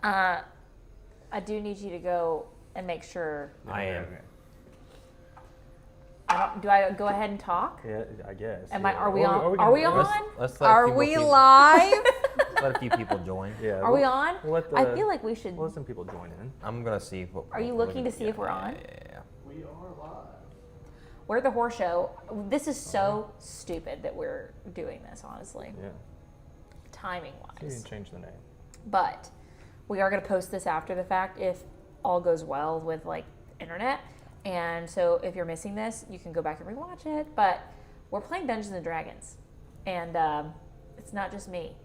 I do need you to go and make sure. I am. Do I go ahead and talk? Yeah, I guess. Are we on? Are we on? Let's let Are we live? let a few people join. Yeah. Are we on? I feel like we should. Let some people join in. I'm gonna see what. Are you looking to see if we're on? Yeah. We are live. We're the horse show. This is so stupid that we're doing this, honestly. Yeah. Timing You wise. can change the name. But we are going to post this after the fact if all goes well with like internet. And so if you're missing this, you can go back and rewatch it. But we're playing Dungeons and Dragons. And it's not just me.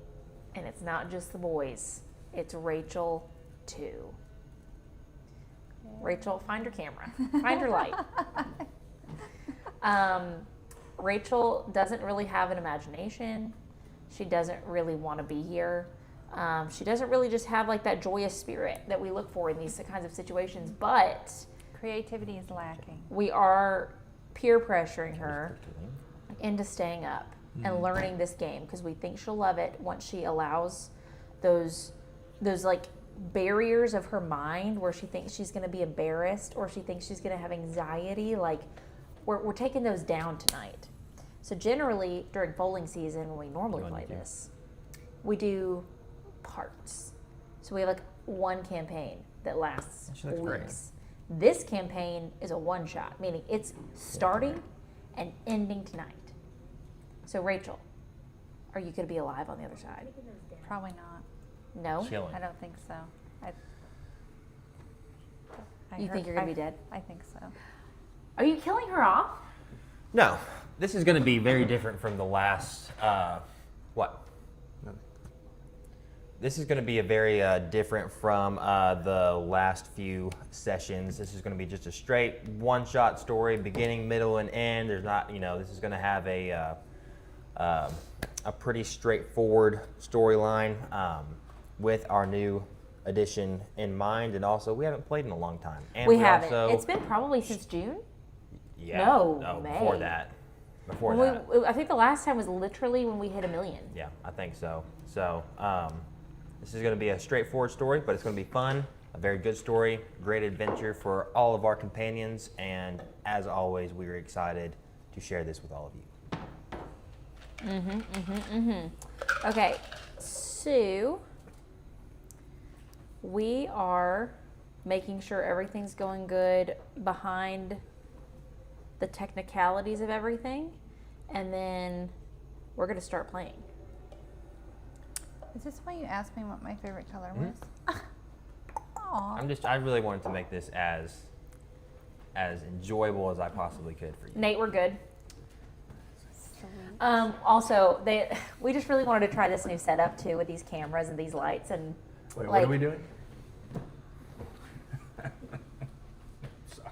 And it's not just the boys. It's Rachel too. Rachel, find your camera. Find your light. Rachel doesn't really have an imagination. She doesn't really want to be here. She doesn't really just have like that joyous spirit that we look for in these kinds of situations, but Creativity is lacking. we are peer pressuring her into staying up and learning this game because we think she'll love it once she allows those like barriers of her mind where she thinks she's going to be embarrassed or she thinks she's going to have anxiety. Like we're taking those down tonight. So generally during bowling season when we normally play this, we do parts. So we have like one campaign that lasts That looks great. weeks. This campaign is a one shot, meaning it's starting and ending tonight. So Rachel, are you going to be alive on the other side? Probably not. No? Chilling. I don't think so. You think you're going to be dead? I think so. Are you killing her off? No, this is gonna be very different from the last. What? This is gonna be a very different from the last few sessions. This is gonna be just a straight one-shot story, beginning, middle, and end. There's not, this is gonna have a pretty straightforward storyline with our new edition in mind, and also we haven't played in a long time. And We haven't. Also, It's been probably since June. yeah, No, before May. that. Before When that. I think the last time was literally when we hit 1 million. Yeah, I think so. So this is going to be a straightforward story, but it's going to be fun, a very good story, great adventure for all of our companions, and as always, we are excited to share this with all of you. Okay, so we are making sure everything's going good behind the technicalities of everything, and then we're going to start playing. Is this why you asked me what my favorite color was? Aw. I really wanted to make this as enjoyable as I possibly could for you. Nate, we're good. Sweet. Also, we just really wanted to try this new setup too with these cameras and these lights and Wait, like, what are we doing? Sorry.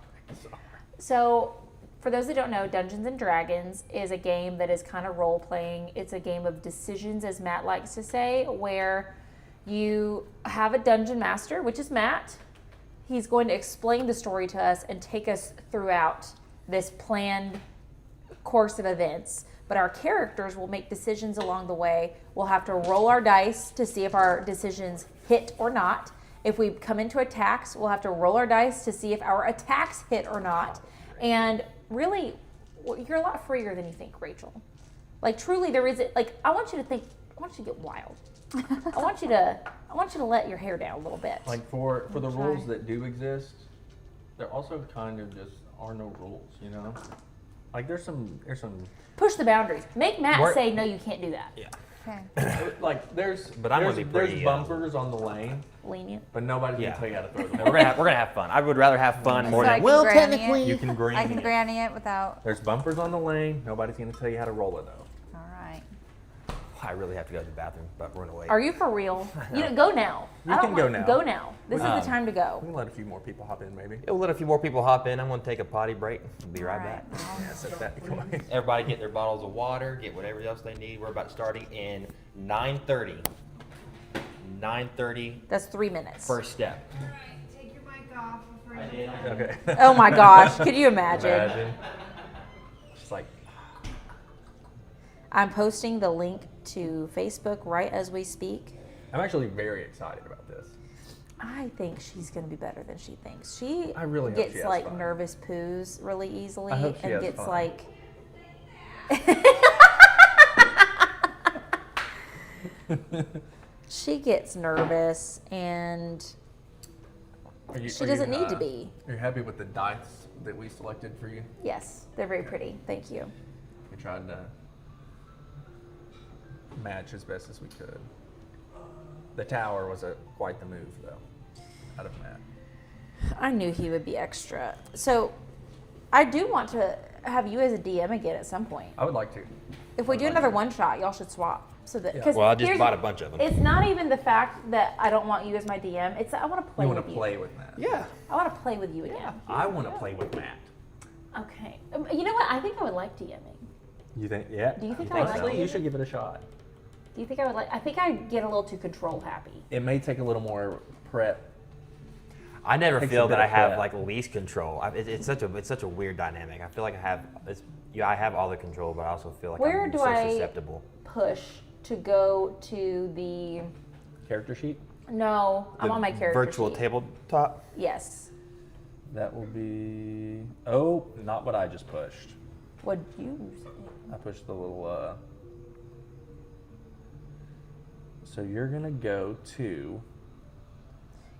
So, for those that don't know, Dungeons and Dragons is a game that is kind of role playing. It's a game of decisions, as Matt likes to say, where you have a dungeon master, which is Matt. He's going to explain the story to us and take us throughout this planned course of events. But our characters will make decisions along the way. We'll have to roll our dice to see if our decisions hit or not. If we come into attacks, we'll have to roll our dice to see if our attacks hit or not. And really, you're a lot freer than you think, Rachel. Like truly, there is I want you to think. I want you to get wild. I want you to let your hair down a little bit. Like for the Try. rules that do exist, there also kind of just are no rules, Like there's some Push the boundaries. Make Matt We're- say no. You can't do that. Yeah. Okay. like there's But I'm gonna be pretty, there's bumpers on the lane, Lenient. but nobody's Yeah. gonna tell you how to throw them. We're gonna have fun. I would rather have fun more So I than can granny it? You can granny I can it. granny it without. There's bumpers on the lane. Nobody's gonna tell you how to roll it though. All right. I really have to go to the bathroom, but we're gonna wait. Are you for real? Go now. You can go now. Go now. This is the Um, time to We go. can let a few more people hop in, maybe. We'll let a few more people hop in. I'm gonna take a potty break. We'll be right All back. Yeah, set that going. Everybody get their bottles of water, get whatever else they need. We're about starting in 9:30. 9:30, That's 3 minutes. first step. Alright, take your mic off before you Okay. Oh my gosh! Could you imagine? Imagine. Just like I'm posting the link to Facebook right as we speak. I'm actually very excited about this. I think she's going to be better than she thinks. She I really hope gets she has like fun. nervous poos really easily I hope she and has gets fun. like she gets nervous and she doesn't need to be. Are you happy with the dice that we selected for you? Yes, they're very pretty. Thank you. We tried to match as best as we could. The tower was quite the move, though, out of Matt. I knew he would be extra. So I do want to have you as a DM again at some point. I would like to. If we do another one shot, y'all should swap. So that Yeah. because Well, I just bought a bunch of them. It's not even the fact that I don't want you as my DM. It's that I want to play You with want to you. play with Matt? Yeah. I want to play with you again. I want to play with Matt. Okay. You know what? I think I would like DMing. You think? Yeah. Do you think I would like You it? should give it a shot. Do you think I would like? I think I get a little too control happy. It may take a little more prep. I never Takes feel a bit that I of have prep. like least control. It's such a weird dynamic. I feel like I have all the control, but I also feel like Where I'm do so I- susceptible. Push to go to the. Character sheet? No, I'm The on my character virtual sheet. tabletop. Yes. That will be. Oh, not what I just pushed. What'd you say? I pushed the little. So you're gonna go to.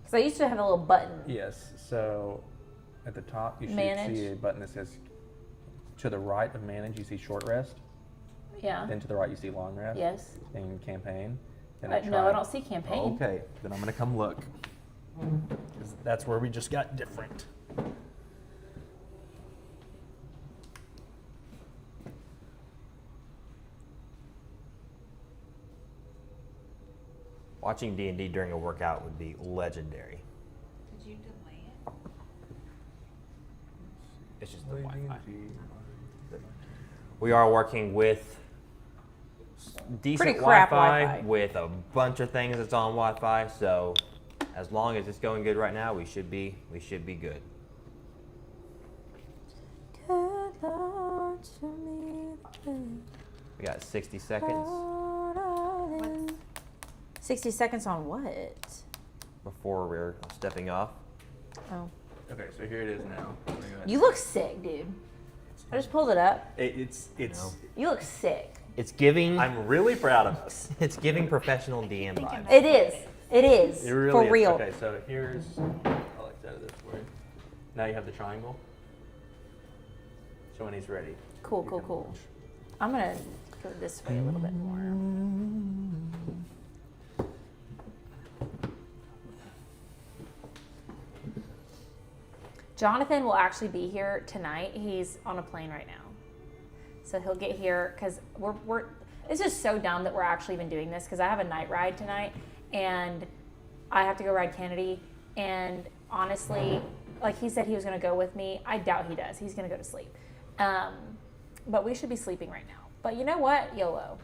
Because I used to have a little button. Yes. So at the top you should Manage. see a button that says. To the right of manage, you see short rest. Yeah. Then to the right, you see long rest. Yes. And campaign. Then No, I don't see campaign. Okay, then I'm gonna come look. 'Cause that's where we just got different. Watching D&D during a workout would be legendary. Did you delay it? It's just the Wi-Fi. We are working with decent Pretty crap Wi-Fi, Wi-Fi. with a bunch of things that's on Wi-Fi. So as long as it's going good right now, we should be good. Good Lord, show me the We got 60 seconds way. 60 seconds on what? before we're stepping off. Oh. Okay, so here it is now. You look sick, dude. I just pulled it up. It's. No. You look sick. It's giving. I'm really proud of us. It's giving professional DM vibes. It is. It is. It really for is. real. Okay, so here's. I'll extend this for you. Now you have the triangle. So when he's ready. Cool, you cool, can cool. launch. I'm gonna go this way a little bit more. Jonathan will actually be here tonight. He's on a plane right now, so he'll get here because we're. It's just so dumb that we're actually even doing this because I have a night ride tonight, and I have to go ride Kennedy. And honestly, like he said, he was gonna go with me. I doubt he does. He's gonna go to sleep. But we should be sleeping right now. But you know what? YOLO.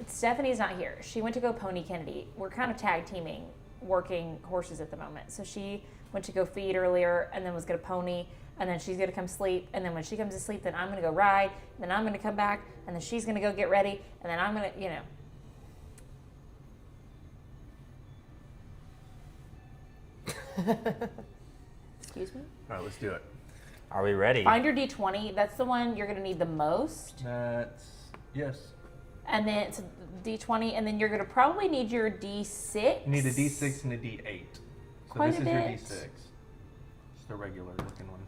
Stephanie's not here. She went to go pony Kennedy. We're kind of tag teaming, working horses at the moment. So she went to go feed earlier and then was going to pony. And then she's going to come sleep. And then when she comes to sleep, then I'm going to go ride. And then I'm going to come back. And then she's going to go get ready. And then I'm going to, you know. Excuse me? All right, let's do it. Are we ready? Find your D20. That's the one you're going to need the most. That's. Yes. And then it's D20. And then you're going to probably need your D6. You need a D6 and a D8. So Quite this a is your bit. D6. Just a regular looking one.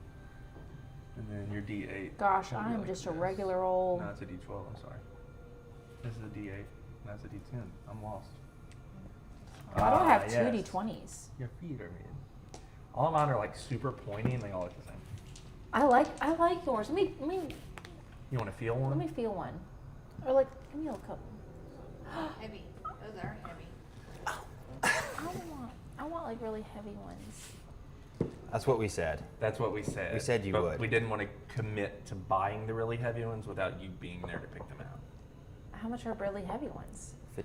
And then your D8. Gosh, Should be I'm like just a this. regular old. No, it's a D12. I'm sorry. This is a D8. And that's a D10. I'm lost. Why do I have two yes. D20s? Your feet are weird. All of mine are like super pointy and they all look the same. I like yours. Let me You want to feel one? feel one. Or like, give me a couple. Heavy. Those are heavy. I want like really heavy ones. That's what we said. That's what we said. We said you but would. We didn't want to commit to buying the really heavy ones without you being there to pick them out. How much are really heavy ones? $50.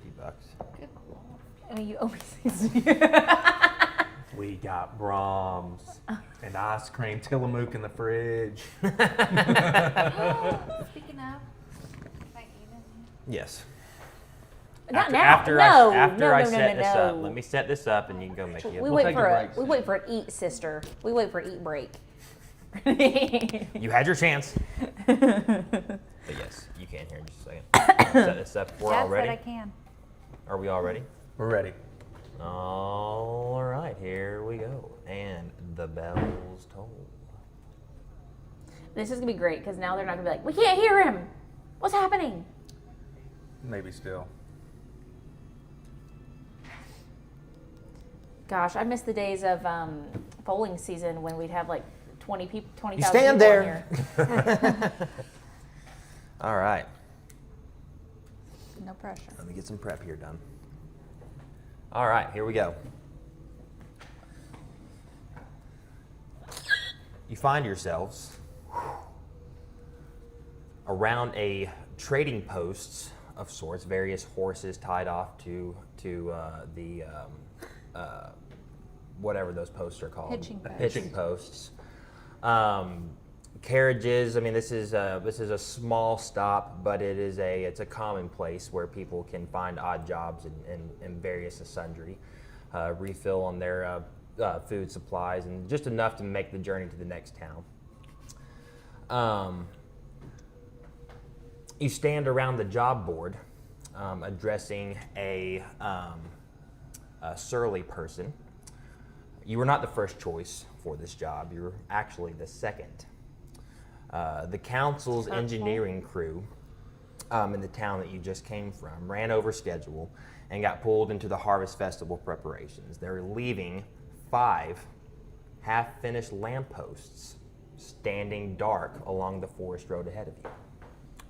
Good lord. I mean, you always 60. We got Brahms and ice cream Tillamook in the fridge. Speaking of, is that even? Yes. Not now. After No, after no, I no, set no, this up, no. let me set this up, and you can go make you. We We'll wait take for a a break we soon. wait for an eat, sister. We wait for eat break. You had your chance. But yes, you can here in just a second. Set this up. We're Dad all ready. said I can. Are we all ready? We're ready. All right, here we go. And the bells toll. This is gonna be great because now they're not gonna be like, we can't hear him. What's happening? Maybe still. Gosh, I miss the days of bowling season when we'd have like 20 people, 20,000 You stand people there. in here. All right. No pressure. Let me get some prep here done. All right, here we go. You find yourselves around a trading post of sorts, various horses tied off to the whatever those posts are called. Hitching posts. Hitching posts. Carriages. I mean, this is a small stop, but it's a common place where people can find odd jobs and various and sundry, refill on their food supplies, and just enough to make the journey to the next town. You stand around the job board, addressing a surly person. You were not the first choice for this job. You were actually the second. The council's engineering crew in the town that you just came from ran over schedule and got pulled into the Harvest Festival preparations. They're leaving 5 half-finished lampposts standing dark along the forest road ahead of you.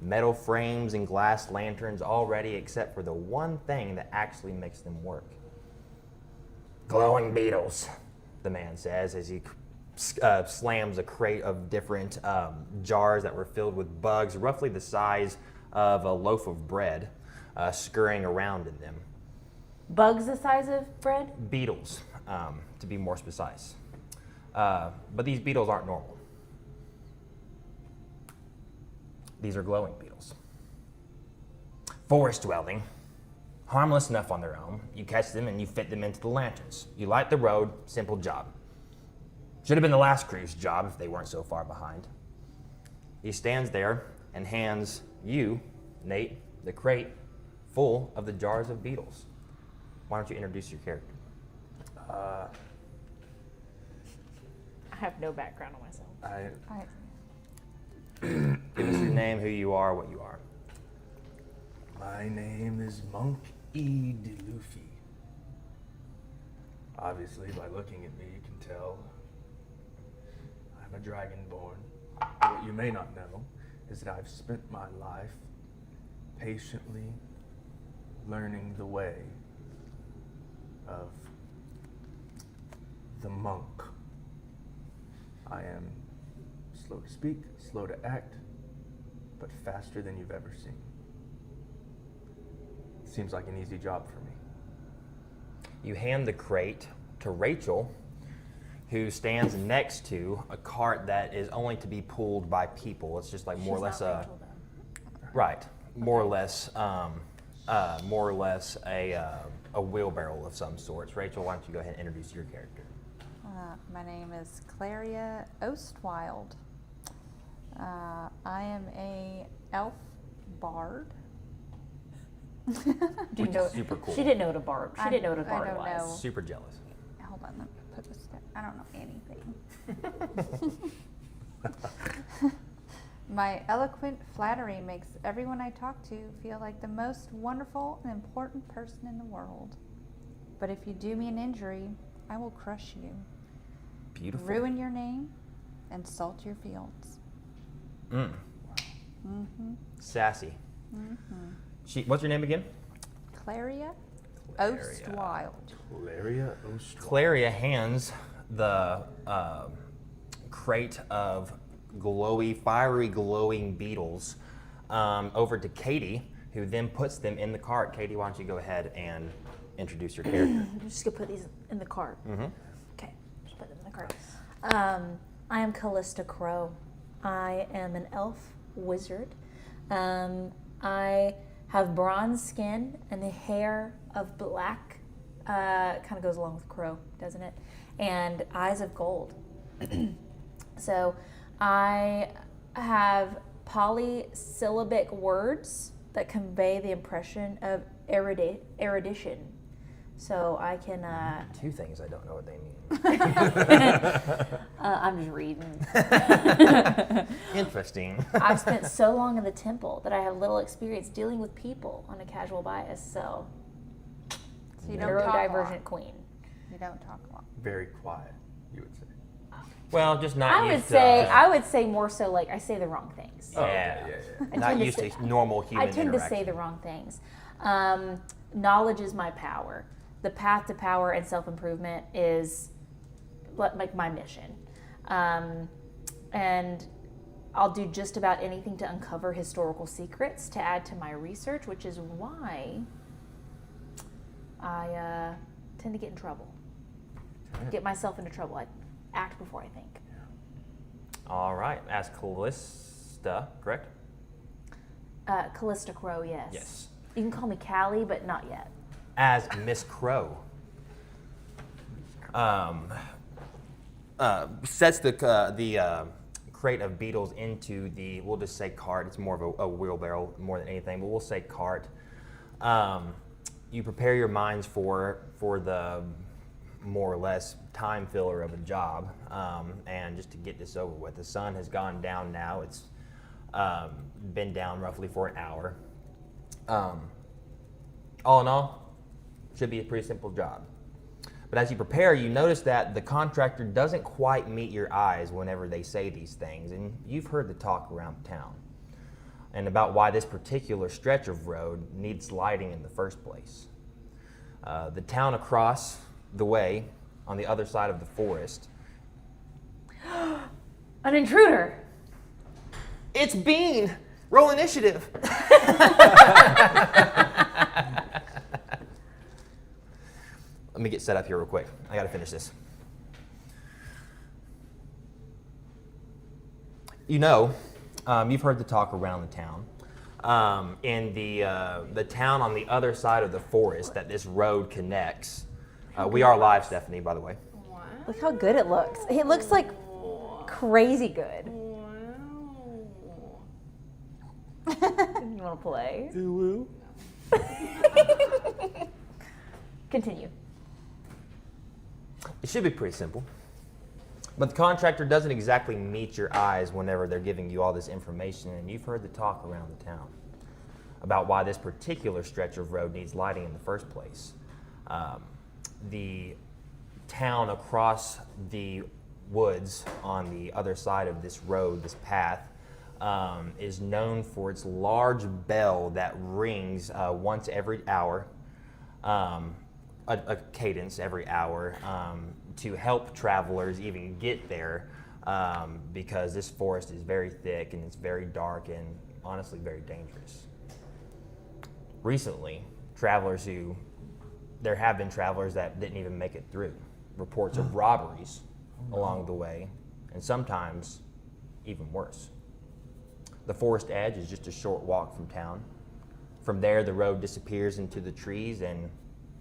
Metal frames and glass lanterns all ready except for the one thing that actually makes them work. Glowing beetles, the man says as he slams a crate of different jars that were filled with bugs, roughly the size of a loaf of bread, scurrying around in them. Bugs the size of bread? Beetles, to be more precise. But these beetles aren't normal. These are glowing beetles. Forest dwelling, harmless enough on their own. You catch them and you fit them into the lanterns. You light the road, simple job. Should have been the last crew's job if they weren't so far behind. He stands there and hands you, Nate, the crate full of the jars of beetles. Why don't you introduce your character? I have no background on myself. Give us your name, who you are, what you are. My name is Monk E. DeLuffy. Obviously, by looking at me, you can tell I'm a dragonborn. But what you may not know is that I've spent my life patiently learning the way of the monk. I am slow to speak, slow to act, but faster than you've ever seen. Seems like an easy job for me. You hand the crate to Rachel, who stands next to a cart that is only to be pulled by people. It's just like more or less right, more or less a wheelbarrow of some sorts. Rachel, why don't you go ahead and introduce your character? My name is Claria Ostwild. I am a elf bard. Which is super cool. She didn't know what a bard. She didn't know what a I bard don't was. know. Super jealous. Hold on, let me put this down. I don't know anything. My eloquent flattery makes everyone I talk to feel like the most wonderful and important person in the world. But if you do me an injury, I will crush you, Beautiful. ruin your name, and salt your fields. Sassy. What's your name again? Claria Ostwild. Claria Ostwild. Claria hands the crate of fiery glowing beetles over to Katie, who then puts them in the cart. Katie, why don't you go ahead and introduce your character? I'm just gonna put these in the cart. Mm-hmm. Okay, just put them in the cart. I am Callista Crow. I am an elf wizard. I have bronze skin and the hair of black, kind of goes along with crow, doesn't it? And eyes of gold. So I have polysyllabic words that convey the impression of erudition. So I can... Two things I don't know what they mean. I'm just reading. Interesting. I've spent so long in the temple that I have little experience dealing with people on a casual bias, so you don't talk a lot. neurodivergent queen. You don't talk a lot. Very quiet, you would say. Well, just not I would used say to... I would say more so like I say the wrong things. Oh, Yeah. okay, yeah. I Not tend to used say- to normal human I tend to say interaction. the wrong things. Knowledge is my power. The path to power and self-improvement is like my mission. And I'll do just about anything to uncover historical secrets to add to my research, which is why I tend to get in trouble. Get myself into trouble. I act before I think. All right. As Callista, correct? Callista Crow, yes. Yes. You can call me Callie, but not yet. As Miss Crow. Sets the crate of beetles into the, we'll just say cart. It's more of a wheelbarrow more than anything, but we'll say cart. You prepare your minds for the more or less time filler of a job, and just to get this over with. The sun has gone down now. It's been down roughly for an hour. All in all, should be a pretty simple job. But as you prepare, you notice that the contractor doesn't quite meet your eyes whenever they say these things, and you've heard the talk around town and about why this particular stretch of road needs lighting in the first place. The town across the way, on the other side of the forest. An intruder. It's Bean! Roll initiative! Let me get set up here real quick. I gotta finish this. You know, you've heard the talk around the town. In the town on the other side of the forest that this road connects. We are live, Stephanie, by the way. Look how good it looks. It looks like crazy good. You want to play? Continue. It should be pretty simple. But the contractor doesn't exactly meet your eyes whenever they're giving you all this information, and you've heard the talk around the town about why this particular stretch of road needs lighting in the first place. The town across the woods on the other side of this road, this path, is known for its large bell that rings once every hour, a cadence every hour, to help travelers even get there, because this forest is very thick and it's very dark and honestly very dangerous. Recently, there have been travelers that didn't even make it through. Reports of robberies along the way, and sometimes even worse. The forest edge is just a short walk from town. From there, the road disappears into the trees and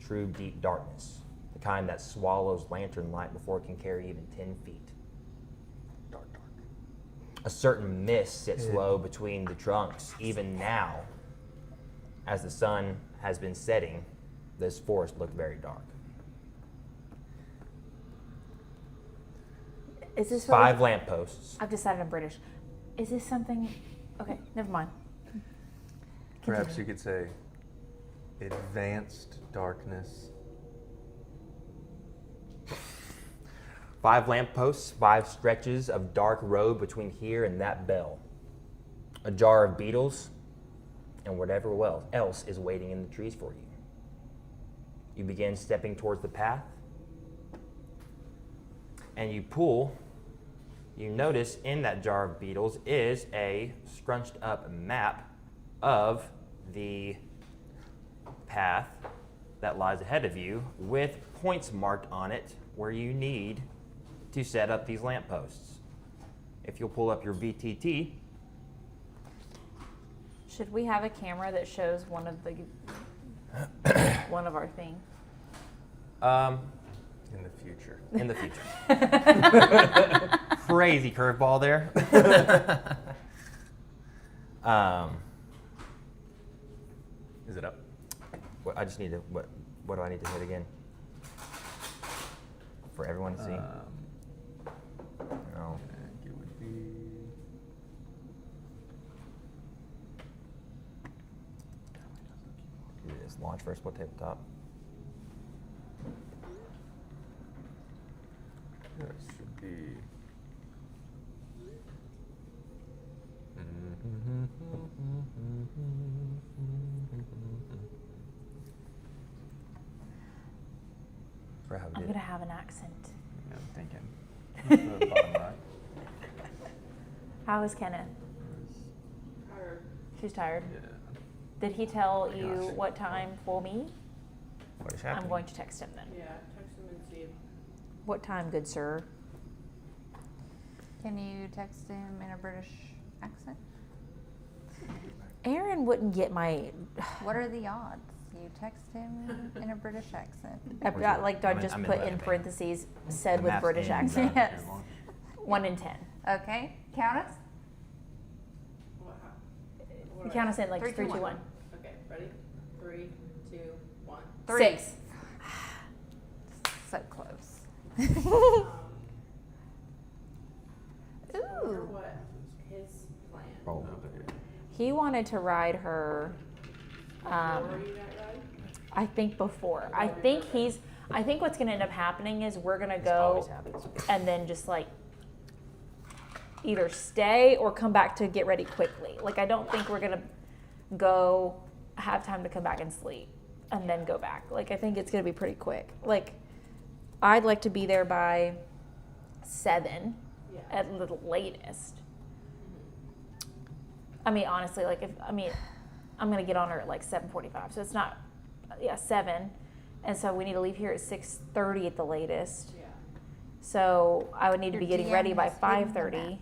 true deep darkness, the kind that swallows lantern light before it can carry even 10 feet. Dark. A certain mist sits low between the trunks. Even now, as the sun has been setting, this forest looked very dark. Is this 5 lampposts. I've decided I'm British. Is this something? Okay, never mind. Perhaps you could say advanced darkness. 5 lampposts, 5 stretches of dark road between here and that bell. A jar of beetles, and whatever else is waiting in the trees for you. You begin stepping towards the path, and you notice in that jar of beetles is a scrunched up map of the path that lies ahead of you with points marked on it where you need to set up these lampposts. If you'll pull up your VTT, Should we have a camera that shows one of our thing? In the future. In the future. Crazy curveball there. Is it up? I just need to. What do I need to hit again? For everyone to see. No. I think it would be. Do this launch first. What tabletop? It should be. For how we I'm did gonna it. have an accent. Yeah, I'm thinking. The bottom right. How is Kenneth? She's tired. Yeah. Did he tell my you gosh. what time for me? What is happening? I'm going to text him then. Yeah, text him and see if. What time, good sir? Can you text him in a British accent? Aaron wouldn't get my. What are the odds? You text him in a British accent. I've got like do I I'm in- just I'm in put left in vein. parentheses said The with map's British in accent. the- Yes. 1 in 10. Okay, count us. You count us in like 3, 3, 2, 2, 1. Okay, ready? 3, 2, 1. 3. 6. So close. I wonder Ooh. what his plan. Oh. He wanted to ride her. Where are you at, right? I think before. I think what's gonna end up happening is we're gonna This always go happens. and then just like either stay or come back to get ready quickly. Like I don't think we're gonna go have time to come back and sleep and then go back. Like I think it's gonna be pretty quick. Like I'd like to be there by 7 Yeah. at the latest. I mean, honestly, like I'm gonna get on her at like 7:45, so it's not, 7, and so we need to leave here at 6:30 at the latest. Yeah. So I would need to Your be getting DM ready by has hidden the 5:30. map.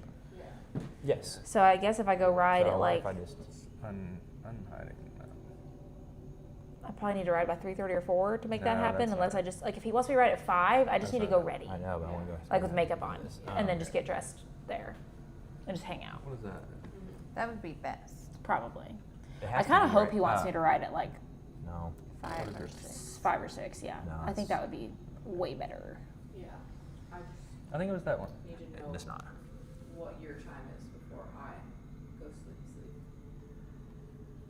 Yeah. Yes. So I guess if I go ride So at like, if I just Unhiding that. I probably need to ride by 3:30 or 4 to make that No, happen. that's Unless all I just like if he wants me to ride at 5, I just need to go ready, I know, but I want to go. like with makeup on, This. and then just get dressed there, and just hang out. What is that? That would be best. Probably. It I has to kind of be hope right. he wants me to ride at like No. 5 or 6. 5 or 6. Yeah, No, I think it's- that would be way better. Yeah. I just I think it was that one. need to know It's not. what your time is before I go sleep.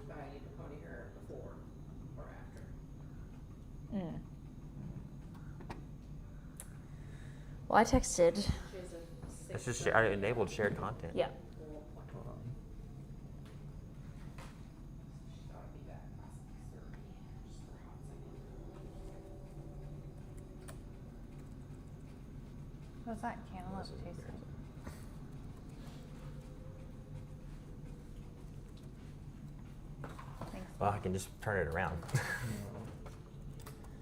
But I need to pony her before or after. Mm. Well, I texted. She has a It's 6 just I enabled shared content. Yeah. Hold on. She's gotta be back by 6:30, just for a hot second. What's that? Cantaloupe tasting? Thanks. Well, I can just turn it around.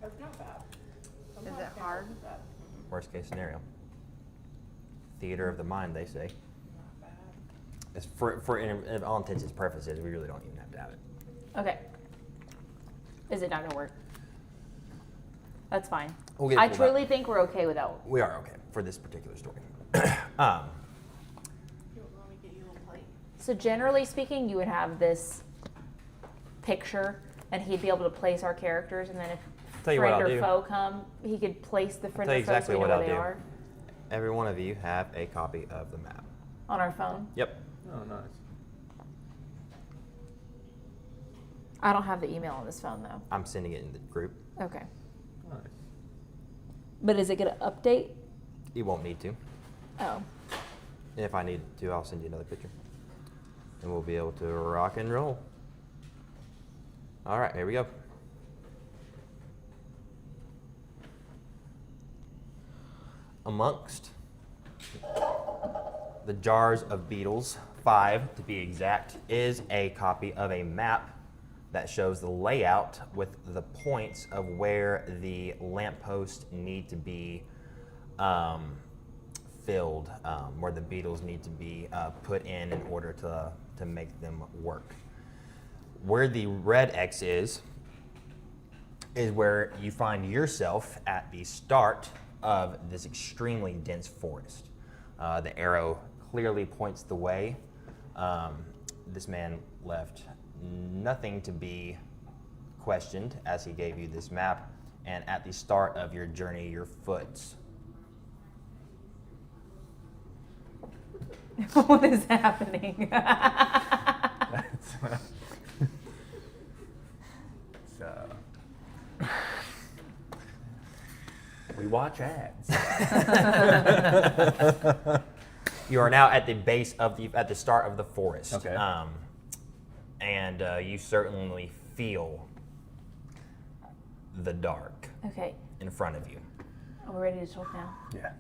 That's not bad. Is Sometimes it hard? cantaloupe is bad. Worst case scenario. Theater of the mind, they say. Not bad. It's for in all intents and purposes, we really don't even have to have it. Okay. Is it not gonna work? That's fine. We'll get it I pulled truly up. think we're okay without. We are okay for this particular story. You want me to get you a little plate? So generally speaking, you would have this picture, and he'd be able to place our characters, and then if Tell you what friend I'll or do. foe come, he could place the friend Tell or you foe exactly so we know what where I'll they do. are Every one of you have a copy of the map. on our phone. Yep. Oh, nice. I don't have the email on this phone though. I'm sending it in the group. Okay. Nice. But is it gonna update? You won't need to. Oh. And if I need to, I'll send you another picture. And we'll be able to rock and roll. All right, here we go. Amongst the jars of beetles, 5 to be exact, is a copy of a map that shows the layout with the points of where the lampposts need to be filled, where the beetles need to be put in order to make them work. Where the red X is where you find yourself at the start of this extremely dense forest. The arrow clearly points the way. This man left nothing to be questioned as he gave you this map, and at the start of your journey, your foot. What is happening? We watch ads. You are now at the base of at the start of the forest. Okay. And you certainly feel the dark Okay, in front of you. are we ready to talk now? Yeah.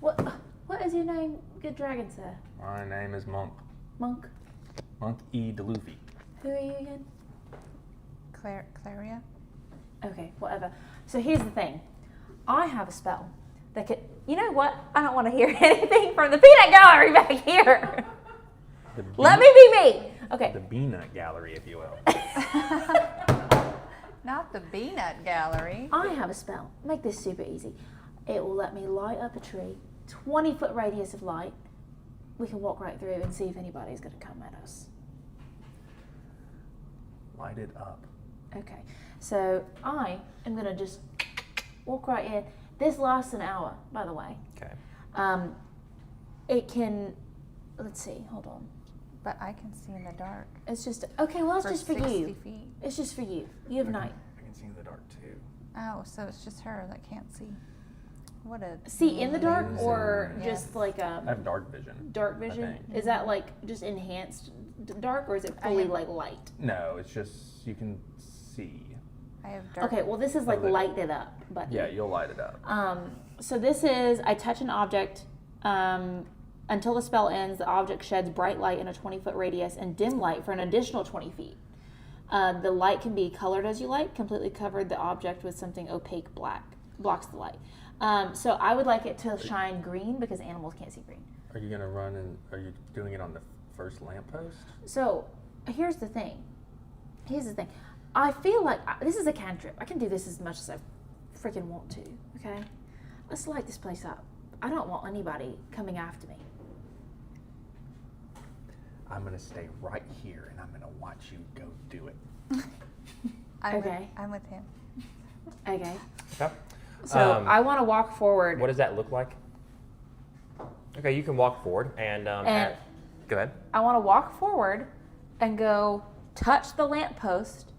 What is your name, good dragon sir? My name is Monk. Monk? Monk E. DeLuffy. Who are you again? Claria? Okay, whatever. So here's the thing. I have a spell that could, you know what? I don't want to hear anything from the peanut gallery back here. Let me be me. Okay. The Peanut Gallery, if you will. Not the peanut gallery. I have a spell. Make this super easy. It will let me light up a tree, 20-foot radius of light. We can walk right through and see if anybody's going to come at us. Light it up. Okay. So I am going to just walk right in. This lasts an hour, by the way. Okay. It can, let's see, hold on. But I can see in the dark. It's just, okay, well, it's just for 60 you. feet. It's just for you. You have night. I can see in the dark too. Oh, so it's just her that can't see. What a See in the dark Loser. or Yes. just like I have dark vision. dark I vision? think. Is that like just enhanced dark or is it fully have- like light? No, it's just you can see. I have dark. Okay, well this is like little. lighted up button. Yeah, you'll light it up. So this is, I touch an object, until the spell ends, the object sheds bright light in a 20-foot radius and dim light for an additional 20 feet. The light can be colored as you like, completely covered the object with something opaque black, blocks the light. So I would like it to shine green because animals can't see green. Are you gonna run and are you doing it on the first lamppost? So here's the thing. I feel like this is a cantrip. I can do this as much as I freaking want to, okay? Let's light this place up. I don't want anybody coming after me. I'm gonna stay right here and I'm gonna watch you go do it. Okay. I'm with him. Okay. Okay. So I want to walk forward. What does that look like? Okay, you can walk forward and, And- go ahead. I want to walk forward and go touch the lamppost,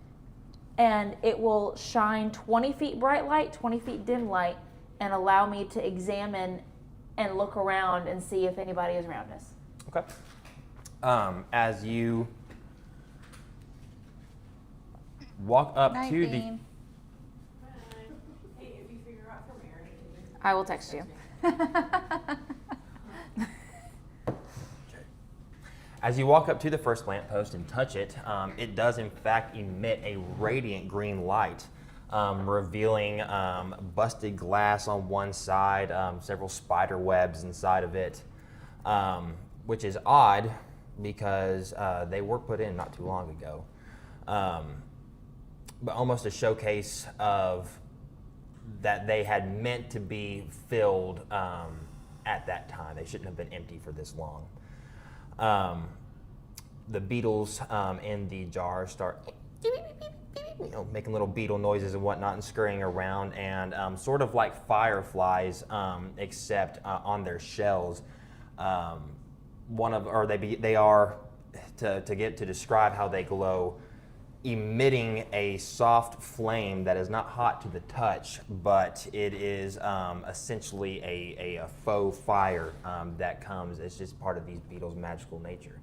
and it will shine 20 feet bright light, 20 feet dim light, and allow me to examine and look around and see if anybody is around us. Okay. As you walk up Night, to the Bean. Hey, if you figure out from Aaron, I will text you. As you walk up to the first lamppost and touch it, it does in fact emit a radiant green light, revealing busted glass on one side, several spider webs inside of it, which is odd because they were put in not too long ago. But almost a showcase of that they had meant to be filled at that time. They shouldn't have been empty for this long. The beetles in the jar start making little beetle noises and whatnot and scurrying around, and sort of like fireflies, except on their shells. They are to describe how they glow, emitting a soft flame that is not hot to the touch, but it is essentially a faux fire that comes. It's just part of these beetles' magical nature.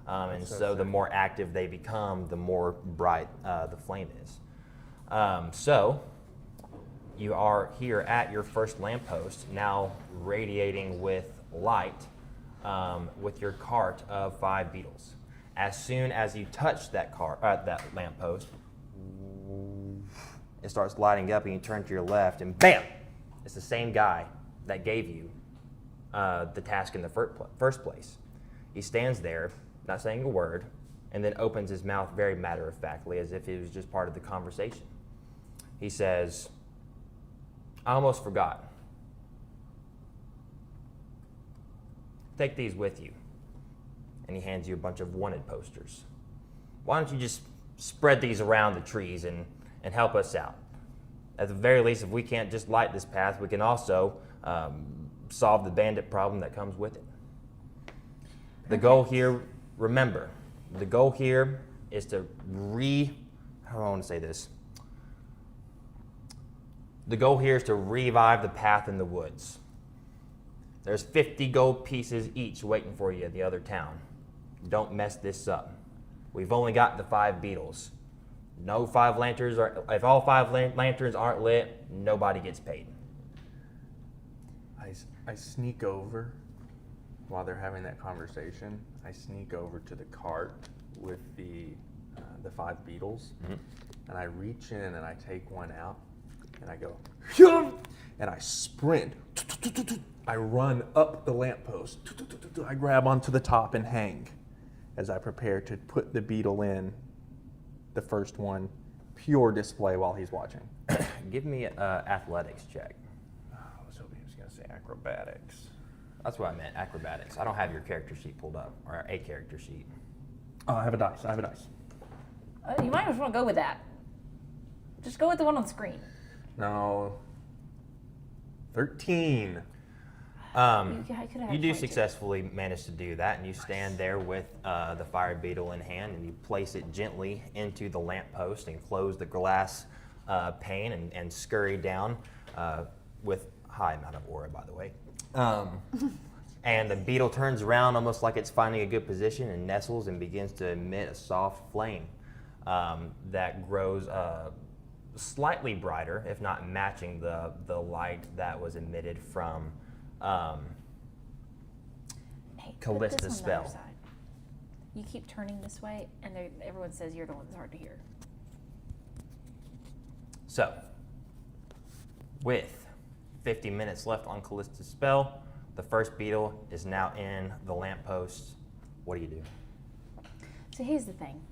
And so the more active they become, the more bright the flame is. So you are here at your first lamppost, now radiating with light, with your cart of 5 beetles. As soon as you touch that lamppost, it starts lighting up, and you turn to your left, and bam! It's the same guy that gave you the task in the first place. He stands there, not saying a word, and then opens his mouth very matter-of-factly as if it was just part of the conversation. He says, I almost forgot. Take these with you. And he hands you a bunch of wanted posters. Why don't you just spread these around the trees and help us out? At the very least, if we can't just light this path, we can also solve the bandit problem that comes with it. The goal here, remember, the goal here is to how do I want to say this? The goal here is to revive the path in the woods. There's 50 gold pieces each waiting for you at the other town. Don't mess this up. We've only got the 5 beetles. No 5 lanterns, if all 5 lanterns aren't lit, nobody gets paid. I sneak over while they're having that conversation. I sneak over to the cart with the 5 beetles, and I reach in and I take one out, and I go, and I sprint. I run up the lamppost. I grab onto the top and hang as I prepare to put the beetle in, the first one, pure display while he's watching. Give me an athletics check. I was hoping he was going to say acrobatics. That's what I meant, acrobatics. I don't have your character sheet pulled up, or a character sheet. Oh, I have a dice. You might just want to go with that. Just go with the one on the screen. No. 13. You do successfully manage to do that, and you stand there with the fire beetle in hand, and you place it gently into the lamppost and close the glass pane and scurry down with high amount of aura, by the way. And the beetle turns around almost like it's finding a good position and nestles and begins to emit a soft flame that grows slightly brighter, if not matching the light that was emitted from Hey, put Callista's this on the other spell. side. You keep turning this way, and everyone says you're the one that's hard to hear. So, with 50 minutes left on Callista's spell, the first beetle is now in the lamppost. What do you do? So here's the thing.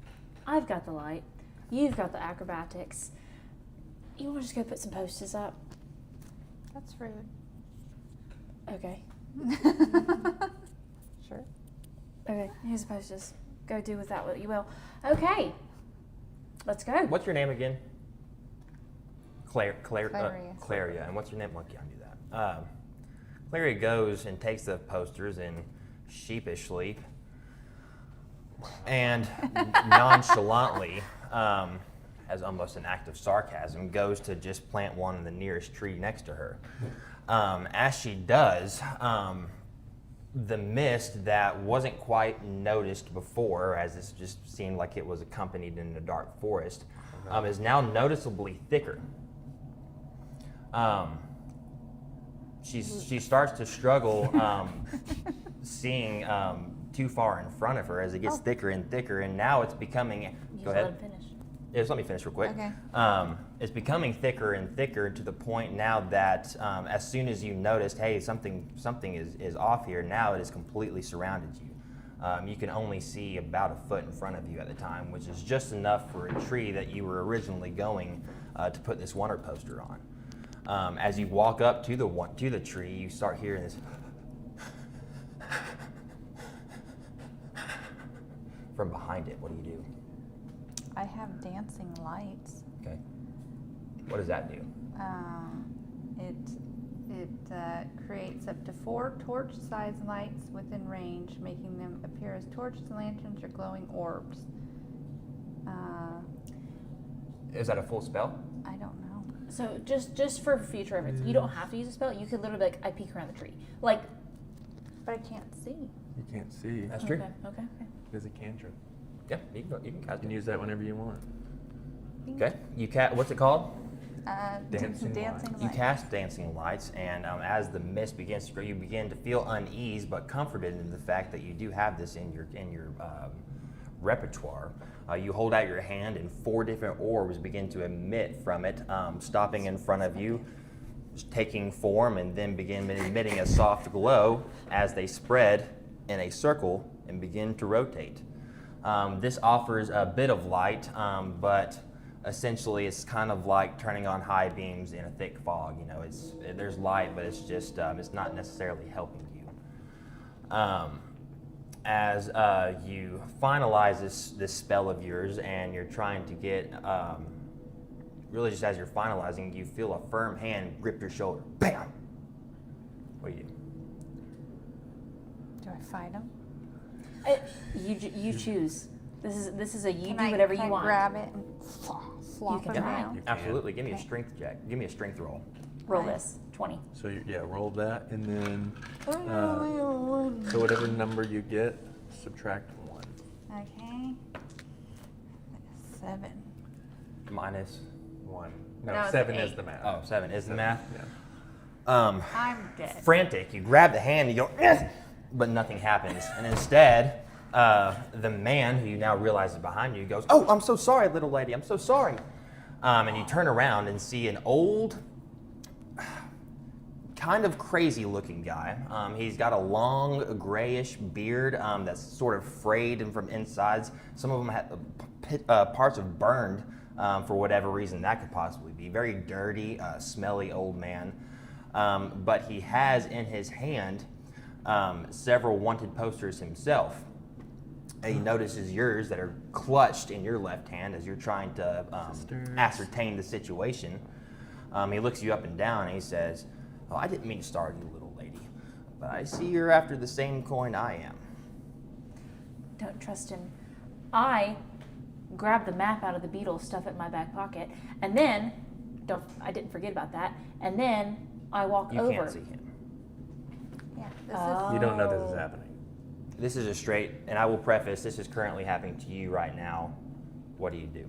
I've got the light. You've got the acrobatics. You want to just go put some posters up? That's rude. Okay. Sure. Okay, here's the posters. Go do with that what you will. Okay. Let's go. What's your name again? Claria. Claria. And what's your name? Monkey, I knew that. Claria goes and takes the posters and sheepishly and nonchalantly, as almost an act of sarcasm, goes to just plant one in the nearest tree next to her. As she does, the mist that wasn't quite noticed before, as this just seemed like it was accompanied in a dark forest, is now noticeably thicker. She starts to struggle seeing too far in front of her as it gets thicker and thicker, and now it's becoming. You Go just ahead. let him finish. Yeah, just let me finish real quick. Okay. It's becoming thicker and thicker to the point now that as soon as you noticed, hey, something is off here, now it has completely surrounded you. You can only see about a foot in front of you at the time, which is just enough for a tree that you were originally going to put this wonder poster on. As you walk up to the tree, you start hearing this from behind it. What do you do? I have dancing lights. Okay. What does that do? It creates up to 4 torch-sized lights within range, making them appear as torches, lanterns, or glowing orbs. Is that a full spell? I don't know. So just for future reference, you don't have to use a spell. You could literally be like, I peek around the tree. Like, But I can't see. You can't see. That's true. Okay. There's a cantrip. Yeah, you can You cast can it. use that whenever you want. Okay. What's it called? Dancing dancing You lights. cast dancing lights, and as the mist begins to grow, you begin to feel unease, but comforted in the fact that you do have this in your repertoire. You hold out your hand, and 4 different orbs begin to emit from it, stopping in front of you, taking form, and then begin emitting a soft glow as they spread in a circle and begin to rotate. This offers a bit of light, but essentially it's kind of like turning on high beams in a thick fog. You know, there's light, but it's just it's not necessarily helping you. As you finalize this spell of yours, and you're trying to get really just as you're finalizing, you feel a firm hand grip your shoulder. Bam! What do you do? Do I fight him? You choose. This is a you Can do I- whatever can you I want. grab it and flop can him try. down? You can. Absolutely. Give me a Okay. strength check. Give me a strength roll. Roll Right. this 20. So roll that, and then so whatever number you get, subtract 1. Okay. 7. Minus. 1. No, No, it's 7 8. is the math. Oh, 7 is the math. Yeah. I'm dead. Frantic, you grab the hand, you go, "Eh," but nothing happens. And instead, the man who you now realize is behind you goes, "Oh, I'm so sorry, little lady. I'm so sorry." And you turn around and see an old, kind of crazy looking guy. He's got a long grayish beard that's sort of frayed and from insides. Some of them have parts have burned for whatever reason that could possibly be. Very dirty, smelly old man. But he has in his hand several wanted posters himself. And he notices yours that are clutched in your left hand as you're trying to ascertain the situation. He looks you up and down and he says, "Oh, I didn't mean to startle you, little lady, but I see you're after the same coin I am." Don't trust him. I grab the map out of the beetle, stuff it in my back pocket, and then I didn't forget about that. And then I walk You over. can't see him. Yeah, this Oh. You don't know this is happening. This is a straight, and I will preface, this is currently happening to you right now. What do you do? is.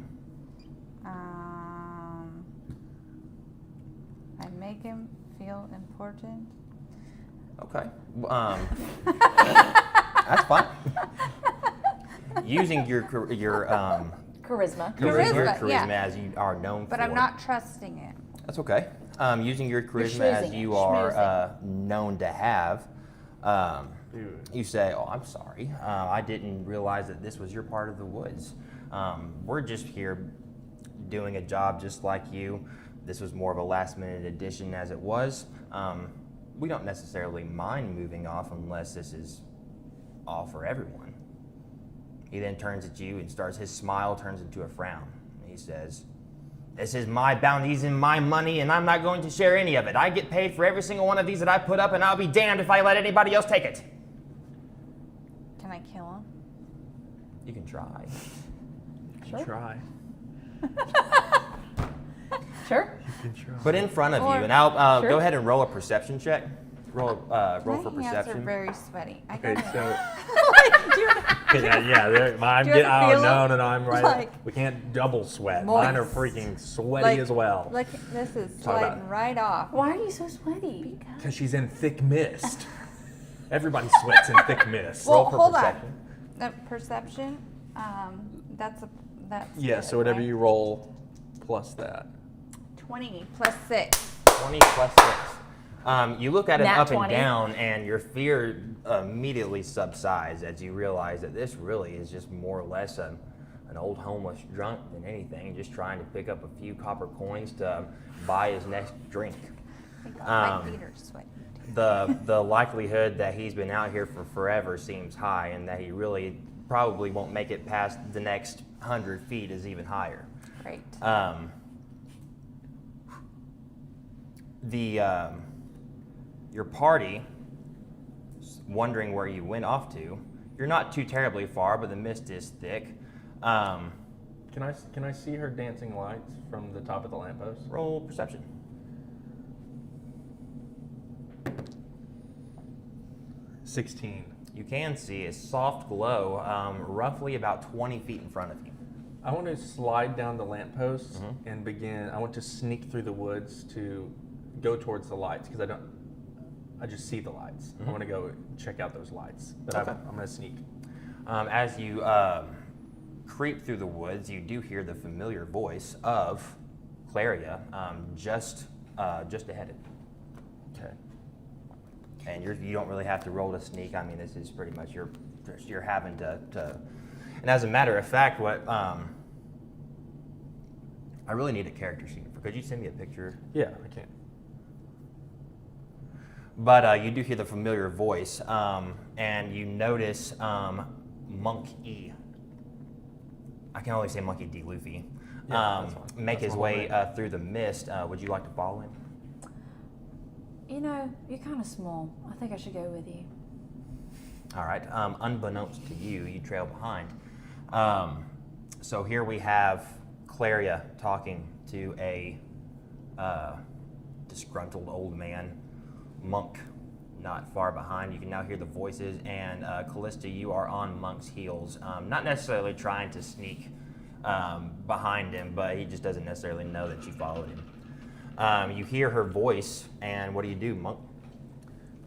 I make him feel important. Okay. That's fine. Using your Charisma. charisma yeah. as you are known But for. I'm not trusting it. That's okay. Using your charisma as schmoozing you it, are known to have, Dude. you say, "Oh, I'm sorry. I didn't realize that this was your part of the woods. We're just here doing a job just like you. This was more of a last-minute addition as it was. We don't necessarily mind moving off unless this is all for everyone." He then turns at you and his smile turns into a frown. He says, "This is my bounties and my money, and I'm not going to share any of it. I get paid for every single one of these that I put up, and I'll be damned if I let anybody else take it." Can I kill him? You can try. Try. Sure. You can try. But in front of Or- you, and I'll Sure. go ahead and roll a perception check. Roll My for hands are perception. very sweaty. I Okay, gotta- so Do you wanna- I'm Do you wanna feel no, it? no, I'm right. Like- We can't double sweat. Mine are Moist. freaking sweaty like, as well. Like this is Talk about sliding right off. Why are you so sweaty? Because she's in thick mist. Everybody sweats in thick mist. Well, Roll for hold perception. on. Perception. That's Yeah, good, so whatever right? you roll plus that. 20 plus 6. 20 plus 6. You look at him Nat up 20. and down, and your fear immediately subsides as you realize that this really is just more or less an old homeless drunk than anything, just trying to pick up a few copper coins to buy his next drink. My feet are sweaty. The likelihood that he's been out here for forever seems high, and that he really probably won't make it past the next 100 feet is even higher. Great. Your party, wondering where you went off to. You're not too terribly far, but the mist is thick. Can I see her dancing lights from the top of the lamppost? Roll perception. $16. You can see a soft glow, roughly about 20 feet in front of you. I want to slide down the lamppost and begin. I want to sneak through the woods to go towards the lights because I just see the lights. I want to go check out those lights. But Okay. I'm going to sneak. As you creep through the woods, you do hear the familiar voice of Claria just ahead of you. Okay. And you don't really have to roll to sneak. I mean, this is pretty much you're having to And as a matter of fact, what I really need a character sheet. Could you send me a picture? Yeah, I can. But you do hear the familiar voice, and you notice Monk E. I can only say Monkey D. Luffy. Yeah, that's fine. Make That's his my way name. through the mist. Would you like to follow him? You know, you're kind of small. I think I should go with you. All right. Unbeknownst to you, you trail behind. So here we have Claria talking to a disgruntled old man. Monk not far behind. You can now hear the voices, and Callista, you are on Monk's heels. Not necessarily trying to sneak behind him, but he just doesn't necessarily know that you followed him. You hear her voice, and what do, Monk?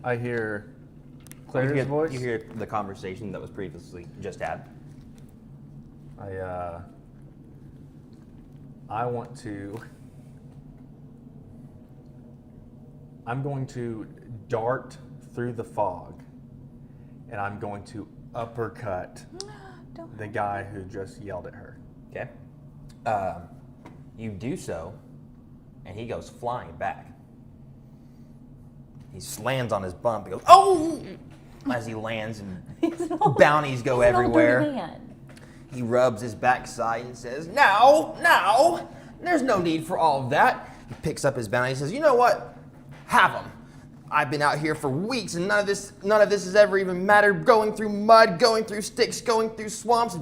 I hear Claire's voice. You hear the conversation that was previously just had. I'm going to dart through the fog, and I'm going to uppercut Don't. the guy who just yelled at her. Okay. You do so, and he goes flying back. He lands on his bump. He goes, "Oh!" as he lands, and bounties go He's an old dirty everywhere. man. He rubs his backside and says, "Now, there's no need for all of that." He picks up his bounty and says, "You know what? Have them. I've been out here for weeks, and none of this has ever even mattered. Going through mud, going through sticks, going through swamps."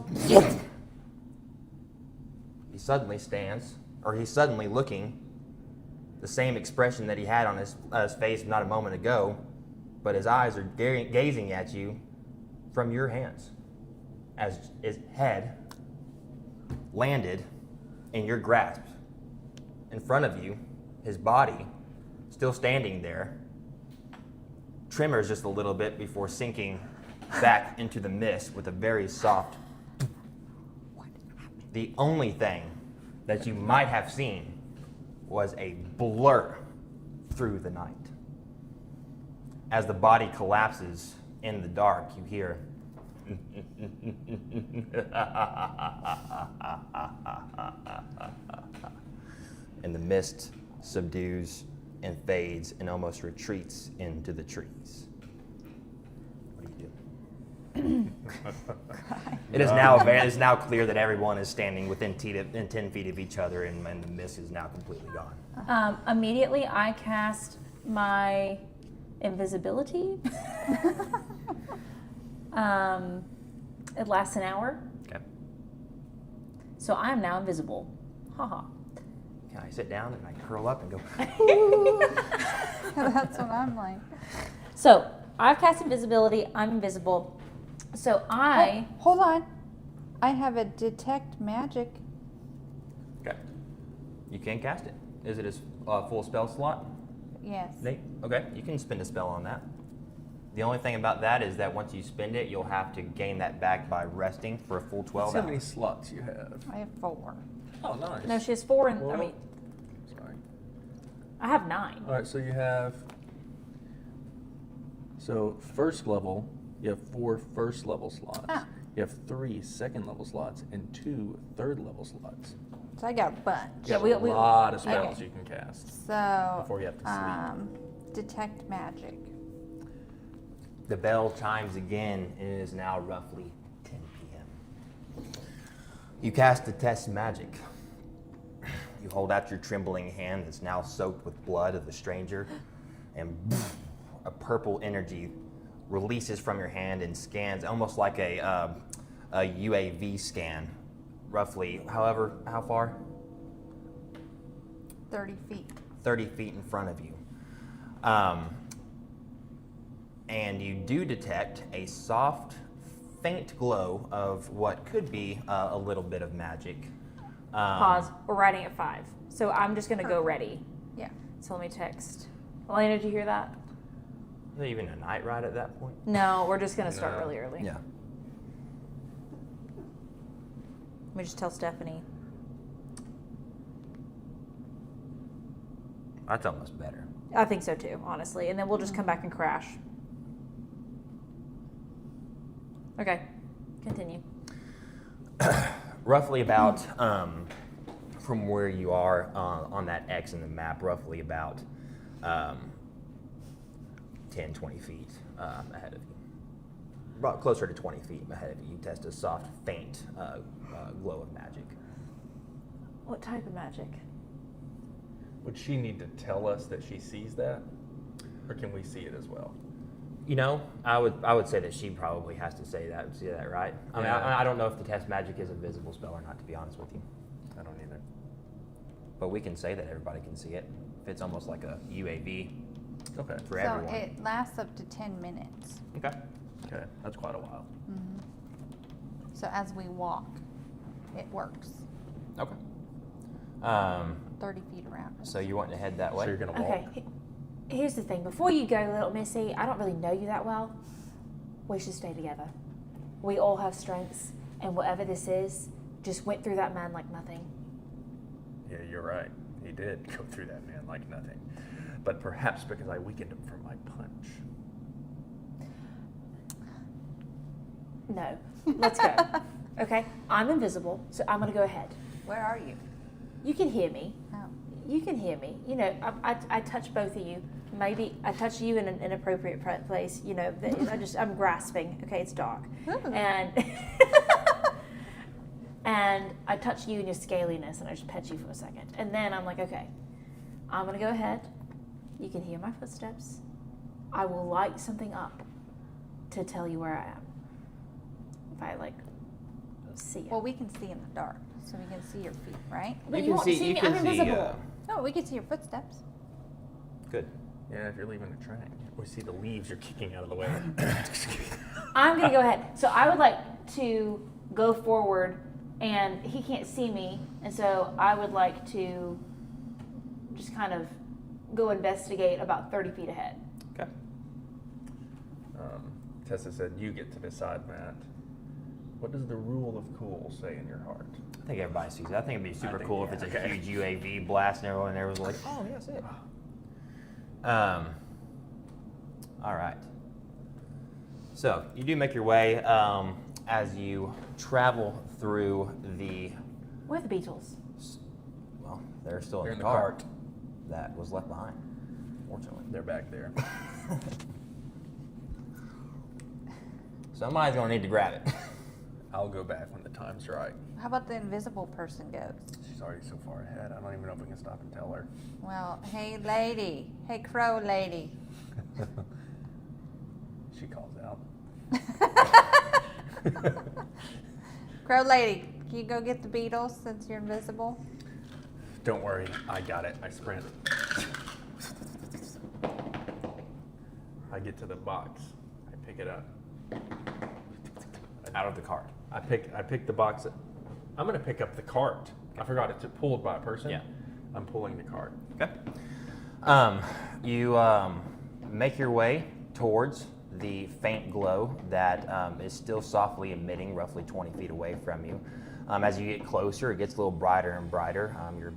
He suddenly stands, or he's suddenly looking, the same expression that he had on his face not a moment ago, but his eyes are gazing at you from your hands, as his head landed in your grasp. In front of you, his body still standing there, tremors just a little bit before sinking back into the mist with a very soft. The only thing that you might have seen was a blur through the night. As the body collapses in the dark, you hear and the mist subdues and fades and almost retreats into the trees. What do you do? It is now clear that everyone is standing within 10 feet of each other, and the mist is now completely gone. Immediately, I cast my invisibility. It lasts an hour, Okay. so I am now invisible. Haha. Can I sit down and I curl up and go? That's what I'm like. So I've cast invisibility. I'm invisible. So I. Oh, hold on. I have a detect magic. Okay. You can cast it. Is it a full spell slot, Yes. Nate? Okay. You can spend a spell on that. The only thing about that is that once you spend it, you'll have to gain that back by resting for a full 12 See how many hours. slots you have. I have 4. Oh, nice. No, she has 4, and I Well, mean, Sorry. I have 9. All right, so you have. So first level, you have 4 first level slots. Ah. You have 3 second level slots and 2 third level slots. So I got a bunch. You have we- a lot of spells Okay. you can cast So before you have to sleep. detect magic. The bell chimes again, and it is now roughly 10 p.m. You cast Detect Magic. You hold out your trembling hand that's now soaked with blood of the stranger, and a purple energy releases from your hand and scans almost like a UAV scan, roughly, how far? 30 feet. 30 feet in front of you. And you do detect a soft, faint glow of what could be a little bit of magic. Pause. We're riding at 5. So I'm just going to go ready. Yeah. So let me text. Elena, did you hear that? Is it even a night ride at that point? No, we're just going to start No. really early. Yeah. Let me just tell Stephanie. That's almost better. I think so too, honestly. And then we'll just come back and crash. Okay. Continue. roughly about from where you are on that X in the map, roughly about 10, 20 feet ahead of you. About closer to 20 feet ahead of you. You test a soft, faint glow of magic. What type of magic? Would she need to tell us that she sees that? Or can we see it as well? You know, I would say that she probably has to see that, right? I mean, Yeah. I don't know if the test magic is a visible spell or not, to be honest with you. I don't either. But we can say that everybody can see it. If it's almost like a UAV Okay. for So everyone. it lasts up to 10 minutes. Okay. Okay, that's quite a while. So as we walk, it works. Okay. 30 feet around us. So you want to head that way? So you're gonna walk. Okay. Here's the thing. Before you go, little Missy, I don't really know you that well. We should stay together. We all have strengths, and whatever this is, just went through that man like nothing. Yeah, you're right. He did go through that man like nothing. But perhaps because I weakened him from my punch. No. Let's go. Okay? I'm invisible, so I'm going to go ahead. Where are you? You can hear me. Oh. You can hear me. You know, I touch both of you. Maybe I touch you in an inappropriate place. You know, I'm grasping. Okay, it's dark. Ooh. And and I touch you in your scaliness, and I just pet you for a second. And then I'm like, okay, I'm going to go ahead. You can hear my footsteps. I will light something up to tell you where I am. If I, see you. Well, we can see in the dark, so we can see your feet, right? But You you can won't see- see you me. can I'm see, invisible. No, we can see your footsteps. Good. Yeah, if you're leaving the train, we see the leaves you're kicking out of the way. I'm going to go ahead. So I would like to go forward, and he can't see me, and so I would like to just kind of go investigate about 30 feet ahead. Okay. Tessa said, you get to decide, Matt. What does the rule of cool say in your heart? I think everybody sees it. I think it'd be super think, cool if yeah, it's okay. a huge UAV blast and everyone's like, oh, yes, it. All right. So you do make your way as you travel through the, Where are the Beatles? well, they're still They're in in the the cart cart. that was left behind, fortunately. They're back there. Somebody's gonna need to grab it. I'll go back when the time's right. How about the invisible person goes? She's already so far ahead. I don't even know if we can stop and tell her. Well, hey lady, hey crow lady. She calls out. Crow lady, can you go get the Beatles since you're invisible? Don't worry, I got it. I sprint. I get to the box. I pick it up. Out of the cart. I pick the box. I'm gonna pick up the cart. I forgot it's pulled by a person. Yeah. I'm pulling the cart. Okay. You make your way towards the faint glow that is still softly emitting roughly 20 feet away from you. As you get closer, it gets a little brighter and brighter. You're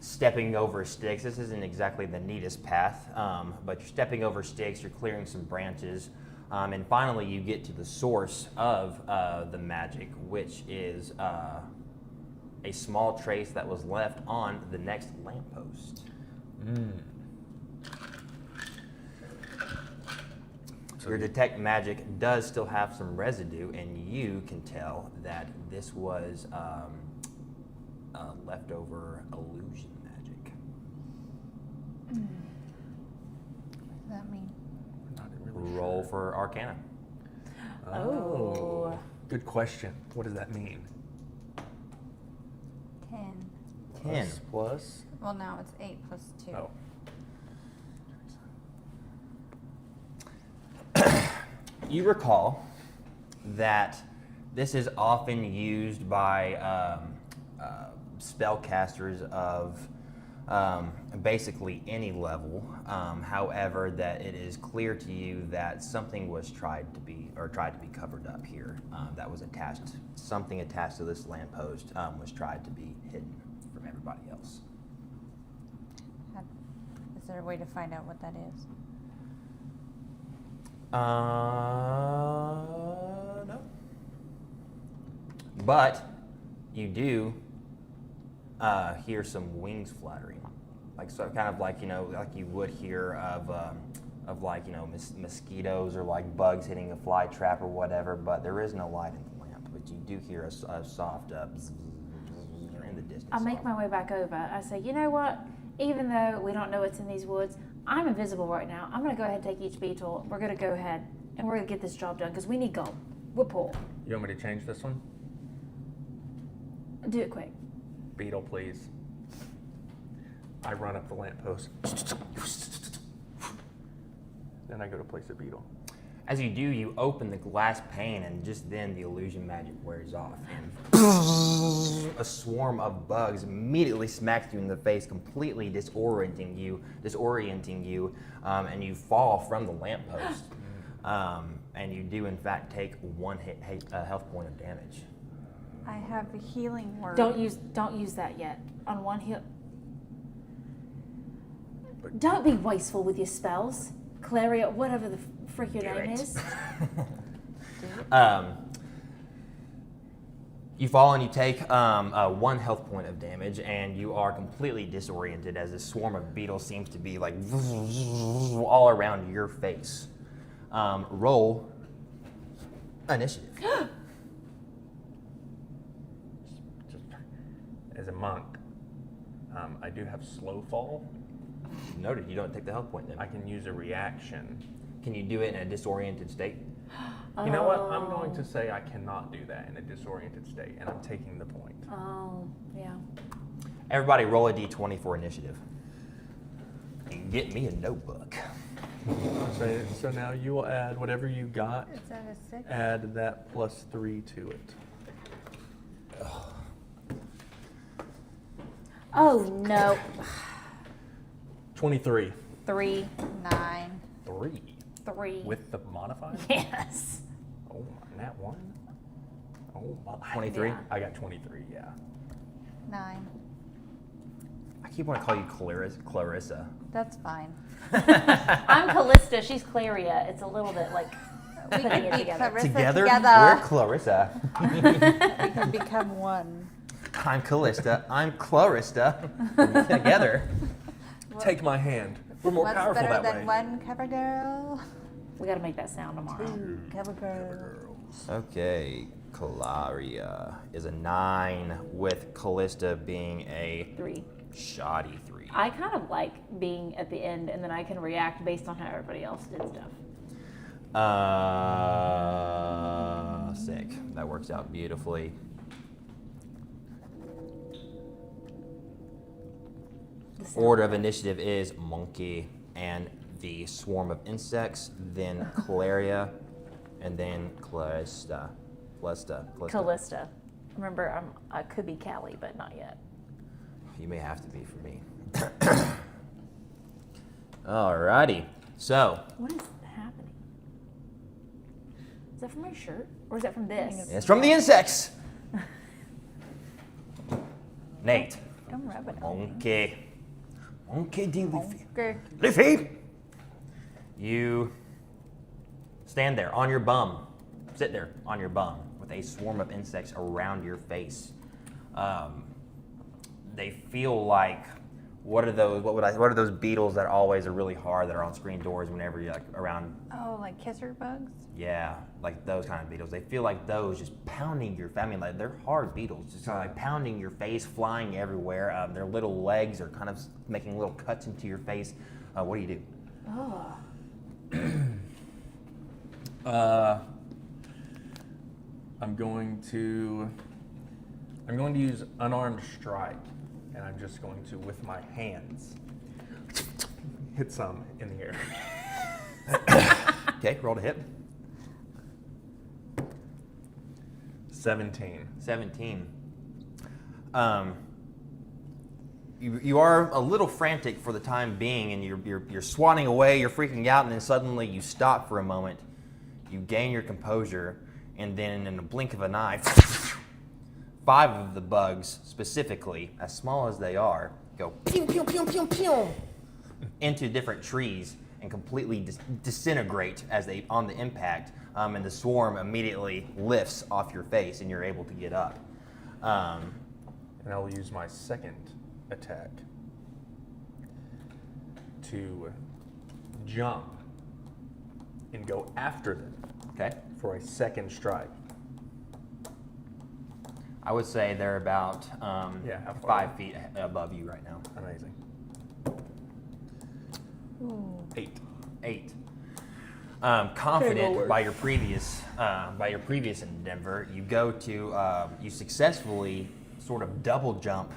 stepping over sticks. This isn't exactly the neatest path, but you're stepping over sticks, you're clearing some branches, and finally you get to the source of the magic, which is a small trace that was left on the next lamppost. So Your detect magic does still have some residue, and you can tell that this was leftover illusion magic. What does that mean? Not really Roll sure. for Arcana. Oh. Good question. What does that mean? 10. 10. Plus. Well, now it's 8 plus 2. Oh. You recall that this is often used by spellcasters of basically any level. However, that it is clear to you that something was tried to be covered up here. That was attached. Something attached to this lamppost was tried to be hidden from everybody else. Is there a way to find out what that is? No. But you do hear some wings fluttering, like so, kind of like like you would hear of like mosquitoes or like bugs hitting a fly trap or whatever. But there is no light in the lamp. But you do hear a soft bzz in the distance. I make my way back over. I say, you know what? Even though we don't know what's in these woods, I'm invisible right now. I'm going to go ahead and take each beetle. We're going to go ahead and we're going to get this job done because we need gold. We're poor. You want me to change this one? Do it quick. Beetle, please. I run up the lamppost. Then I go to place a beetle. As you do, you open the glass pane, and just then the illusion magic wears off, and a swarm of bugs immediately smacks you in the face, completely disorienting you, and you fall from the lamppost. And you do, in fact, take one health point of damage. I have a healing word. Don't use that yet. On one heal. Don't be wasteful with your spells, Claria. Whatever the frick your name is. You fall and you take 1 health point of damage, and you are completely disoriented as this swarm of beetles seems to be like all around your face. Roll initiative. Just as a monk, I do have slow fall. Noted, you don't take the health point then. I can use a reaction. Can you do it in a disoriented state? You know what? I'm going to say I cannot do that in a disoriented state, and I'm taking the point. Oh, yeah. Everybody roll a d20 for initiative. And get me a notebook. So now you will add whatever you got. Is that a 6? Add that plus 3 to it. Oh no. 23. 3. 9. 3. 3. With the modifier? Yes. Oh, that one? Oh, my. 23? Yeah. I got 23, yeah. 9. I keep wanting to call you Clarissa. That's fine. I'm Callista. She's Claria. It's a little bit like We putting can it be together. Clarissa We're Clarissa. We can become one. I'm Callista. I'm Clarissa. Together. Take my hand. We're more What's powerful better that than way. one cover girl? We got to make that sound tomorrow. 2 cover girls. Okay, Claria is a 9, with Callista being a 3. shoddy 3. I kind of like being at the end, and then I can react based on how everybody else did stuff. Sick. That works out beautifully. Order of initiative is Monkey, and the swarm of insects, then Claria, and then Callista. Callista. Remember, I could be Callie, but not yet. You may have to be for me. Alrighty. So, What is happening? Is that from my shirt, or is that from this? it's from the insects. Nate. Don't rub it on me. Monkey. Monkey D. Leafy. Okay. Leafy! You stand there on your bum. Sit there on your bum with a swarm of insects around your face. They feel like what are those beetles that always are really hard that are on screen doors whenever you're like around? Oh, like kisser bugs? Yeah, like those kind of beetles. They feel like those just pounding your. I mean, like they're hard beetles, just kind of like pounding your face, flying everywhere. Their little legs are kind of making little cuts into your face. What do you do? Oh. I'm going to use unarmed strike, and I'm just going to, with my hands, hit some in the air. Okay, roll to hit. 17. 17. You are a little frantic for the time being, and you're swatting away, you're freaking out, and then suddenly you stop for a moment. You gain your composure, and then in a blink of an eye, 5 of the bugs, specifically, as small as they are, go pew pew pew pew pew into different trees and completely disintegrate as they on the impact, and the swarm immediately lifts off your face, and you're able to get up. And I will use my second attack to jump and go after them Okay. for a second strike. I would say they're about How far 5 feet above you right now. Amazing. Ooh. 8. 8. Confident by your previous endeavor, you go to you successfully sort of double jump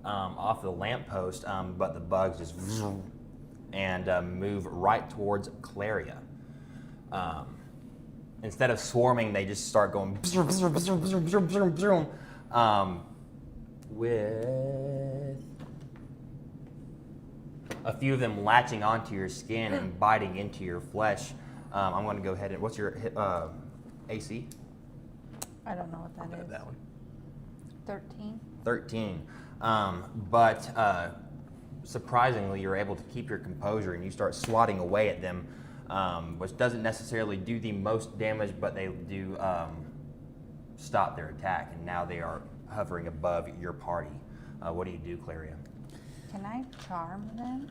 off the lamppost, but the bugs just and move right towards Claria. Instead of swarming, they just start going with a few of them latching onto your skin and biting into your flesh. I'm going to go ahead and what's your AC? I don't know what that is. That one. 13. 13. But surprisingly, you're able to keep your composure and you start swatting away at them, which doesn't necessarily do the most damage, but they do stop their attack, and now they are hovering above your party. What do you do, Claria? Can I charm them?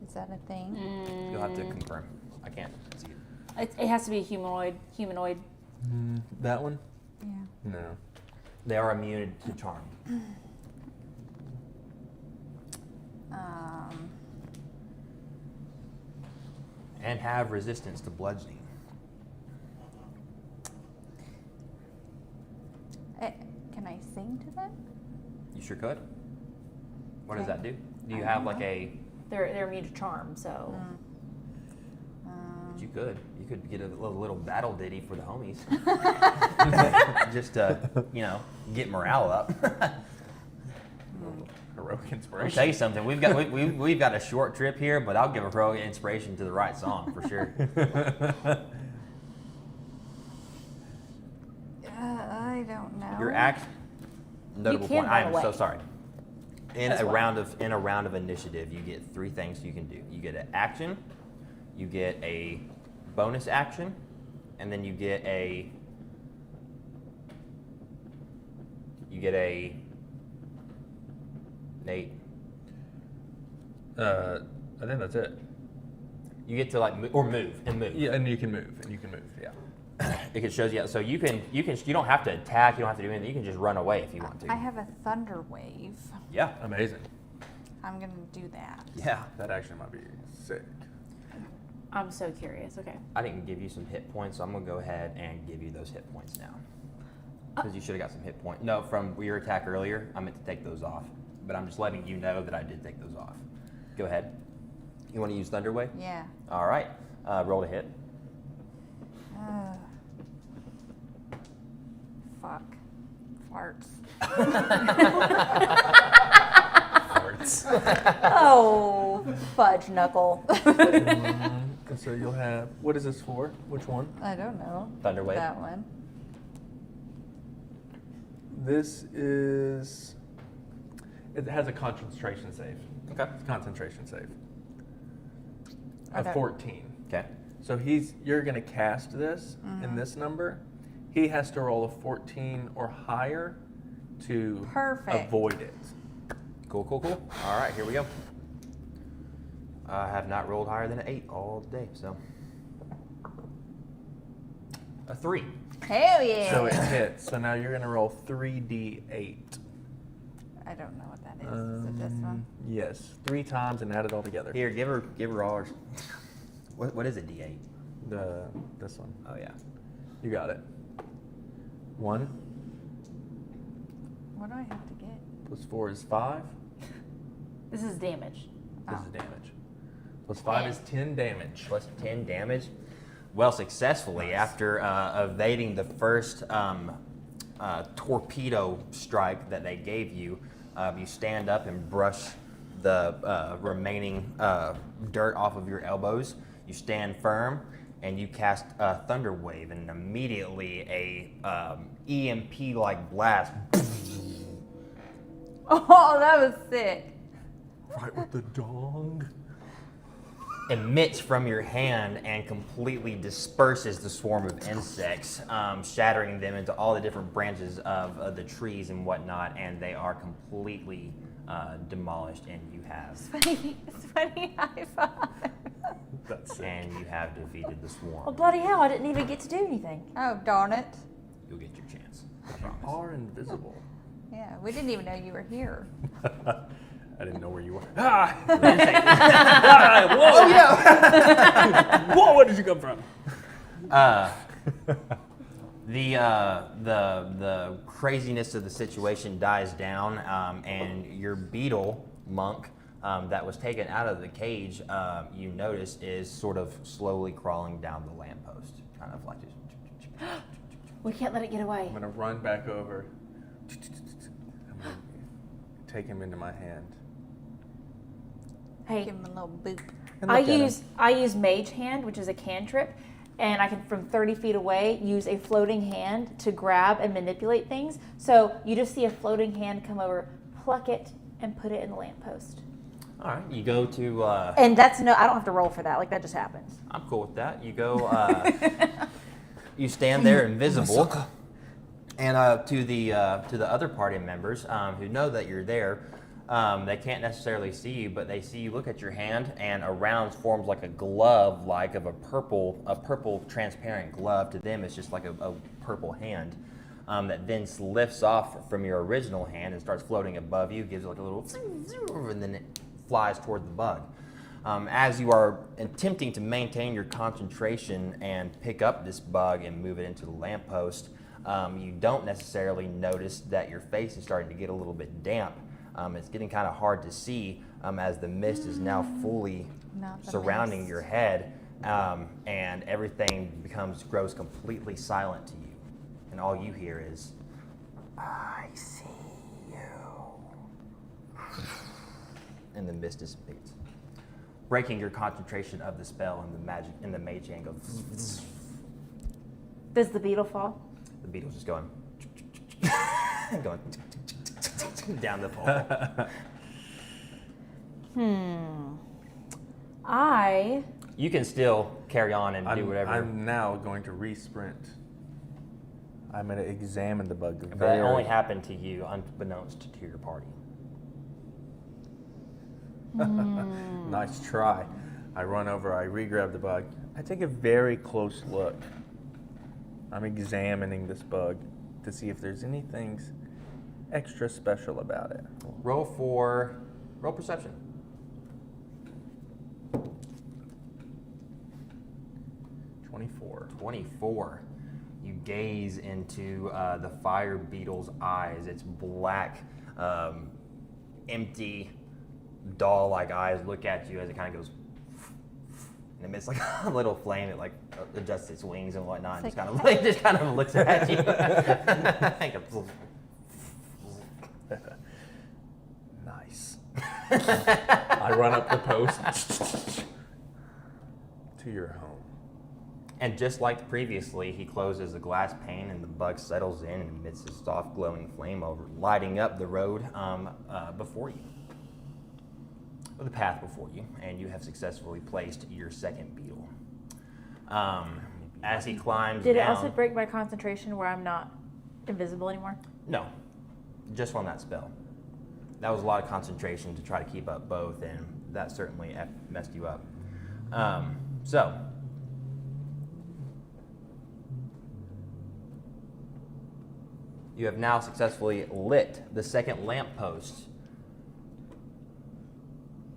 Is that a thing? You'll have to confirm. I can't see it. It has to be humanoid. That one? Yeah. No. They are immune to charm. And have resistance to bludgeoning. Can I sing to them? You sure could. What does Okay. that do? Do you I have don't like know. a... They're immune to charm, so. You could. You could get a little battle ditty for the homies. Just to, get morale up. Heroic I'll inspiration. tell you something. We've got a short trip here, but I'll give a heroic inspiration to the right song for sure. I don't know. Your act. Notable can point. I run am so away. sorry. In As a well. round of initiative, you get 3 things you can do. You get an action, you get a bonus action, and then you get a Nate. I think that's it. You get to move. Yeah, and you can move. Yeah. It shows you. So you don't have to attack. You don't have to do anything. You can just run away if you want to. I have a thunder wave. Yeah. Amazing. I'm gonna do that. Yeah. That actually might be sick. I'm so curious. Okay. I didn't give you some hit points, so I'm gonna go ahead and give you those hit points now. Because you should have got some hit points. No, from your attack earlier, I meant to take those off. But I'm just letting you know that I did take those off. Go ahead. You want to use Thunderwave? Yeah. All right. Roll to hit. Fuck. Farts. Farts. Oh, fudge knuckle. So you'll have, what is this for? Which one? I don't know. Thunderwave. That one. This is, it has a concentration save. Okay. Concentration save. Okay. 14. Okay. So you're gonna cast this in this number. He has to roll a 14 or higher to Perfect. avoid it. Cool. All right, here we go. I have not rolled higher than an 8 all day, so. A 3. Hell yeah. So it hits. So now you're gonna roll 3d8. I don't know what that is. Is it this one? Yes, 3 times and add it all together. Here, give her ours. What is it, D8? This one. Oh, yeah. You got it. 1 What do I have to get? plus 4 is 5. This is damage. This is damage. Plus 5 is 10 damage. Plus 10 damage. Well, successfully, after evading the first torpedo strike that they gave you, you stand up and brush the remaining dirt off of your elbows. You stand firm and you cast Thunder Wave, and immediately a EMP-like blast Oh, that was sick. Right with the dong. emits from your hand and completely disperses the swarm of insects, shattering them into all the different branches of the trees and whatnot, and they are completely demolished, and you have It's funny high five. That's sick. and you have defeated the Well, swarm. bloody hell, I didn't even get to do anything. Oh, darn it. You'll get your chance. I You promise. are invisible. Yeah, we didn't even know you were here. I didn't know where you were. Ah! Whoa! yeah! Whoa, where did you come from? The craziness of the situation dies down, and your beetle monk that was taken out of the cage, you notice, is sort of slowly crawling down the lamppost, kind of like just. We can't let it get away. I'm gonna run back over. I'm gonna take him into my hand. Hey, Give him a little boop. And I look at him. use Mage Hand, which is a cantrip, and I can from 30 feet away use a floating hand to grab and manipulate things. So you just see a floating hand come over, pluck it, and put it in the lamppost. All right, you go to. And that's I don't have to roll for that. Like that just happens. I'm cool with that. You go. You stand there invisible, and to the other party members who know that you're there, they can't necessarily see you, but they see you look at your hand, and around forms like a glove, like of a purple transparent glove. To them, it's just like a purple hand that then lifts off from your original hand and starts floating above you. Gives it like a little, and then it flies toward the bug. As you are attempting to maintain your concentration and pick up this bug and move it into the lamppost, you don't necessarily notice that your face is starting to get a little bit damp. It's getting kind of hard to see as the mist is now fully Not the surrounding mist. your head, and everything grows completely silent to you. And all you hear is, "I see you." And the mist dissipates, breaking your concentration of the spell, and the magic and the mage hand goes. Does the beetle fall? The beetle's just going, going down the pole. You can still carry on and do whatever. I'm now going to re-sprint. I'm going to examine the bug. but that only happened to you, unbeknownst to your party. Nice try. I run over, I re-grab the bug. I take a very close look. I'm examining this bug to see if there's anything extra special about it. Roll perception. 24. You gaze into the fire beetle's eyes. Its black, empty, doll-like eyes look at you as it kind of goes, and emits like a little flame. It like adjusts its wings and whatnot, and It's just kind of looks at you. Nice. I run up the post to your home. And just like previously, he closes the glass pane, and the bug settles in and emits a soft glowing flame lighting up the road before you, or the path before you, and you have successfully placed your second beetle. As he climbs Did it down, also break my concentration where I'm not invisible anymore? no, just on that spell. That was a lot of concentration to try to keep up both, and that certainly messed you up. So. You have now successfully lit the second lamppost.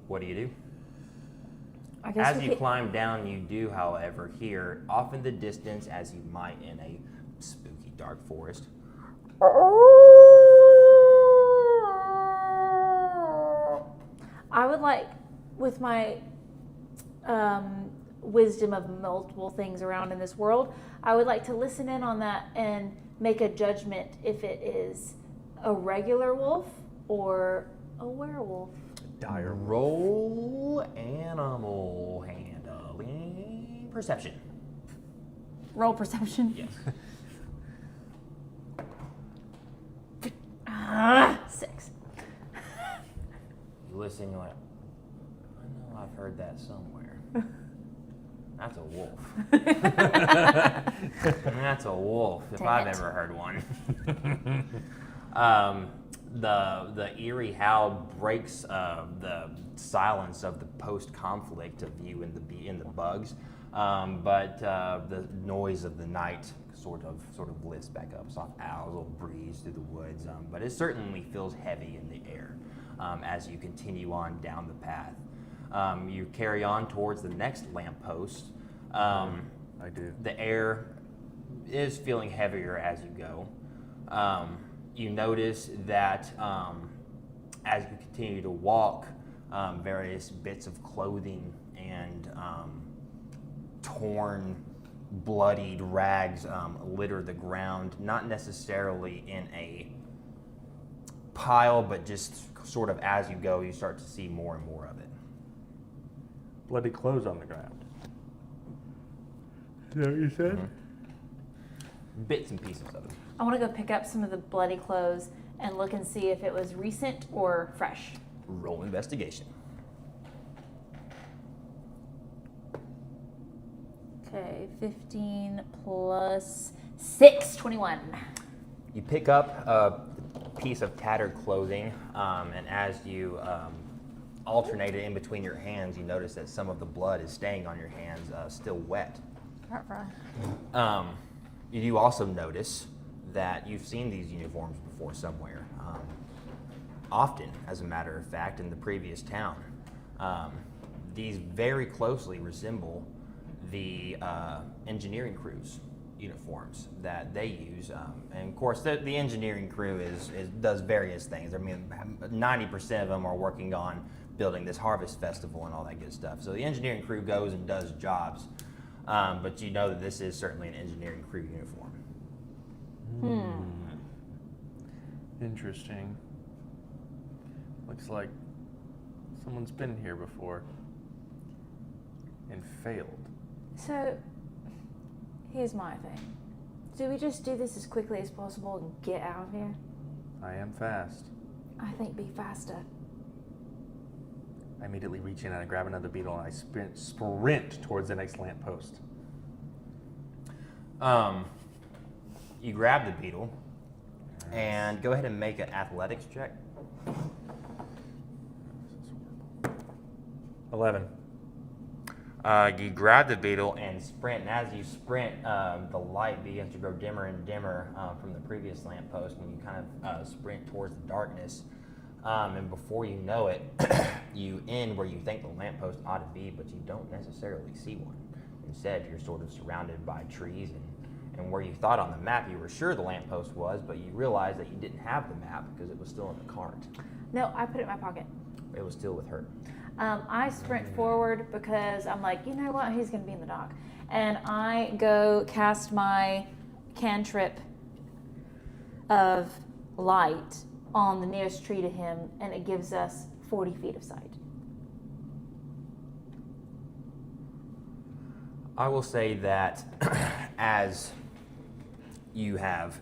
What do? I guess As you climb down, you do, however, hear off in the distance, as you might in a spooky dark forest, I would like, with my wisdom of multiple things around in this world, I would like to listen in on that and make a judgment if it is a regular wolf or a werewolf. Dire roll animal handling perception. Roll perception. Yes. 6. You listen, you're like, I know I've heard that somewhere. That's a wolf. That's a wolf, if Dang I've it. ever heard one. The eerie howl breaks the silence of the post-conflict of you and the bugs, but the noise of the night sort of lifts back up. Soft owls, a little breeze through the woods, but it certainly feels heavy in the air as you continue on down the path. You carry on towards the next lamppost. I do. The air is feeling heavier as you go. You notice that as you continue to walk, various bits of clothing and torn, bloodied rags litter the ground, not necessarily in a pile, but just sort of as you go, you start to see more and more of it. Bloody clothes on the ground. Is that what you said? Mm-hmm. Bits and pieces of it. I want to go pick up some of the bloody clothes and look and see if it was recent or fresh. Roll investigation. Okay, 15 plus 6, 21. You pick up a piece of tattered clothing, and as you alternate it in between your hands, you notice that some of the blood is staying on your hands, still wet. You do also notice that you've seen these uniforms before somewhere, often, as a matter of fact, in the previous town. These very closely resemble the engineering crew's uniforms that they use, and of course the engineering crew does various things. I mean, 90% of them are working on building this harvest festival and all that good stuff. So the engineering crew goes and does jobs, but you know that this is certainly an engineering crew uniform. Interesting. Looks like someone's been here before and failed. So, here's my thing. Do we just do this as quickly as possible and get out of here? I am fast. I think be faster. I immediately reach in and I grab another beetle and I sprint towards the next lamppost. You grab the beetle and go ahead and make an athletics check. 11. You grab the beetle and sprint, and as you sprint, the light begins to grow dimmer and dimmer from the previous lamppost, and you kind of sprint towards the darkness. And before you know it, you end where you think the lamppost ought to be, but you don't necessarily see one. Instead, you're sort of surrounded by trees, and where you thought on the map you were sure the lamppost was, but you realized that you didn't have the map because it was still in the cart. No, I put it in my pocket. It was still with her. I sprint forward because I'm like, you know what? He's going to be in the dock. And I go cast my cantrip of light on the nearest tree to him, and it gives us 40 feet of sight. I will say that as you have,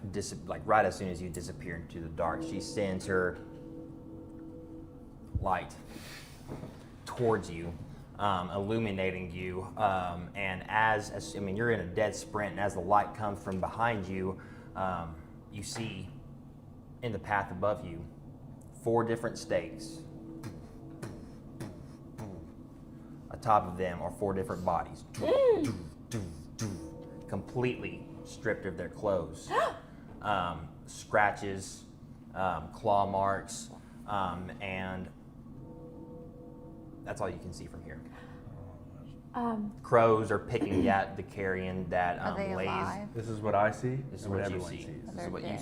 right as soon as you disappear into the dark, she sends her light towards you, illuminating you. And as you're in a dead sprint, and as the light comes from behind you, you see in the path above you 4 different stakes. Atop of them are 4 different bodies, completely stripped of their clothes, scratches, claw marks, and that's all you can see from here. Crows are picking at the carrion that Are they lays. alive? This is what I see. This is and what you everyone see. sees. This is They're what you dead.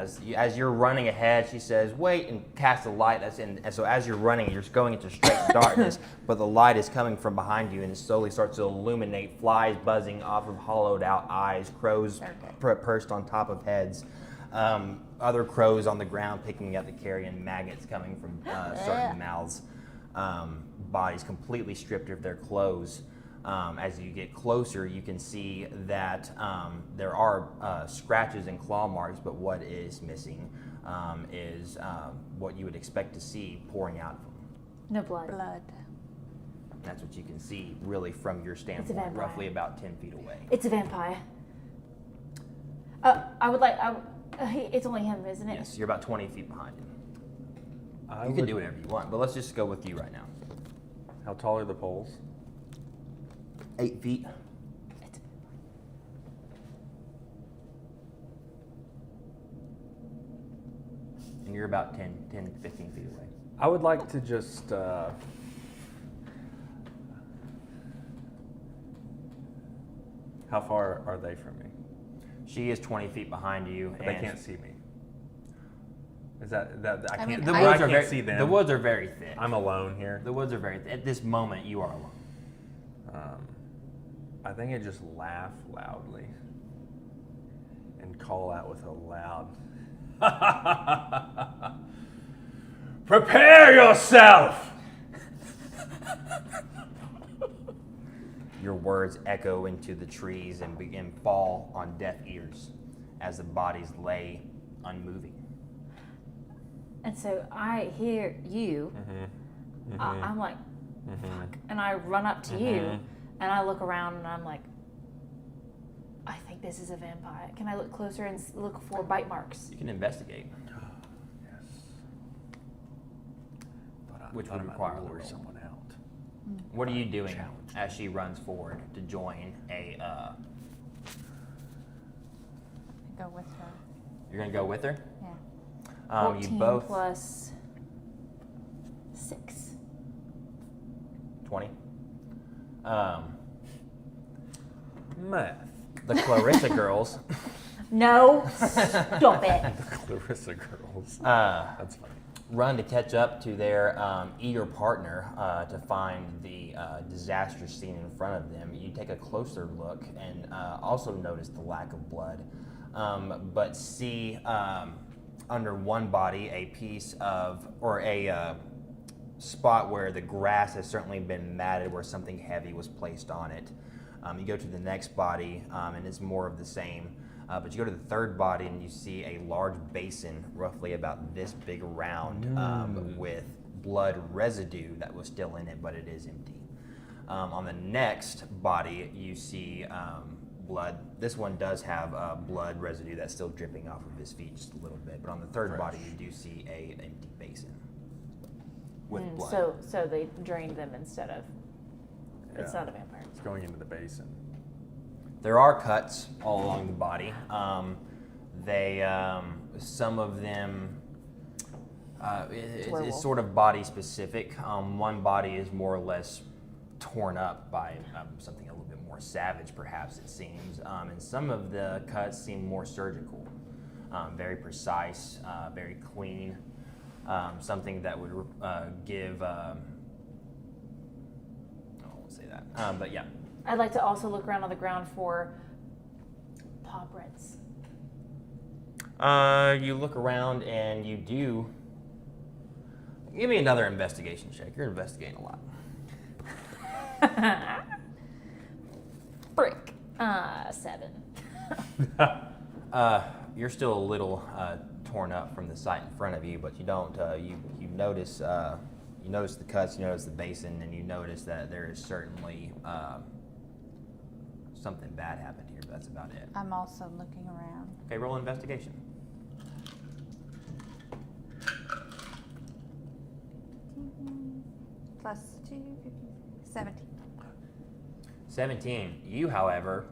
see. As you're running ahead, she says, "Wait," and casts a light. And so as you're running, you're going into straight darkness, but the light is coming from behind you, and it slowly starts to illuminate. Flies buzzing off of hollowed-out eyes, crows perched on top of heads, other crows on the ground picking at the carrion, maggots coming from certain mouths, bodies completely stripped of their clothes. As you get closer, you can see that there are scratches and claw marks, but what is missing is what you would expect to see pouring out of them. No blood. Blood. That's what you can see really from your standpoint, vampire. roughly about 10 feet away. It's a vampire. It's only him, isn't it? Yes, you're about 20 feet behind him. I You can would- do whatever you want, but let's just go with you right now. How tall are the poles? 8 feet. And you're about 10, 15 feet away. I would like to just. How far are they from me? She is 20 feet behind you. But they can't see me. Is that I I can't? mean, The I woods can't are very, see them. The woods are very thick. I'm alone here. The woods are very thick. At this moment, you are alone. I think I just laugh loudly and call out with a loud, "Prepare yourself!" Your words echo into the trees and begin fall on deaf ears as the bodies lay unmoving. And so I hear you. I'm like, fuck. And I run up to you and I look around and I'm like, I think this is a vampire. Can I look closer and look for bite marks? You can investigate, Yes. Which Thought would I might require a lure roll. someone out. What are you doing Challenge. as she runs forward to join a? Go with her. You're gonna go with her. Yeah. 14 You both plus 6. 20. Math. The Clarissa girls. No, stop it. The Clarissa girls. Uh, That's funny. run to catch up to their eager partner to find the disastrous scene in front of them. You take a closer look and also notice the lack of blood, but see under one body a piece of, or a spot where the grass has certainly been matted, where something heavy was placed on it. You go to the next body and it's more of the same. But you go to the third body and you see a large basin, roughly about this big around, with blood residue that was still in it, but it is empty. On the next body, you see blood. This one does have blood residue that's still dripping off of his feet just a little bit. But on the third body, you do see a empty basin with blood. So they drained them instead of. It's Yeah. not a vampire. It's going into the basin. There are cuts all along the body. Some of them, it's werewolf. sort of body specific. One body is more or less torn up by something a little bit more savage, perhaps it seems. And some of the cuts seem more surgical, very precise, very clean. Something that would give. I won't say that, but yeah. I'd like to also look around on the ground for paw prints. You look around and you do. Give me another investigation check. You're investigating a lot. Frick. 7. You're still a little torn up from the sight in front of you, but you don't. You notice. You notice the cuts. You notice the basin, and you notice that there is certainly something bad happened here. But that's about it. I'm also looking around. Okay, roll investigation. Plus 2, 17. 17. You, however,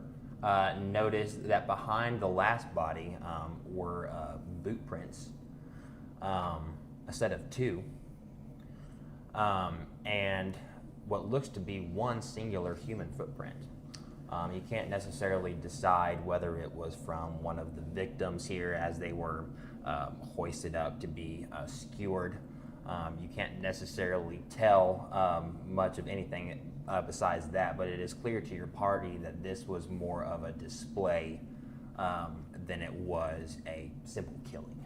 noticed that behind the last body were boot prints, a set of 2, and what looks to be one singular human footprint. You can't necessarily decide whether it was from one of the victims here as they were hoisted up to be skewered. You can't necessarily tell much of anything besides that, but it is clear to your party that this was more of a display than it was a simple killing.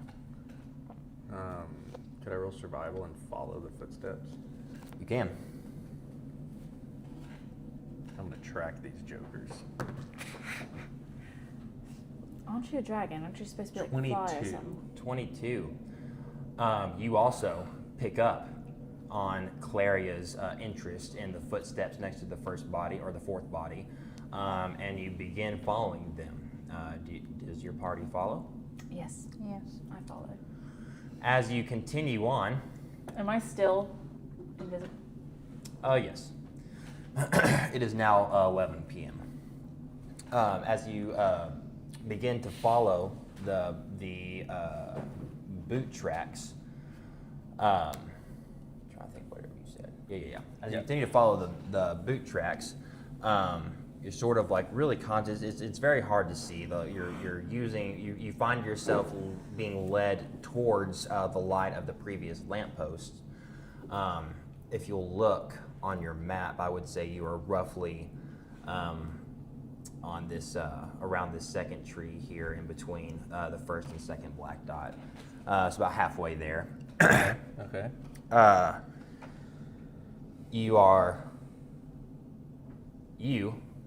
Could I roll survival and follow the footsteps? You can. I'm gonna track these jokers. Aren't you a dragon? Aren't you supposed to be like a fly or 22. something? 22. You also pick up on Claria's interest in the footsteps next to the first body or the fourth body, and you begin following them. Does your party follow? Yes, Yes. I followed. As you continue on, Am I still invisible? yes. It is now 11 p.m. As you begin to follow the boot tracks, trying to think whatever you said. Yeah. As you continue to follow the boot tracks, you're sort of like really conscious. It's very hard to see. You find yourself being led towards the light of the previous lampposts. If you'll look on your map, I would say you are roughly on this around this second tree here, in between the first and second black dot. It's about halfway there. Okay.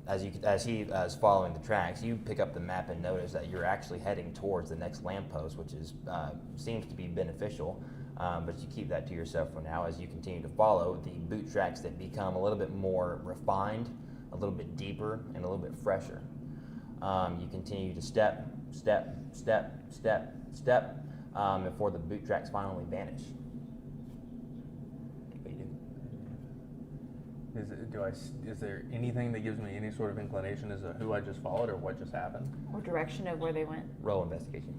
As he is following the tracks, you pick up the map and notice that you're actually heading towards the next lamppost, which is seems to be beneficial. But you keep that to yourself for now. As you continue to follow the boot tracks, that become a little bit more refined, a little bit deeper, and a little bit fresher. You continue to step before the boot tracks finally vanish. What do you do? Is there anything that gives me any sort of inclination as to who I just followed or what just happened? Or direction of where they went? Roll investigation.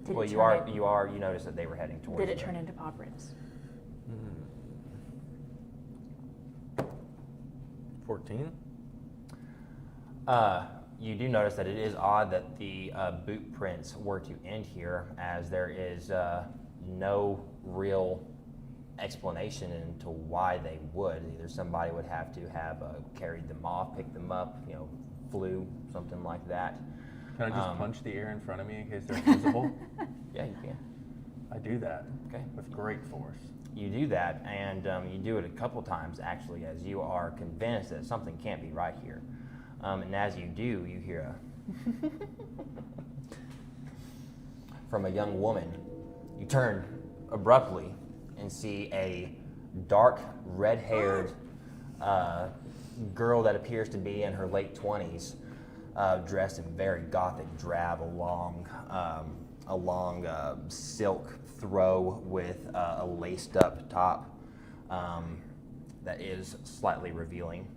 Did Well, it you turn you notice that they were heading towards. Did it the- turn into pop ribs? 14? You do notice that it is odd that the boot prints were to end here, as there is no real explanation into why they would. Either somebody would have to have carried them off, picked them up, flew, something like that. Can I just punch the air in front of me in case they're invisible? Yeah, you can. I do that. Okay. With great force. You do that, and you do it a couple times actually, as you are convinced that something can't be right here. And as you do, you hear from a young woman. You turn abruptly and see a dark, red-haired girl that appears to be in her late 20s, dressed in very gothic drab, a long silk throw with a laced-up top that is slightly revealing.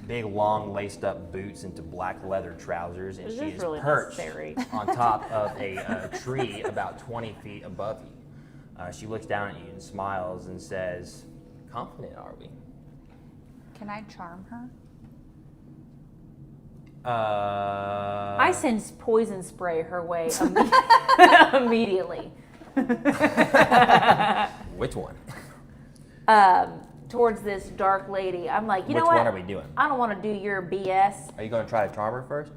Big, long, laced-up boots into black leather trousers, and This she is is really perched necessary. on top of a tree about 20 feet above you. She looks down at you and smiles and says, "Confident, are we?" Can I charm her? I send poison spray her way immediately. Which one? Towards this dark lady. I'm like, you Which know what? one are we doing? I don't want to do your BS. Are you going to try to charm her first?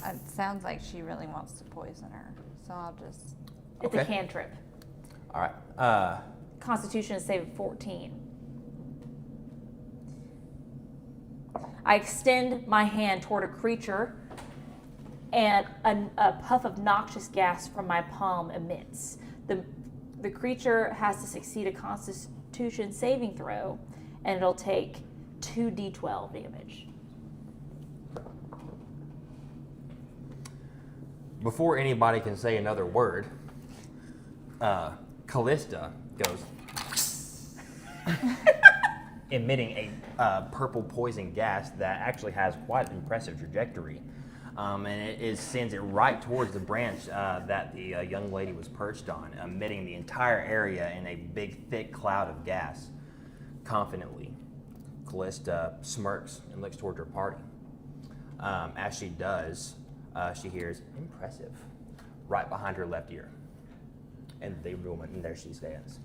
It sounds like she really wants to poison her, so I'll just. It's Okay. a cantrip. All right. Constitution is saved 14. I extend my hand toward a creature, and a puff of noxious gas from my palm emits. The creature has to succeed a Constitution saving throw, and it'll take 2d12 damage. Before anybody can say another word, Callista goes, emitting a purple poison gas that actually has quite an impressive trajectory. And it sends it right towards the branch that the young lady was perched on, emitting the entire area in a big, thick cloud of gas. Confidently, Callista smirks and looks toward her party. As she does, she hears, "Impressive," right behind her left ear. And the woman, and there she stands.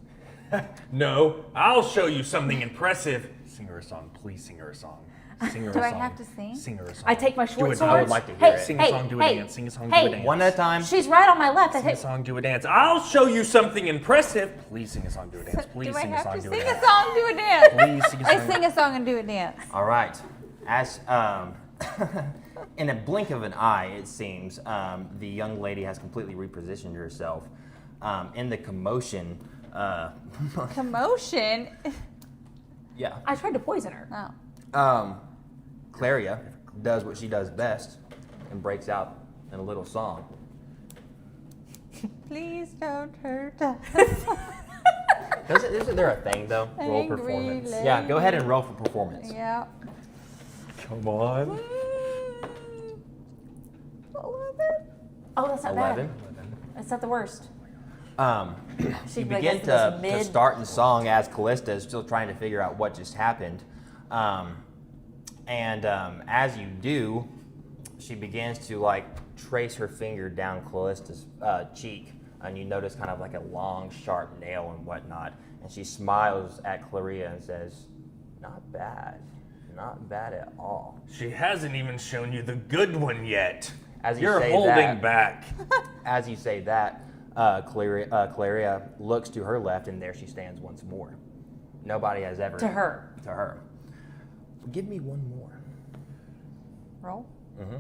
No, I'll show you something impressive. Sing her a song, please sing her a song. Sing her Do a I song. have to sing? Sing her a song. I take my Do short it. sword. I would like to hear it. Sing a song, do a dance. Sing a song, do a dance. One at a time. She's right on my left. I Sing a take, song, do a dance. I'll show you something impressive. Please sing a song, do a dance. Please Do I sing a have song, to do sing a a dance. song, do a dance? Please sing a song. I sing a song and do a dance. All right. As in a blink of an eye, it seems, the young lady has completely repositioned herself. In the commotion, Commotion. Yeah. I tried to poison her. Oh. Claria does what she does best and breaks out in a little song. Please don't hurt us. Isn't there a thing though? Roll Angry performance. lady. Yeah, go ahead and roll for performance. Yeah. Come on. 11. Oh, that's not 11. bad. That's not the worst. You She'd like, begin "This is to mid." start the song as Callista is still trying to figure out what just happened. As you do, she begins to like trace her finger down Callista's cheek, and you notice kind of like a long, sharp nail and whatnot. And she smiles at Claria and says, "Not bad. Not bad at all." She hasn't even shown you the good one yet. As you You're say holding that- back. As you say that, Claria looks to her left, and there she stands once more. Nobody has ever... To her. To her. Give me one more. Roll. Mm-hmm.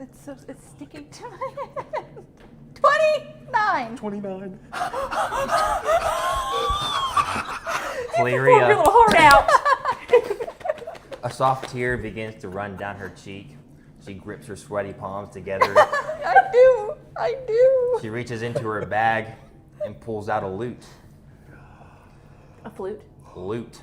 It's sticking to my head. 29. 29. Pour your Claria, little heart out. a soft tear begins to run down her cheek. She grips her sweaty palms together. I do. She reaches into her bag and pulls out a lute. A flute. Lute.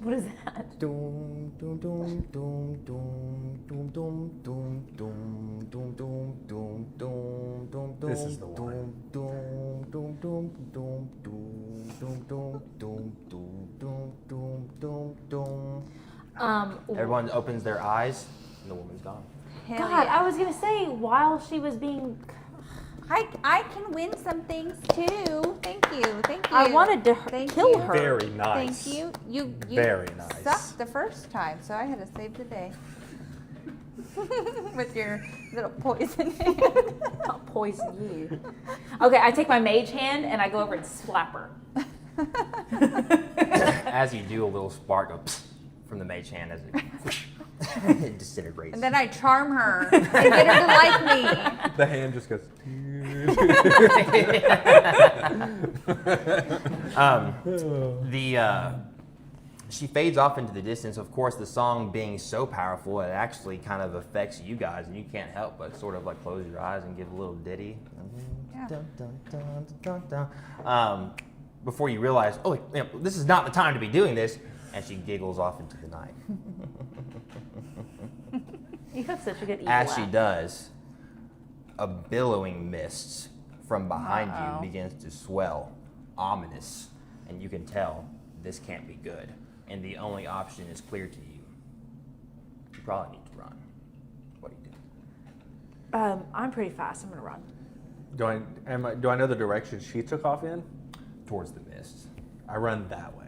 What is that? Doom, doom, doom, doom, doom, doom, doom, doom, doom, doom, doom, doom, doom, doom, This is the one. doom, doom, doom, doom, doom, doom, doom, doom, doom, doom, doom, doom. Everyone opens their eyes, and the woman's gone. Hell God, yeah. I was gonna say while she was being, I can win some things too. Thank you. I wanted to Thank kill you. her. Very nice. Thank you. You Very nice. sucked the first time, so I had to save the day. With your little poison hand. I'll poison you. Okay, I take my mage hand and I go over and slap her. As you do, a little spark goes from the mage hand as it disintegrates. And then I charm her and get her to like me. The hand just goes. She fades off into the distance. Of course, the song being so powerful, it actually kind of affects you guys, and you can't help but sort of like close your eyes and give a little ditty. Yeah. Dun, dun, dun, dun, dun, dun. Before you realize, oh, this is not the time to be doing this, and she giggles off into the night. You have such a good evil As she laugh. does, a billowing mist from behind Uh-oh. you begins to swell, ominous, and you can tell this can't be good. And the only option is clear to you. You probably need to run. What do you do? I'm pretty fast. I'm gonna run. Do I know the direction she took off in? Towards the mist. I run that way.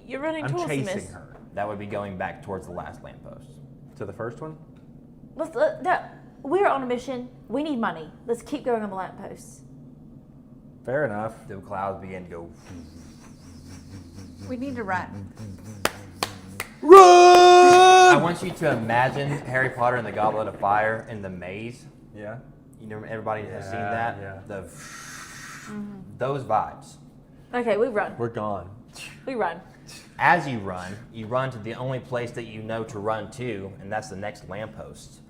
You're running I'm towards the chasing mist. her. That would be going back towards the last lamppost. To the first one? We're on a mission. We need money. Let's keep going on the lampposts. Fair enough. The clouds begin to go. We need to run. I want you to imagine Harry Potter and the Goblet of Fire in the maze. Yeah. You know, everybody has seen Yeah, that. yeah. Those vibes. Okay, we run. We're gone. We run. As you run to the only place that you know to run to, and that's the next lamppost.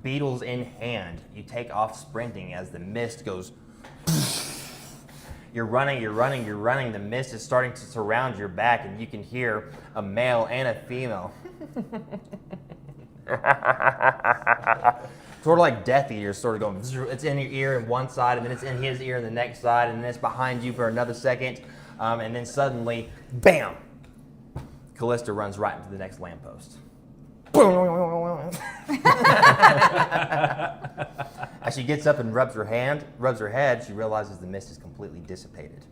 Beetles in hand, you take off sprinting as the mist goes. You're running. The mist is starting to surround your back, and you can hear a male and a female. Sort of like Death Eater, sort of going. It's in your ear in one side, and then it's in his ear in the next side, and then it's behind you for another second, and then suddenly, bam! Callista runs right into the next lamppost. As she gets up and rubs her head, she realizes the mist is completely dissipated.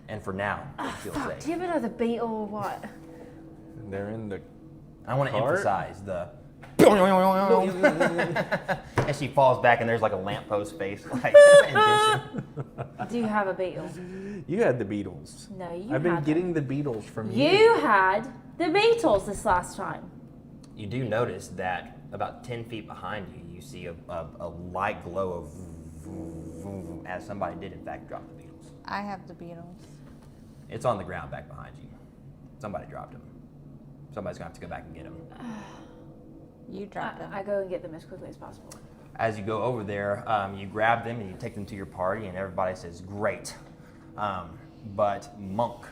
And for now, it feels Fuck, safe. do you have another beetle or what? And they're in the. I want to Cart? emphasize the. As she falls back, and there's like a lamppost face, like ambition. Do you have a beetle? You had the Beatles. No, you I've been had getting the Beatles from you. You had the Beatles this last time. You do notice that about 10 feet behind you, you see a light glow of as somebody did in fact drop the beetles. I have the beetles. It's on the ground back behind you. Somebody dropped them. Somebody's gonna have to go back and get them. You dropped them. I go and get them as quickly as possible. As you go over there, you grab them and you take them to your party, and everybody says, great. But Monk,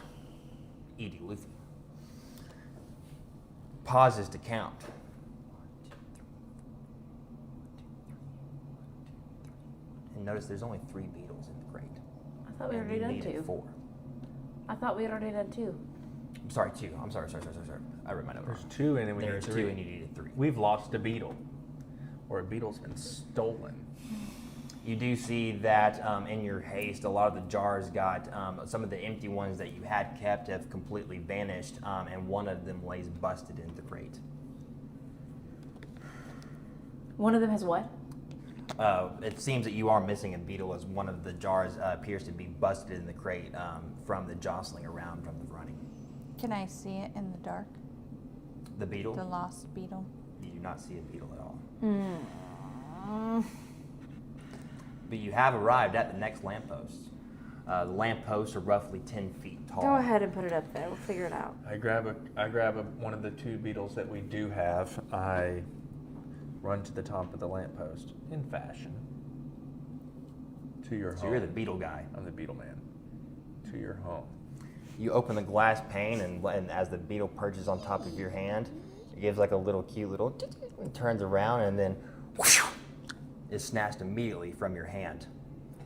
Edie Luffy, pauses to count. And notice there's only 3 beetles in the crate. I thought we And already you done needed 2. 4. I thought we had already done 2. I'm sorry, 2. I'm sorry. I read my note wrong. There's 2 and then we There's need 2 3. and you needed 3. We've lost a beetle. Or a beetle's been stolen. You do see that in your haste, a lot of the jars got, some of the empty ones that you had kept have completely vanished, and one of them lays busted in the crate. One of them has what? It seems that you are missing a beetle, as one of the jars appears to be busted in the crate from the jostling around from the running. Can I see it in the dark? The beetle? The lost beetle. You do not see a beetle at all. Mm. But you have arrived at the next lamppost. The lampposts are roughly 10 feet tall. Go ahead and put it up there. We'll figure it out. I grab one of the 2 beetles that we do have. I run to the top of the lamppost in fashion. To your home. So you're the beetle guy. I'm the beetle man. To your home. You open the glass pane, and as the beetle perches on top of your hand, it gives like a little cute little, and turns around, and then whoosh, is snatched immediately from your hand.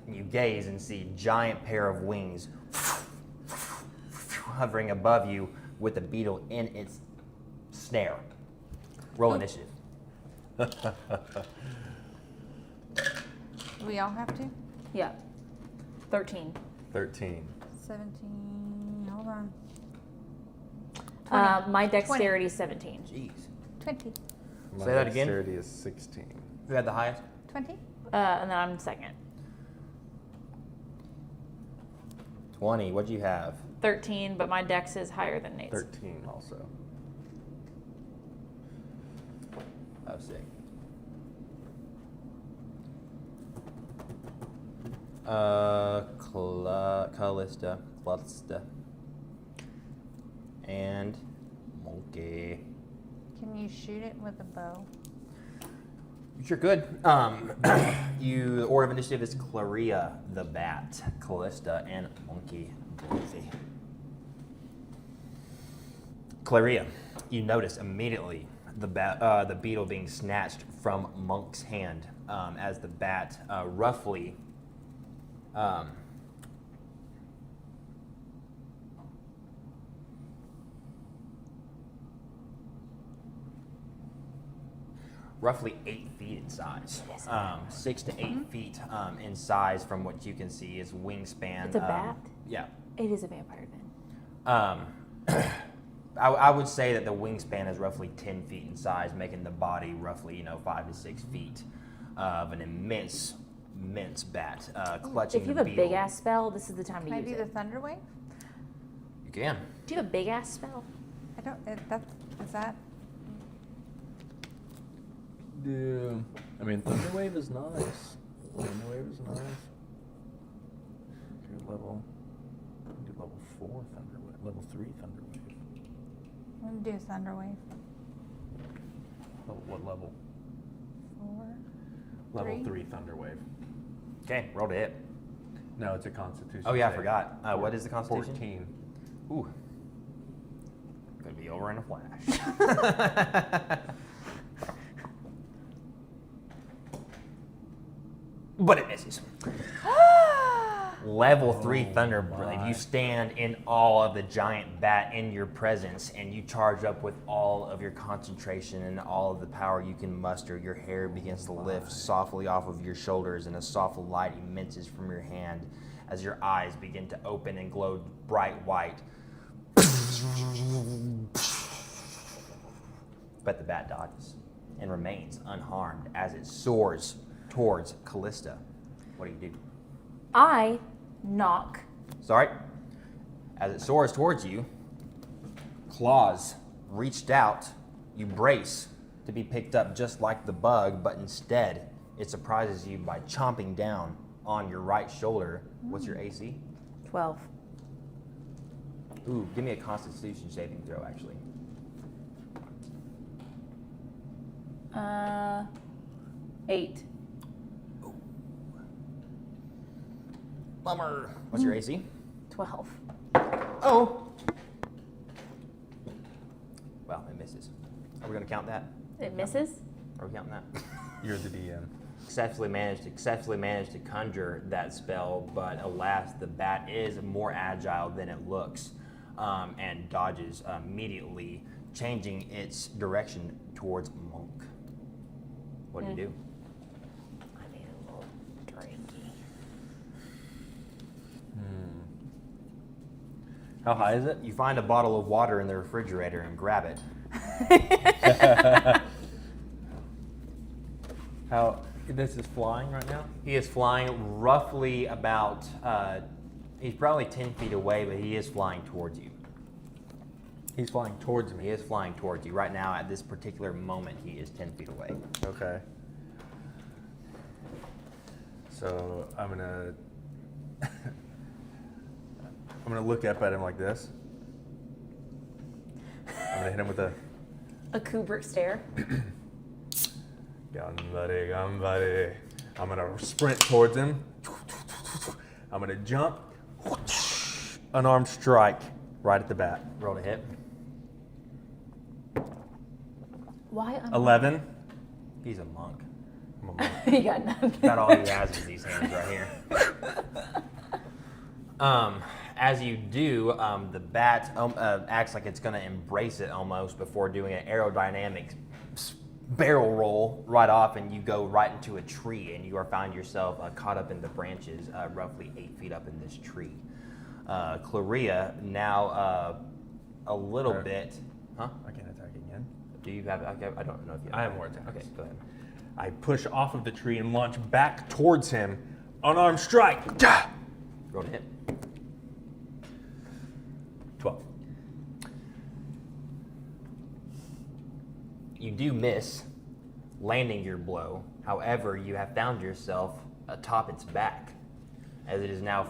And you gaze and see a giant pair of wings hovering above you with the beetle in its snare. Roll initiative. We all have to? Yeah. 13. 13. 17. Hold on. My dexterity is 17. Jeez. 20. My Say that again. dexterity is 16. Who had the highest? 20? And then I'm second. 20. What'd you have? 13, but my dex is higher than Nate's. 13 also. Oh, sick. Callista, and Monkey. Can you shoot it with a bow? You sure could. The order of initiative is Claria the Bat, Callista, and Monkey Dorothy. Claria, you notice immediately the beetle being snatched from Monk's hand as the bat roughly roughly 8 feet in size, 6 to 8 feet in size from what you can see is wingspan. It's a bat? Yeah. It is a vampire then. I would say that the wingspan is roughly 10 feet in size, making the body roughly 5 to 6 feet of an immense bat clutching If you the have a beetle. big ass spell, this is the time Can to I use do the it. thunder wave? You can. Do you have a big ass spell? I don't. Is that? Yeah. I mean, Thunder Wave is nice. Thunder Wave is nice. Do level 4 Thunder Wave. Level 3 Thunder Wave. I'm gonna do thunder wave. What level? 4. Level 3. 3 Thunder Wave. Okay, roll to hit. No, it's a Constitution. Oh yeah, I save. forgot. What is the Constitution? 14. Ooh. Could be over in a flash. But it misses. Level 3 Thunder Blade. You stand in awe of the giant bat in your presence, and you charge up with all of your concentration and all of the power you can muster. Your hair begins to lift softly off of your shoulders, and a soft light emanates from your hand as your eyes begin to open and glow bright white. But the bat dodges and remains unharmed as it soars towards Callista. What do? I knock. Sorry. As it soars towards you, claws reached out. You brace to be picked up just like the bug, but instead it surprises you by chomping down on your right shoulder. What's your AC? 12. Ooh, give me a Constitution saving throw, actually. 8. Bummer. What's your AC? 12. Oh. Well, it misses. Are we going to count that? It misses? Are we counting that? You're the DM. Successfully managed to conjure that spell, but alas, the bat is more agile than it looks, and dodges immediately, changing its direction towards Monk. What do you do? I need a little drinky. How high is it? You find a bottle of water in the refrigerator and grab it. How? This is flying right now? He is flying roughly about, he's probably 10 feet away, but he is flying towards you. He's flying towards He me. is flying towards you. Right now, at this particular moment, he is 10 feet away. Okay. So I'm gonna look up at him like this. I'm gonna hit him with a A Kubrick stare. Gambare, gambare. I'm gonna sprint towards him. I'm gonna jump. Unarmed strike right at the bat. Roll to hit. Why? 11. He's a monk. I'm a monk. You got nothing. About all he has is these hands right here. As you do, the bat acts like it's going to embrace it almost before doing an aerodynamic barrel roll right off, and you go right into a tree, and you find yourself caught up in the branches, roughly 8 feet up in this tree. Claria, now a little bit. Huh? I can attack again. Do you have? I don't know if you have. I have more attacks. Okay, go ahead. I push off of the tree and launch back towards him. Unarmed strike. Gah! Roll to hit. 12. You do miss landing your blow. However, you have found yourself atop its back, as it is now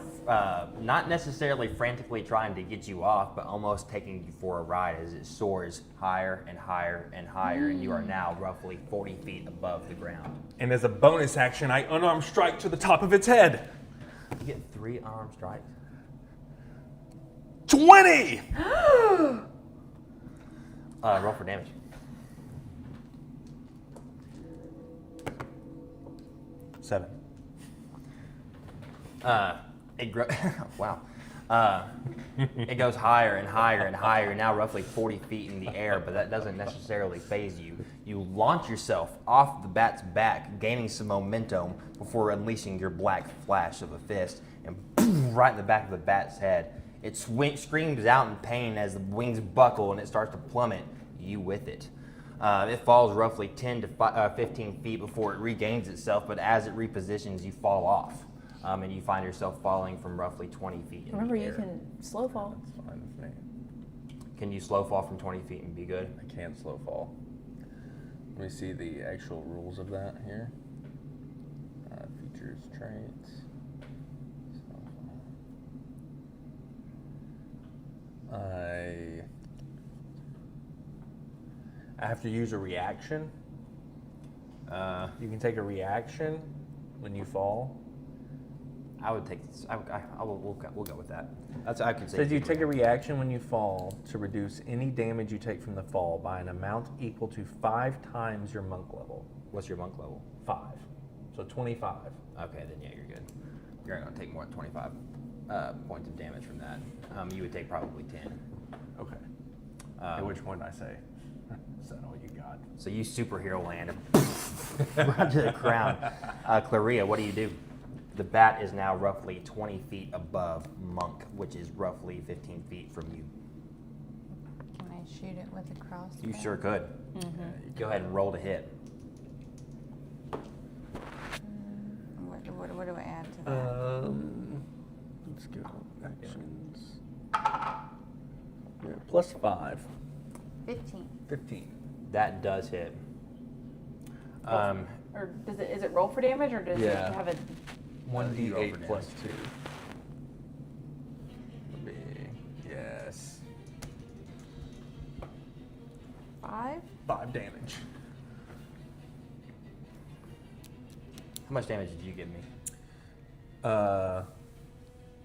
not necessarily frantically trying to get you off, but almost taking you for a ride as it soars higher and higher and higher, and you are now roughly 40 feet above the ground. And as a bonus action, I unarmed strike to the top of its head. You get 3 unarmed strikes. 20! Roll for damage. 7. Wow. It goes higher and higher and higher, now roughly 40 feet in the air, but that doesn't necessarily faze you. You launch yourself off the bat's back, gaining some momentum before unleashing your black flash of a fist, and boom, right in the back of the bat's head. It screams out in pain as the wings buckle and it starts to plummet, you with it. It falls roughly 10 to 15 feet before it regains itself, but as it repositions, you fall off. And you find yourself falling from roughly 20 feet in Remember, the air. you can slow fall. That's fine with me. Can you slow fall from 20 feet and be good? I can't slow fall. Let me see the actual rules of that here. Features, traits. Slow fall. I have to use a reaction. You can take a reaction when you fall. I would take. We'll go with that. That's I could say. Says you take a reaction when you fall to reduce any damage you take from the fall by an amount equal to 5 times your monk level. What's your monk level? 5. So 25. Okay, then yeah, you're good. You're not gonna take more than 25 points of damage from that. You would take probably 10. Okay. At which point I say, is that all you got? So you superhero land right to the ground. Claria, what do you do? The bat is now roughly 20 feet above Monk, which is roughly 15 feet from you. Can I shoot it with a crossbow? You sure could. Go ahead and roll to hit. What do I add to that? Let's go. Actions. Yeah, plus 5. 15. 15. That does hit. Are or is it roll for damage, or does Yeah. it have a? 1d8 plus 2. Yes. 5? 5 damage. How much damage did you give me?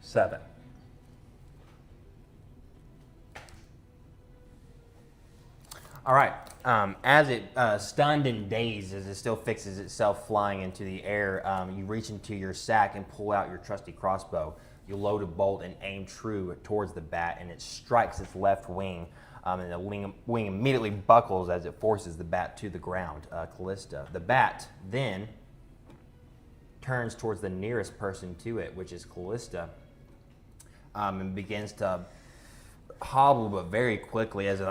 7. All right. As it stunned and dazed, as it still fixes itself flying into the air, you reach into your sack and pull out your trusty crossbow. You load a bolt and aim true towards the bat, and it strikes its left wing, and the wing immediately buckles as it forces the bat to the ground. Callista. The bat then turns towards the nearest person to it, which is Callista, and begins to hobble, but very quickly as it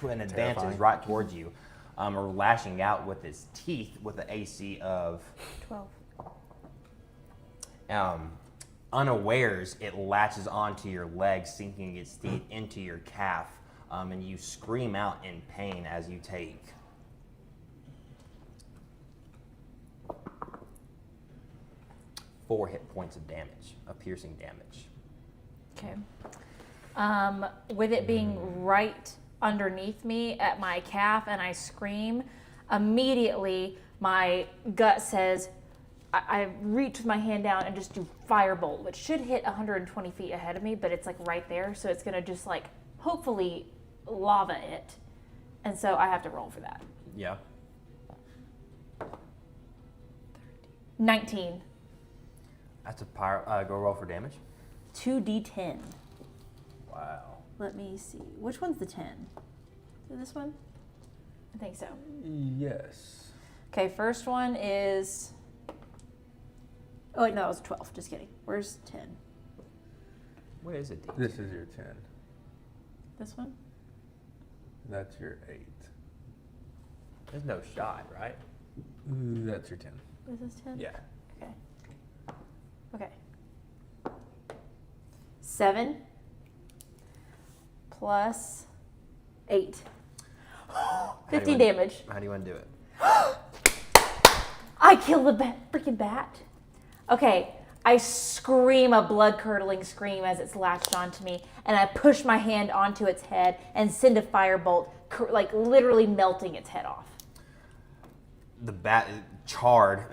and advances Terrifying. right towards you, or lashing out with its teeth with an AC of 12. Unawares, it latches onto your leg, sinking its teeth into your calf, and you scream out in pain as you take 4 hit points of damage, of piercing damage. Okay. With it being right underneath me at my calf, and I scream, immediately my gut says, I reach with my hand down and just do firebolt, which should hit 120 feet ahead of me, but it's like right there, so it's gonna just like hopefully lava it, and so I have to roll for that. Yeah. 19. That's a go roll for damage. 2d10. Wow. Let me see. Which one's the 10? Is it this one? I think so. Yes. Okay, first one is. Oh, wait, no, it was 12. Just kidding. Where's 10? What is it? This is your 10. This one? That's your 8. There's no shot, right? That's your 10. Is this 10? Yeah. Okay. Okay. 7 plus 8. 15 damage. How do you want to do it? I killed the freaking bat. Okay, I scream a blood-curdling scream as it's latched onto me, and I push my hand onto its head and send a firebolt, like literally melting its head off. The bat is charred.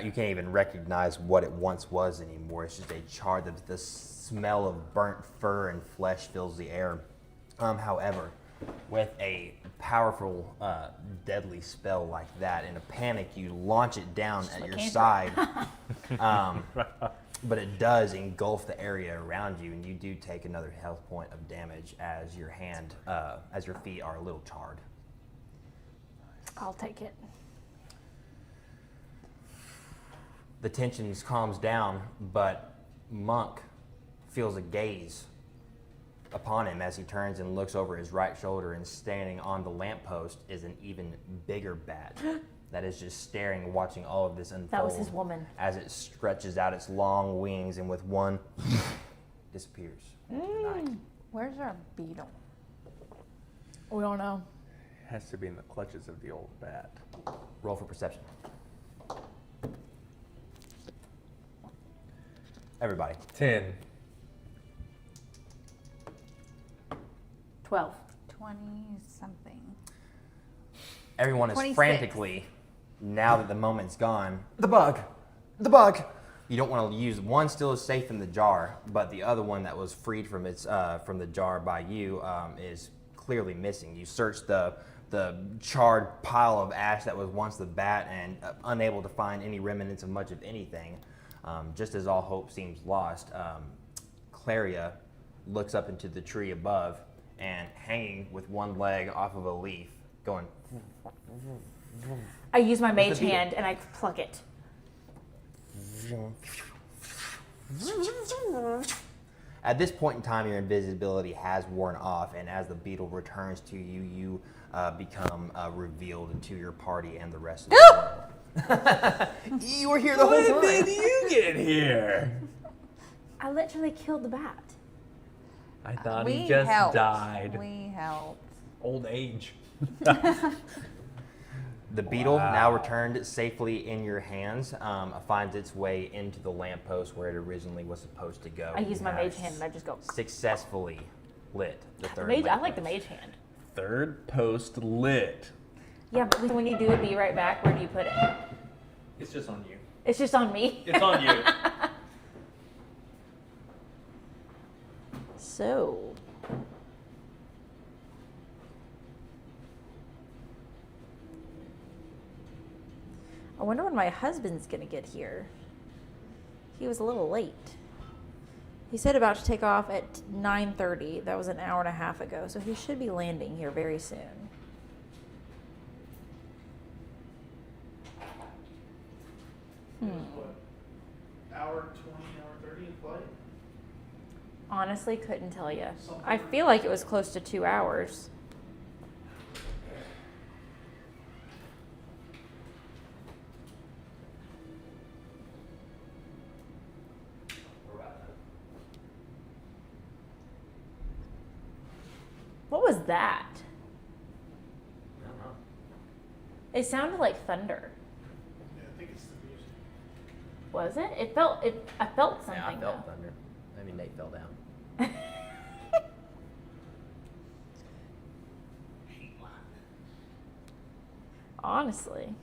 You can't even recognize what it once was anymore. It's just a charred. The smell of burnt fur and flesh fills the air. However, with a powerful, deadly spell like that, in a panic, you launch it down at your side. But it does engulf the area around you, and you do take another health point of damage as your feet are a little charred. I'll take it. The tension calms down, but Monk feels a gaze upon him as he turns and looks over his right shoulder, and standing on the lamppost is an even bigger bat that is just staring and watching all of this unfold. That was his woman. As it stretches out its long wings and with one disappears into the night. Where's our beetle? We don't know. Has to be in the clutches of the old bat. Roll for perception. Everybody. 10. 12. 20-something. Everyone is 26. frantically, now that the moment's gone, the bug! The bug! You don't want to use one still is safe in the jar, but the other one that was freed from from the jar by you is clearly missing. You search the charred pile of ash that was once the bat, and unable to find any remnants of much of anything. Just as all hope seems lost, Claria looks up into the tree above, and hanging with one leg off of a leaf, going. I use my mage the beetle? hand and I pluck it. At this point in time, your invisibility has worn off, and as the beetle returns to you, you become revealed to your party and the rest of the world. You were here the whole time. When did you get here? I literally killed the bat. I thought We he just helped. died. We helped. Old age. The beetle, now returned safely in your hands, finds its way into the lamppost where it originally was supposed to go. I use my mage Nice. hand and I just go. Successfully lit the third Mage, I like the lamppost. mage hand. Third post lit. Yeah, but when you do a be right back, where do you put it? It's just on you. It's just on me. It's on you. So. I wonder when my husband's gonna get here. He was a little late. He said about to take off at 9:30. That was an hour and a half ago, so he should be landing here very soon. What? Hour 20, hour 30 in flight? Honestly, couldn't tell you. Something I feel like it was close to 2 hours. What was that? I don't know. It sounded like thunder. Yeah, I think it's the music. Was it? It felt it. I felt something. Yeah, I felt though. thunder. Maybe Nate fell down. Honestly.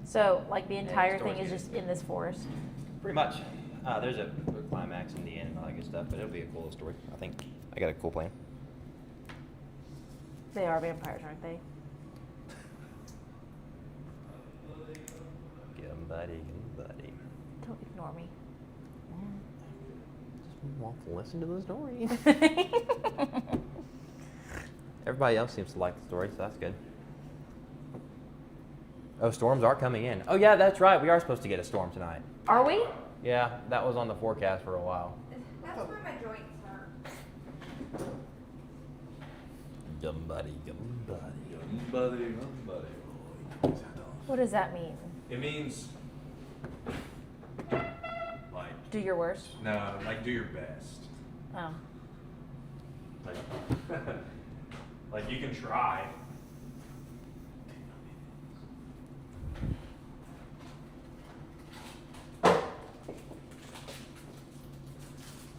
So, like the entire thing is just in this forest. Pretty much. There's a climax in the end and all that good stuff, but it'll be a cool little story. I think I got a cool plan. They are vampires, aren't they? Get 'em, buddy. Get 'em, buddy. Don't ignore me. Just want to listen to the story. Everybody else seems to like the story, so that's good. Oh, storms are coming in. Oh, yeah, that's right. We are supposed to get a storm tonight. Are we? Yeah, that was on the forecast for a while. That's where my joints hurt. Gum buddy, gum buddy. What does that mean? It means like Do your worst? no, like do your best. Oh. Like, like you can try.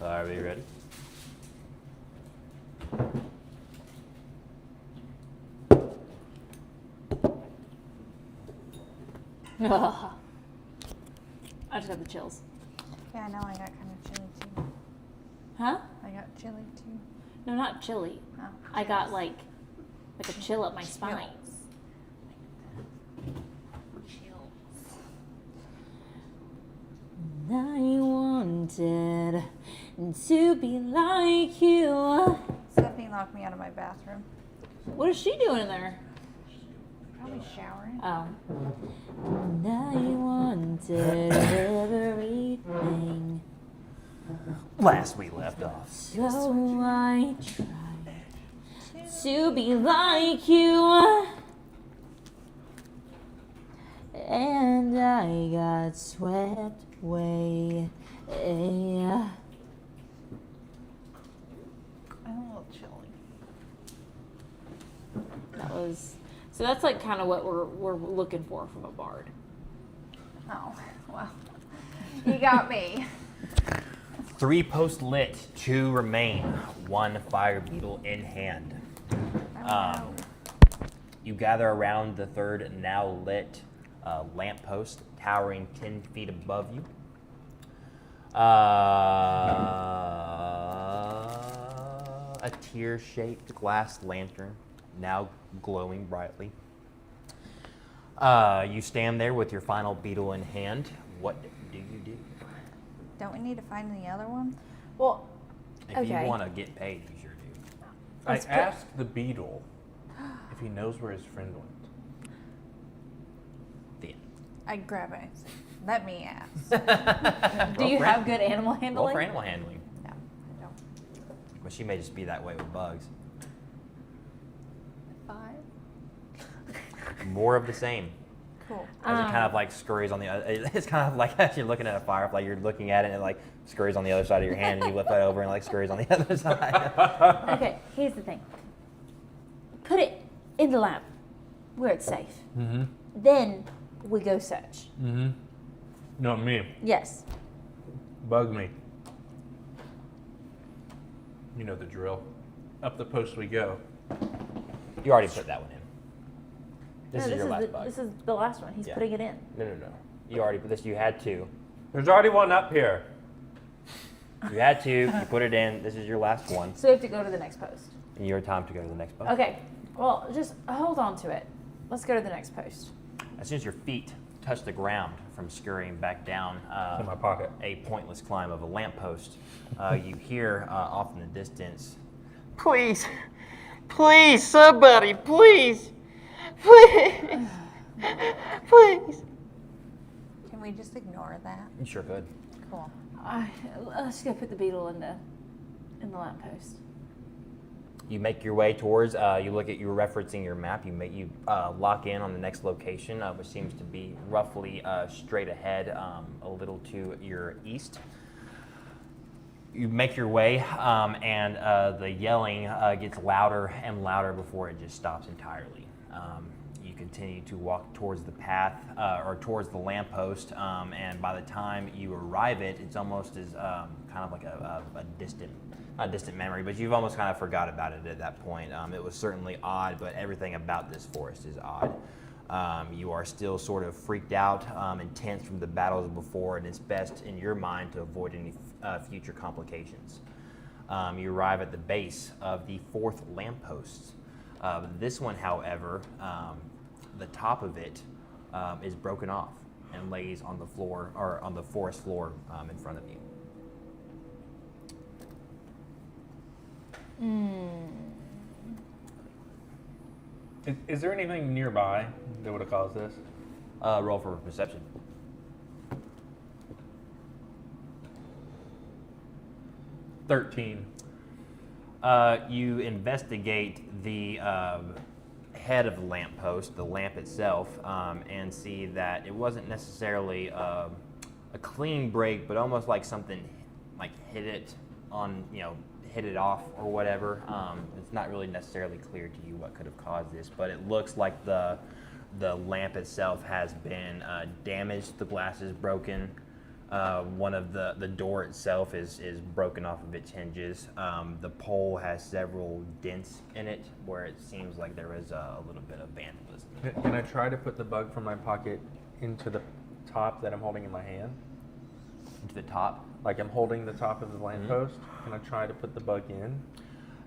Are we ready? I just got the chills. Yeah, I know. I got kind of chilly too. Huh? I got chilly too. No, not chilly. Oh, I got like a chill up my spine. I wanted to be like you. Stephanie locked me out of my bathroom. What is she doing in there? Probably showering. Oh. And I wanted everything. Last we left off. So I tried to be like you. And I got swept away. I'm a little chilly. That was so. That's like kind of what we're looking for from a bard. Oh, well. You got me. 3 posts lit, 2 remain, 1 fire beetle in hand. You gather around the third now lit lamppost towering 10 feet above you. A tear-shaped glass lantern now glowing brightly. You stand there with your final beetle in hand. What do you do? Don't we need to find the other one? Well, If okay. you want to get paid, you sure do. I Let's put- asked the beetle if he knows where his friend went. The end. I grab it and say, let me ask. do you have good animal Roll handling? for animal handling. No, I don't. But she may just be that way with bugs. 5? More of the same. Cool. As it kind of like scurries on the other. It's kind of like as you're looking at a firefly, you're looking at it and it like scurries on the other side of your hand, and you flip that over and like scurries on the other side. Okay, here's the thing. Put it in the lamp where it's safe. Mm-hmm. Then we go search. Mm-hmm. Not me. Yes. Bug me. You know the drill. Up the post we go. You already put that one in. This No, is your last bug. This is the last one. He's Yeah. putting it in. No. You already put this. You had to. There's already one up here. You had to. You put it in. This is your last one. So we have to go to the next post. And your time to go to the next bug. Okay. Well, just hold on to it. Let's go to the next post. As soon as your feet touch the ground from scurrying back down It's in my pocket. a pointless climb of a lamppost, you hear off in the distance, "Please, please, somebody, please, please, please." Can we just ignore that? You sure could. Cool. Let's go put the beetle in the lamppost. You make your way towards. You look at. You're referencing your map. You lock in on the next location, which seems to be roughly straight ahead, a little to your east. You make your way, and the yelling gets louder and louder before it just stops entirely. You continue to walk towards the path or towards the lamppost, and by the time you arrive it's almost as kind of like a distant. Not a distant memory, but you've almost kind of forgot about it at that point. It was certainly odd, but everything about this forest is odd. You are still sort of freaked out and tense from the battles before, and it's best in your mind to avoid any future complications. You arrive at the base of the fourth lamppost. This one, however, the top of it is broken off and lays on the floor, or on the forest floor in front of you. Is there anything nearby that would have caused this? Roll for perception. You investigate the head of the lamppost, the lamp itself, and see that it wasn't necessarily a clean break, but almost like something like hit it off or whatever. It's not really necessarily clear to you what could have caused this, but it looks like the lamp itself has been damaged. The glass is broken. One of the door itself is broken off of its hinges. The pole has several dents in it where it seems like there is a little bit of vandalism. Can I try to put the bug from my pocket into the top that I'm holding in my hand? To the top. Like I'm holding the top of the lamppost. Can I try to put the bug in?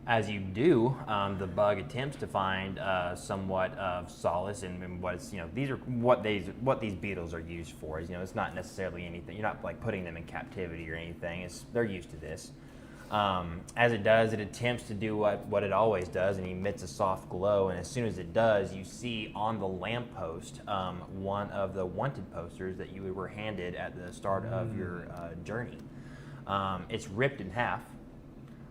As you do, the bug attempts to find somewhat of solace in what's, these are what these beetles are used for. Is, it's not necessarily anything. You're not like putting them in captivity or anything. They're used to this. As it does, it attempts to do what it always does and emits a soft glow. And as soon as it does, you see on the lamppost one of the wanted posters that you were handed at the start of your journey. It's ripped in half.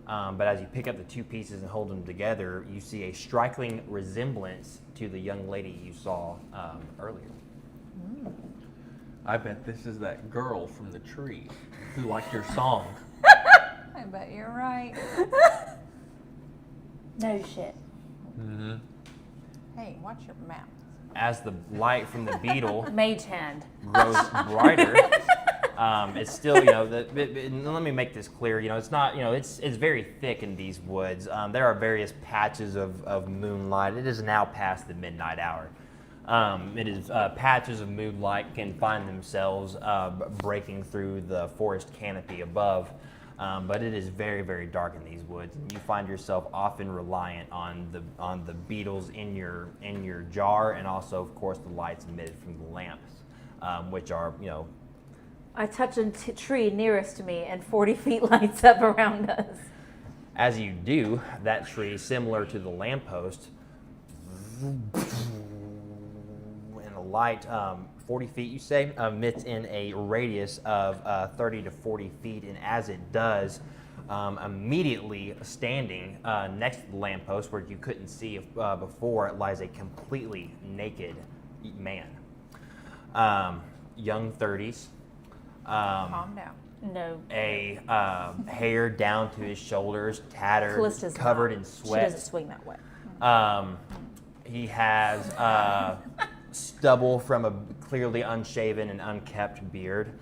But as you pick up the two pieces and hold them together, you see a striking resemblance to the young lady you saw earlier. I bet this is that girl from the tree who liked your song. I bet you're right. No shit. Mm-hmm. Hey, watch your mouth. As the light from the beetle Mage hand. grows brighter, it's still, let me make this clear, it's not, it's very thick in these woods. There are various patches of moonlight. It is now past the midnight hour. It is patches of moonlight can find themselves breaking through the forest canopy above. But it is very, very dark in these woods. You find yourself often reliant on the beetles in your jar, and also, of course, the lights emitted from the lamps, which are, I touch a tree nearest to me, and 40 feet lights up around us. As you do, that tree, similar to the lamppost, and the light, 40 feet, you say, emits in a radius of 30 to 40 feet, and as it does, immediately standing next to the lamppost, where you couldn't see before, lies a completely naked man. Young 30s. Calm down. No. a hair down to his shoulders, tattered, Callista's covered not. in She sweat. doesn't swing that way. He has stubble from a clearly unshaven and unkept beard.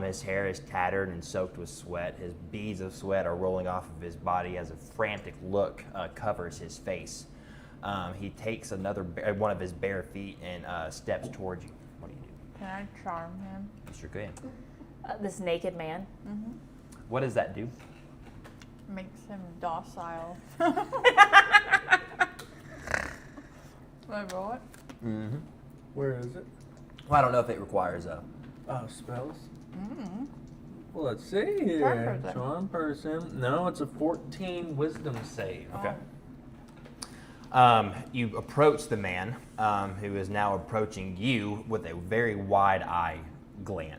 His hair is tattered and soaked with sweat. His beads of sweat are rolling off of his body as a frantic look covers his face. He takes one of his bare feet and steps towards you. What do you do? Can I charm him? You sure can. This naked man. What does that do? Makes him docile. I roll it? Mm-hmm. Where is it? Well, I don't know if it requires a. Spells. Mm-hmm. Well, let's see here. Charm person. Charm person. No, it's a 14 wisdom save. Okay. You approach the man, who is now approaching you with a very wide-eyed glare.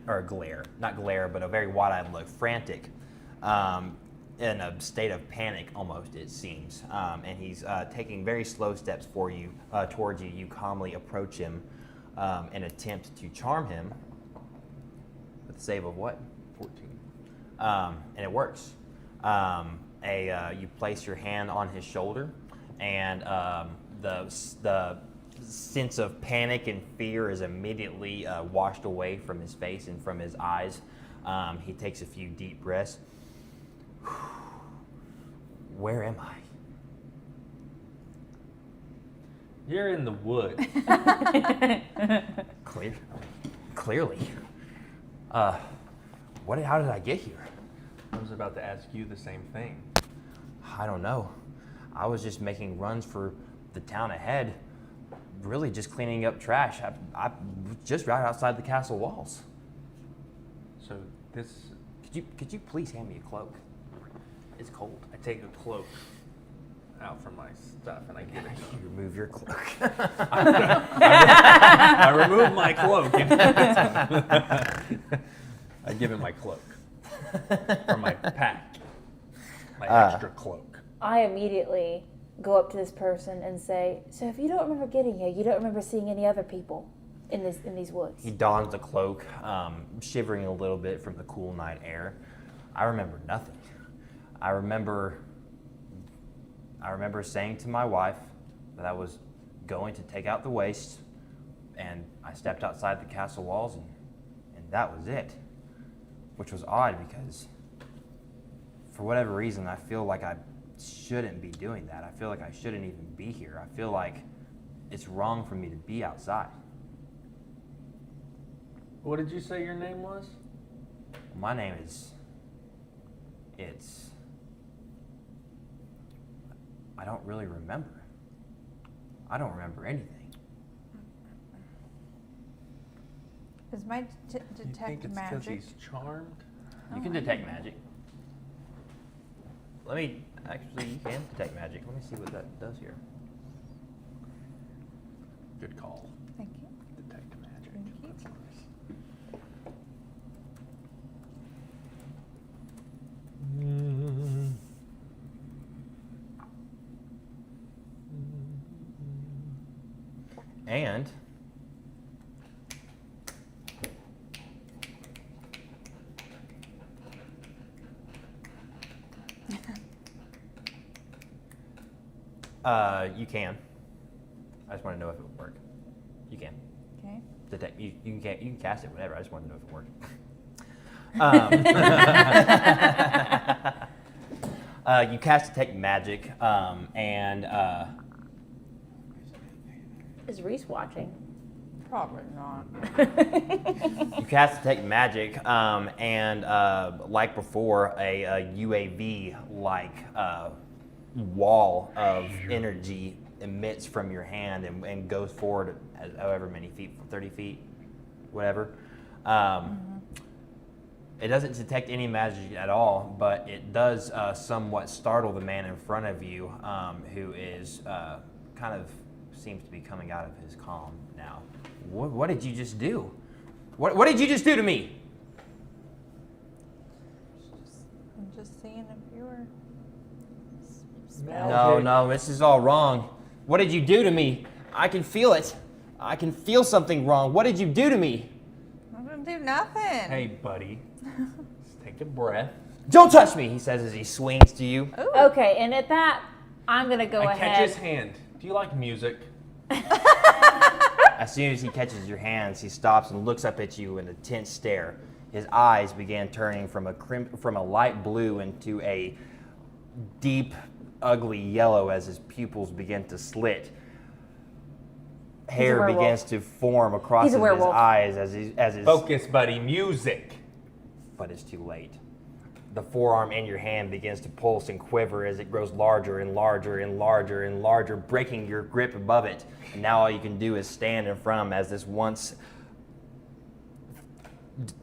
Not glare, but a very wide-eyed look, frantic, in a state of panic almost, it seems. And he's taking very slow steps towards you. You calmly approach him and attempt to charm him with a save of what? 14. And it works. You place your hand on his shoulder, and the sense of panic and fear is immediately washed away from his face and from his eyes. He takes a few deep breaths. Where am I? You're in the woods. Clearly. How did I get here? I was about to ask you the same thing. I don't know. I was just making runs for the town ahead, really just cleaning up trash. I was just right outside the castle walls. So this, Could you please hand me a cloak? It's cold. I take a cloak out from my stuff and I give it to You him. remove your cloak. I remove my cloak. I give him my cloak from my pack, my extra cloak. I immediately go up to this person and say, "So if you don't remember getting here, you don't remember seeing any other people in these woods?" He dons the cloak, shivering a little bit from the cool night air. I remember nothing. I remember saying to my wife that I was going to take out the waste, and I stepped outside the castle walls, and that was it. Which was odd because, for whatever reason, I feel like I shouldn't be doing that. I feel like I shouldn't even be here. I feel like it's wrong for me to be outside. What did you say your name was? My name is... I don't really remember. I don't remember anything. Is my You think detect it's because magic? he's charmed? You can detect magic. You can detect magic. Let me see what that does here. Good call. Thank you. Detect magic. Thank you. That's nice. And you can. I just want to know if it would work. You can Okay. detect. You can cast it. Whatever. I just want to know if it worked. You cast detect magic, and Is Reese watching? Probably not. you cast detect magic, and like before, a UAV-like wall of energy emits from your hand and goes forward however many feet, 30 feet, whatever. It doesn't detect any magic at all, but it does somewhat startle the man in front of you, who is kind of seems to be coming out of his calm now. What did you just do? What did you just do to me? I'm just seeing if you were. No, this is all wrong. What did you do to me? I can feel it. I can feel something wrong. What did you do to me? I'm gonna do nothing. Hey, buddy. Let's take Take a breath. Don't touch me, he says as he swings to you. Okay, and at that, I'm gonna go I ahead. catch his hand. Do you like music? As soon as he catches your hands, he stops and looks up at you in a tense stare. His eyes began turning from a light blue into a deep, ugly yellow as his pupils begin to slit. Hair werewolf. begins to form across He's a his werewolf. eyes as his Focus, buddy. Music. but it's too late. The forearm in your hand begins to pulse and quiver as it grows larger and larger and larger and larger, breaking your grip above it. And now all you can do is stand in front of him as this once,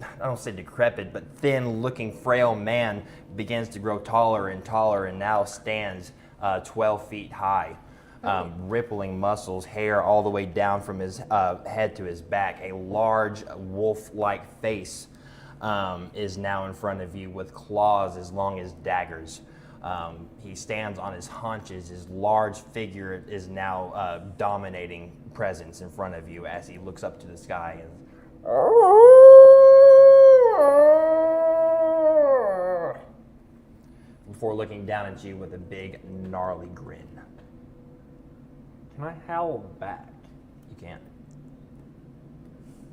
I don't say decrepit, but thin-looking, frail man begins to grow taller and taller and now stands 12 feet high. Rippling muscles, hair all the way down from his head to his back. A large wolf-like face is now in front of you with claws as long as daggers. He stands on his haunches. His large figure is now dominating presence in front of you as he looks up to the sky and before looking down at you with a big gnarly grin. Can I howl back? You can't.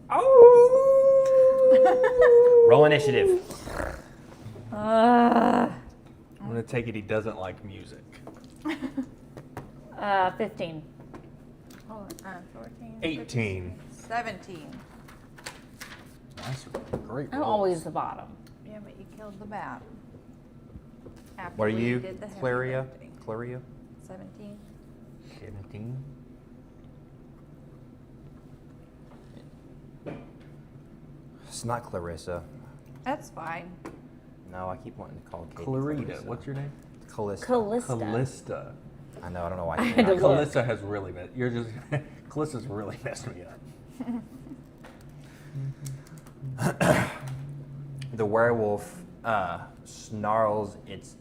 Oh! Roll initiative. I'm gonna take it he doesn't like music. 15. Oh, 14, 18. 17. Nice, great. I'm rolls. always the bottom. Yeah, but you killed the bat. After What are we you, did the heavy Claria? lifting. Claria? 17. 17. It's not Clarissa. That's fine. No, I keep wanting to call Katie Clarita. Clarissa. What's your name? Callista. Callista. Callista. I know, I don't know why. I I had to can't. look. Callista has really messed. You're just. Callista's really messed me up. The werewolf snarls its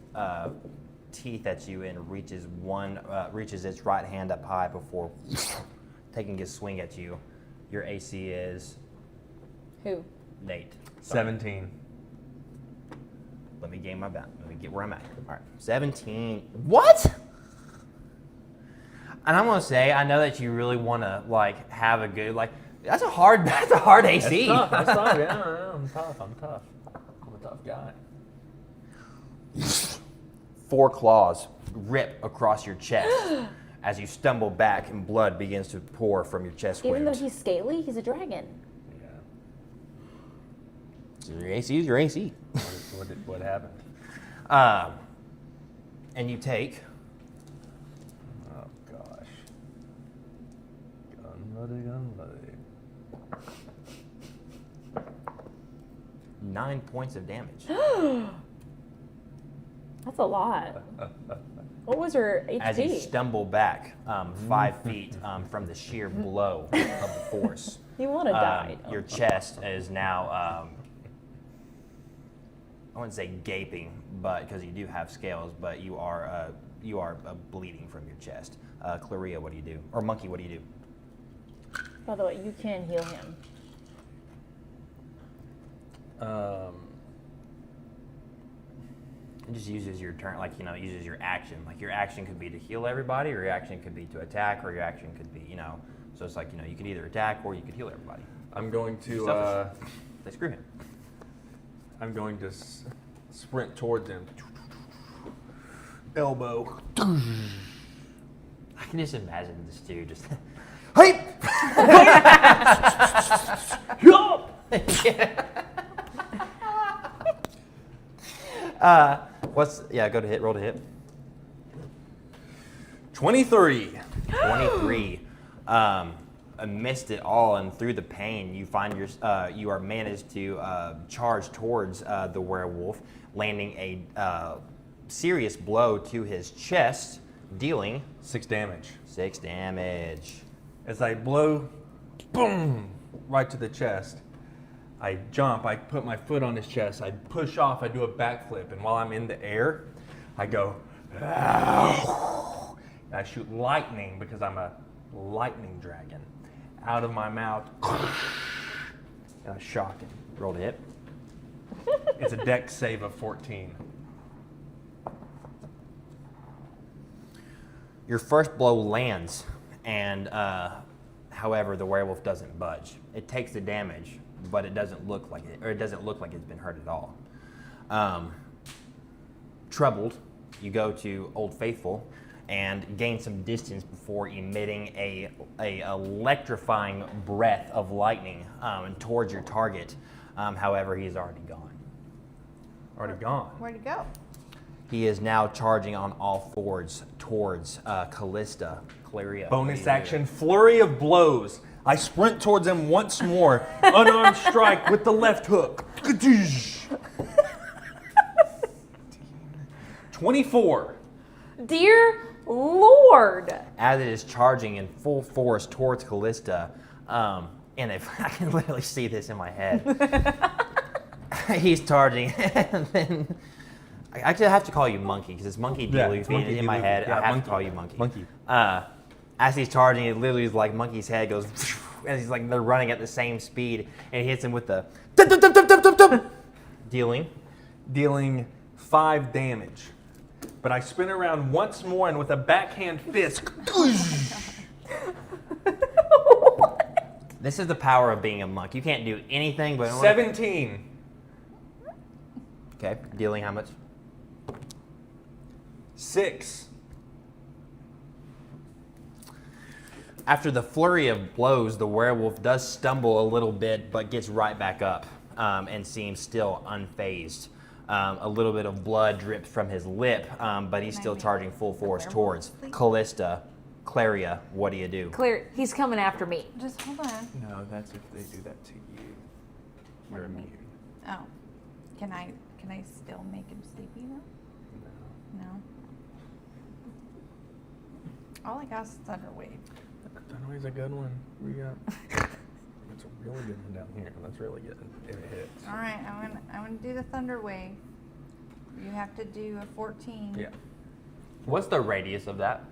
teeth at you and reaches its right hand up high before taking a swing at you. Your AC is Who? Nate. 17. Let me gain my bat. Let me get where I'm at. All right, 17. What? And I'm gonna say, I know that you really want to like have a good like. That's a hard AC. That's tough. Yeah, I know. I'm tough. I'm a tough guy. 4 claws rip across your chest as you stumble back and blood begins to pour from your chest Even though wound. he's scaly, he's a dragon. Yeah. So your AC is your AC. What happened? And you take Oh gosh. Gun buddy. 9 points of damage. That's a lot. What was her HP? As you stumble back 5 feet from the sheer blow of the force. You would have died. Your chest is now, I wouldn't say gaping, but because you do have scales, but you are bleeding from your chest. Claria, what do you do? Or Monkey, what do you do? By the way, you can heal him. It just uses your turn, like, uses your action. Like, your action could be to heal everybody, or your action could be to attack, or your action could be, so it's like, you could either attack or you could heal everybody. I'm going to. Selfish. They screw him. I'm going to sprint towards him. Elbow. I can just imagine this dude just, hey! Go to hit, roll to hit. 23. 23. Amidst it all and through the pain, you find you are managed to charge towards the werewolf, landing a serious blow to his chest, dealing 6 damage. 6 damage. As I blow, boom, right to the chest. I jump, I put my foot on his chest, I push off, I do a backflip, and while I'm in the air, I go, "Ow." And I shoot lightning because I'm a lightning dragon out of my mouth, and I shock him. Roll to hit. It's a dex save of 14. Your first blow lands, and however, the werewolf doesn't budge. It takes the damage, but it doesn't look like it, or it doesn't look like it's been hurt at all. Troubled, you go to Old Faithful and gain some distance before emitting a electrifying breath of lightning towards your target. However, he is already gone. Already gone. Where'd he go? He is now charging on all fours towards Callista. Claria. Bonus action, flurry of blows. I sprint towards him once more. Unarmed strike with the left hook. 24. Dear Lord. As it is charging in full force towards Callista, and if I can literally see this in my head, he's charging, and then actually I have to call you Monkey because it's Monkey D. Yeah, Luffy it's Monkey in D. my Luffy. head. Yeah, I have Monkey. to call you Monkey. Monkey. As he's charging, it literally is like Monkey's head goes, and he's like they're running at the same speed, and he hits him with the dealing 5 damage. But I spin around once more and with a backhand fist. This is the power of being a monk. You can't do anything but 17. Okay, dealing how much? 6. After the flurry of blows, the werewolf does stumble a little bit, but gets right back up and seems still unfazed. A little bit of blood drips from his lip, but he's still charging full force towards Callista. Claria, what do you do? Clear. He's coming after me. Just hold on. No, that's if they do that to you. You're immune. Oh. Can I still make him sleepy though? No. All I got is Thunder Wave. Thunderwave's a good one. We got. It's a really good one down here. That's really good. If it hits. All right, I'm gonna do the Thunder Wave. You have to do a 14. Yeah. What's the radius of that?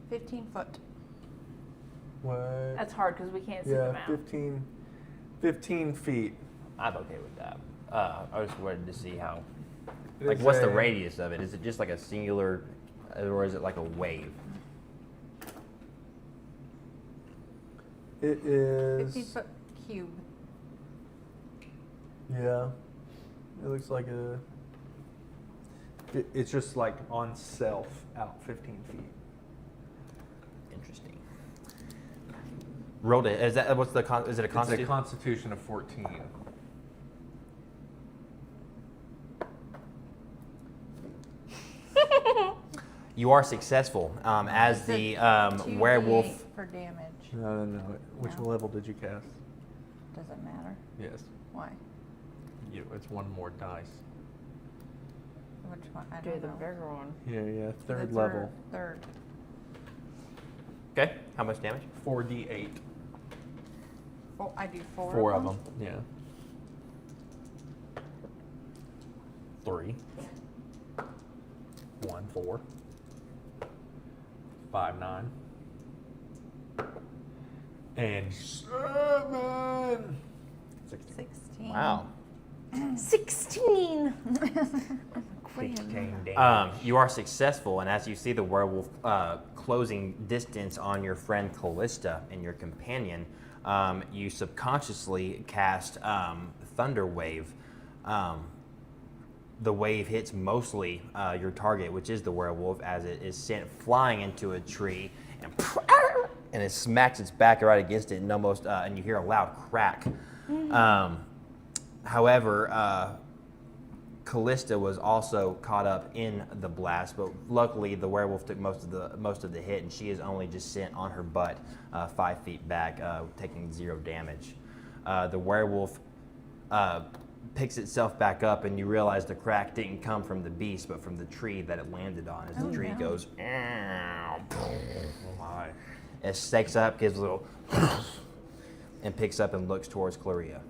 15 foot. What? That's hard because we can't see Yeah, them out. 15 feet. I'm okay with that. I just wanted to see how. It Like, is what's the a- radius of it? Is it just like a singular, or is it like a wave? It is. 15 foot cube. Yeah. It looks like a. It's just like on self out 15 feet. Interesting. Rolled it. Is that what's the is it a It's a constitution? constitution of 14. You are successful as the 2d8 werewolf. for damage. No. Which No. level did you cast? Does it matter? Yes. Why? It's one more dice. Which one? I Do don't the know. bigger one. Yeah. The Third level. Third. Okay. How much damage? 4d8. I do 4. 4 of them. Yeah. 3. 1, 4. 5, 9. And 7. 16. 16. Wow. 16. 16 damage. You are successful, and as you see the werewolf closing distance on your friend Callista and your companion, you subconsciously cast Thunder Wave. The wave hits mostly your target, which is the werewolf, as it is sent flying into a tree, and it smacks its back right against it, and almost, and you hear a loud crack. However, Callista was also caught up in the blast, but luckily the werewolf took most of the hit, and she is only just sent on her butt 5 feet back, taking 0 damage. The werewolf picks itself back up, and you realize the crack didn't come from the beast, but from the tree that it landed on. As the tree no. goes, Oh my. it stakes up, gives a little, and picks up and looks towards Claria,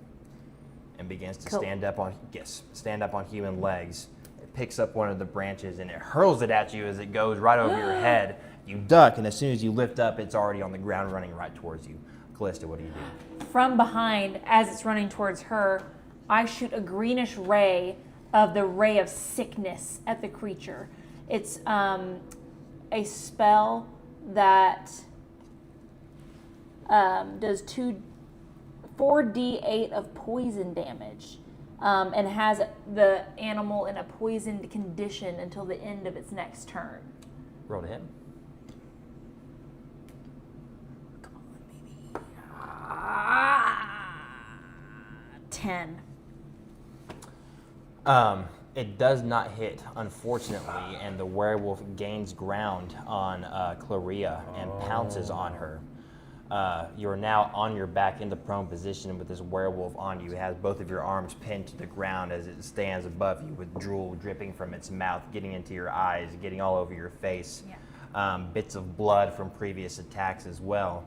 and begins to Cool. stand up on human legs. It picks up one of the branches and it hurls it at you as it goes right over your head. You duck, and as soon as you lift up, it's already on the ground running right towards you. Callista, what do you do? From behind, as it's running towards her, I shoot a greenish ray of the ray of sickness at the creature. It's a spell that does 4d8 of poison damage, and has the animal in a poisoned condition until the end of its next turn. Roll to hit. Come on, baby. 10. It does not hit, unfortunately, and the werewolf gains ground on Claria and pounces on her. You are now on your back in the prone position with this werewolf on you. It has both of your arms pinned to the ground as it stands above you with drool dripping from its mouth, getting into your eyes, getting all over your face. Yeah. Bits of blood from previous attacks as well.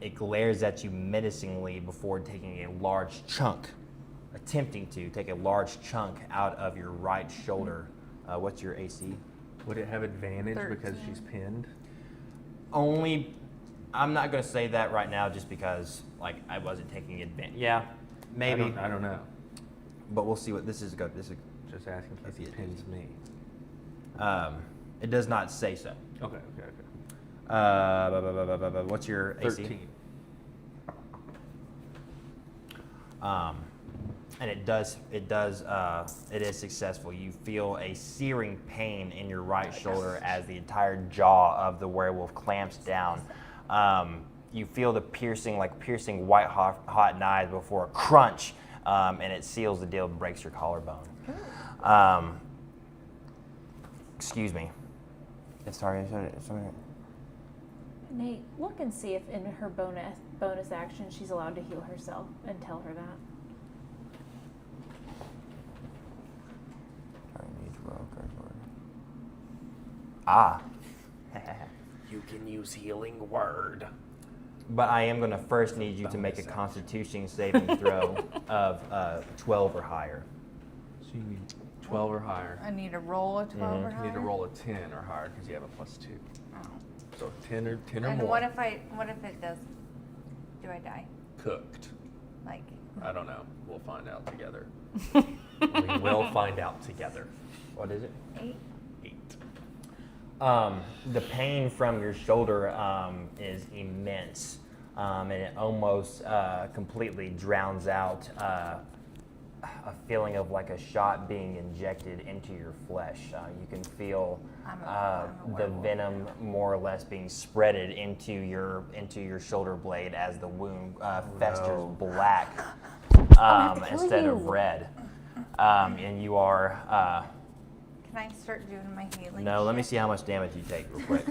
It glares at you menacingly before taking a large chunk, attempting to take a large chunk out of your right shoulder. What's your AC? Would it have advantage because 13. she's pinned? Only, I'm not going to say that right now just because, like, I wasn't taking advantage. Yeah, maybe. I don't know. But we'll see what this is. This is. Just asking in case he pins me. It does not say so. Okay. What's your AC? 13. And it is successful. You feel a searing pain in your right shoulder as the entire jaw of the werewolf clamps down. You feel the piercing white hot knives before a crunch, and it seals the deal and breaks your collarbone. Excuse me. Sorry. Nate, look and see if in her bonus action she's allowed to heal herself, and tell her that. You can use healing word. But I am going to first need you to make a Constitution saving throw of 12 or higher. So you need 12 or higher. I need to roll a 12 or You higher. need to roll a 10 or higher because you have a +2. Oh. So 10 or And more. what if it does? Do I die? Cooked. Like, I don't know. We'll find out together. We will find out together. What is it? 8? 8. The pain from your shoulder is immense, and it almost completely drowns out a feeling of like a shot being injected into your flesh. You can feel I'm a the werewolf. venom more or less being spreaded into your shoulder blade as the wound festers black have to kill instead you. of red. And you are. Can I start doing my healing? No, let me shit? see how much damage you take real quick.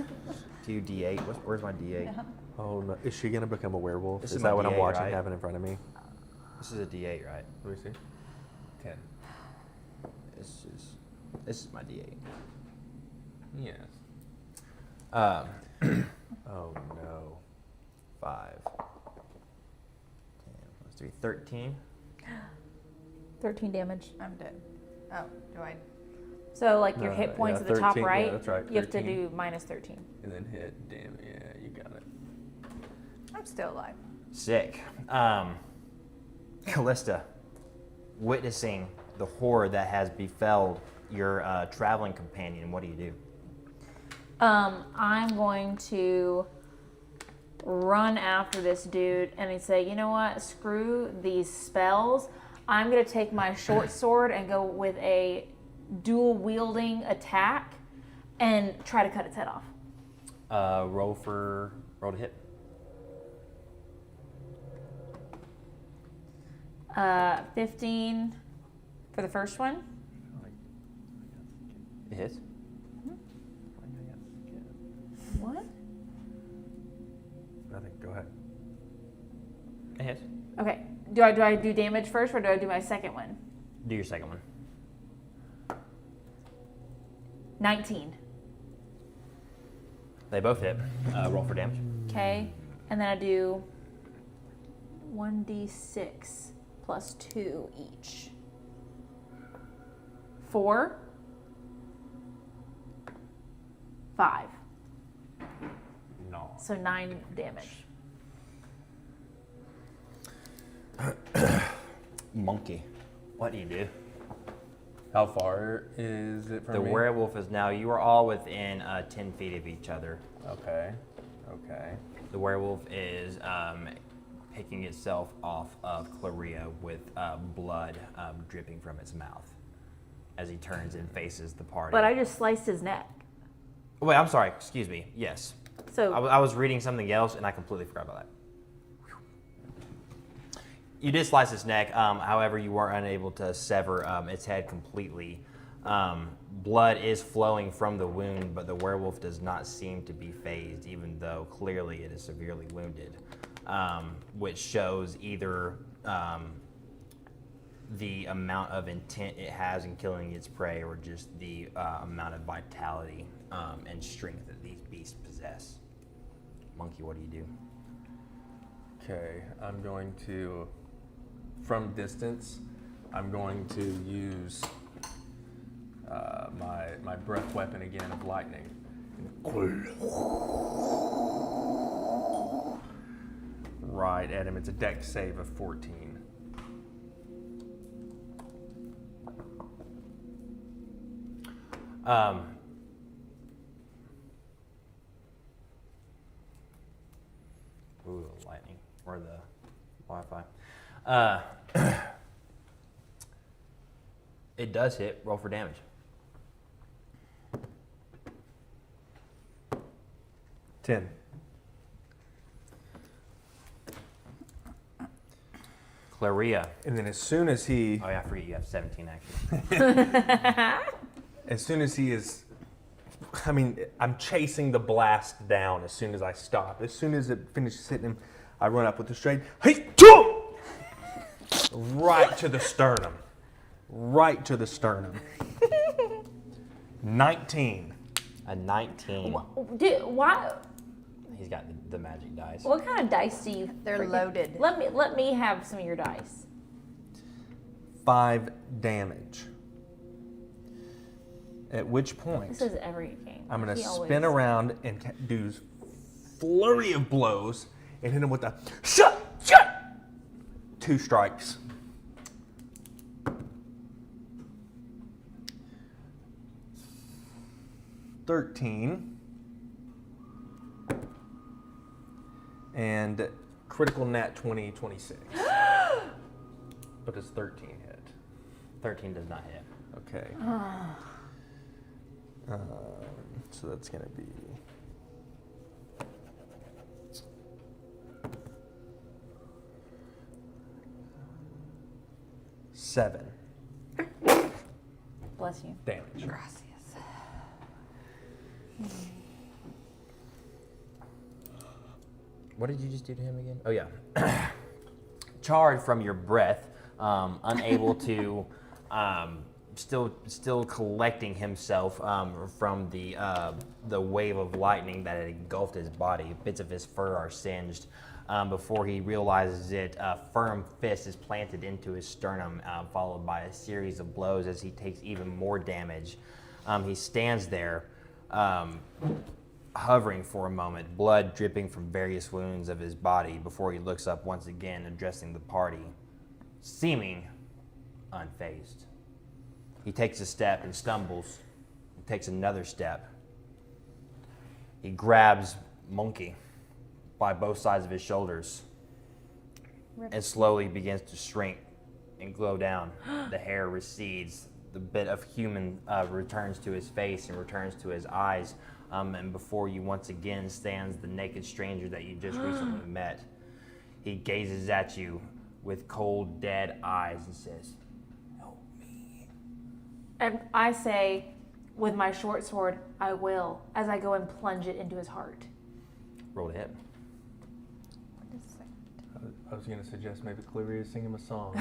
2d8. Where's my d8? No. Oh no! Is she gonna become a werewolf? This Is is that my what I'm D8, watching right? happen in front of me? This is a d8, right? Let me see. 10. This is my d8. Yes. Um, Oh no. 5, 10 plus 3, 13. 13 damage. I'm dead. Oh, do I? So, like, your No, hit points yeah, at the top 13, yeah, right, that's right, you have to 13. do minus 13. And then hit. Damn. Yeah, you got it. I'm still alive. Sick. Callista, witnessing the horror that has befell your traveling companion, what do you do? I'm going to run after this dude and I'd say, you know what? Screw these spells. I'm going to take my short sword and go with a dual wielding attack and try to cut its head off. Roll to hit. 15 for the first one. It hits. What? Nothing. Go ahead. It hits. Okay. Do I do damage first or do I do my second one? Do your second one. 19. They both hit. Roll for damage. Okay. And then I do 1d6 plus 2 each. 4. 5. No. So 9 damage. Monkey, what do you do? How far is it from The me? werewolf is now, you are all within 10 feet of each other. Okay. The werewolf is picking itself off of Claria with blood dripping from its mouth as he turns and faces the party. But I just sliced his neck. Wait, I'm sorry. Excuse me. Yes. So I was reading something else and I completely forgot about that. You did slice its neck. However, you were unable to sever its head completely. Blood is flowing from the wound, but the werewolf does not seem to be phased, even though clearly it is severely wounded, which shows either the amount of intent it has in killing its prey or just the amount of vitality and strength that these beasts possess. Monkey, what do you do? Okay, I'm going to, from distance, I'm going to use my breath weapon again of lightning. Right at him. It's a dex save of 14. Ooh, the lightning or the Wi-Fi. It does hit. Roll for damage. $10. Claria. And then as soon as he, Oh yeah, for you have 17 actually. as soon as he is, I mean, I'm chasing the blast down as soon as I stop. As soon as it finishes hitting him, I run up with the straight, hey, right to the sternum. Right to the sternum. 19. A 19. Dude, why? He's got the magic dice. What kind of dice do you? They're freaking- loaded. Let me have some of your dice. 5 damage. At which point, This is every game. I'm going He to always- spin around and do flurry of blows and hit him with a shut. 2 strikes. $13 and critical nat 20, 26. But it's 13 hit. 13 does not hit. Okay. So that's going to be 7 Bless you. damage. Gracias. What did you just do to him again? Oh yeah. Charred from your breath, unable to, still collecting himself from the wave of lightning that had engulfed his body. Bits of his fur are singed. Before he realizes it, a firm fist is planted into his sternum, followed by a series of blows as he takes even more damage. He stands there, hovering for a moment, blood dripping from various wounds of his body before he looks up once again, addressing the party, seeming unfazed. He takes a step and stumbles, and takes another step. He grabs Monkey by both sides of his shoulders and slowly begins to shrink and glow down. The hair recedes. The bit of human returns to his face and returns to his eyes. And before you once again stands the naked stranger that you just recently met. He gazes at you with cold, dead eyes and says, "Help me." And I say, with my short sword, I will, as I go and plunge it into his heart. Roll to hit. I was going to suggest maybe Claria sing him a song.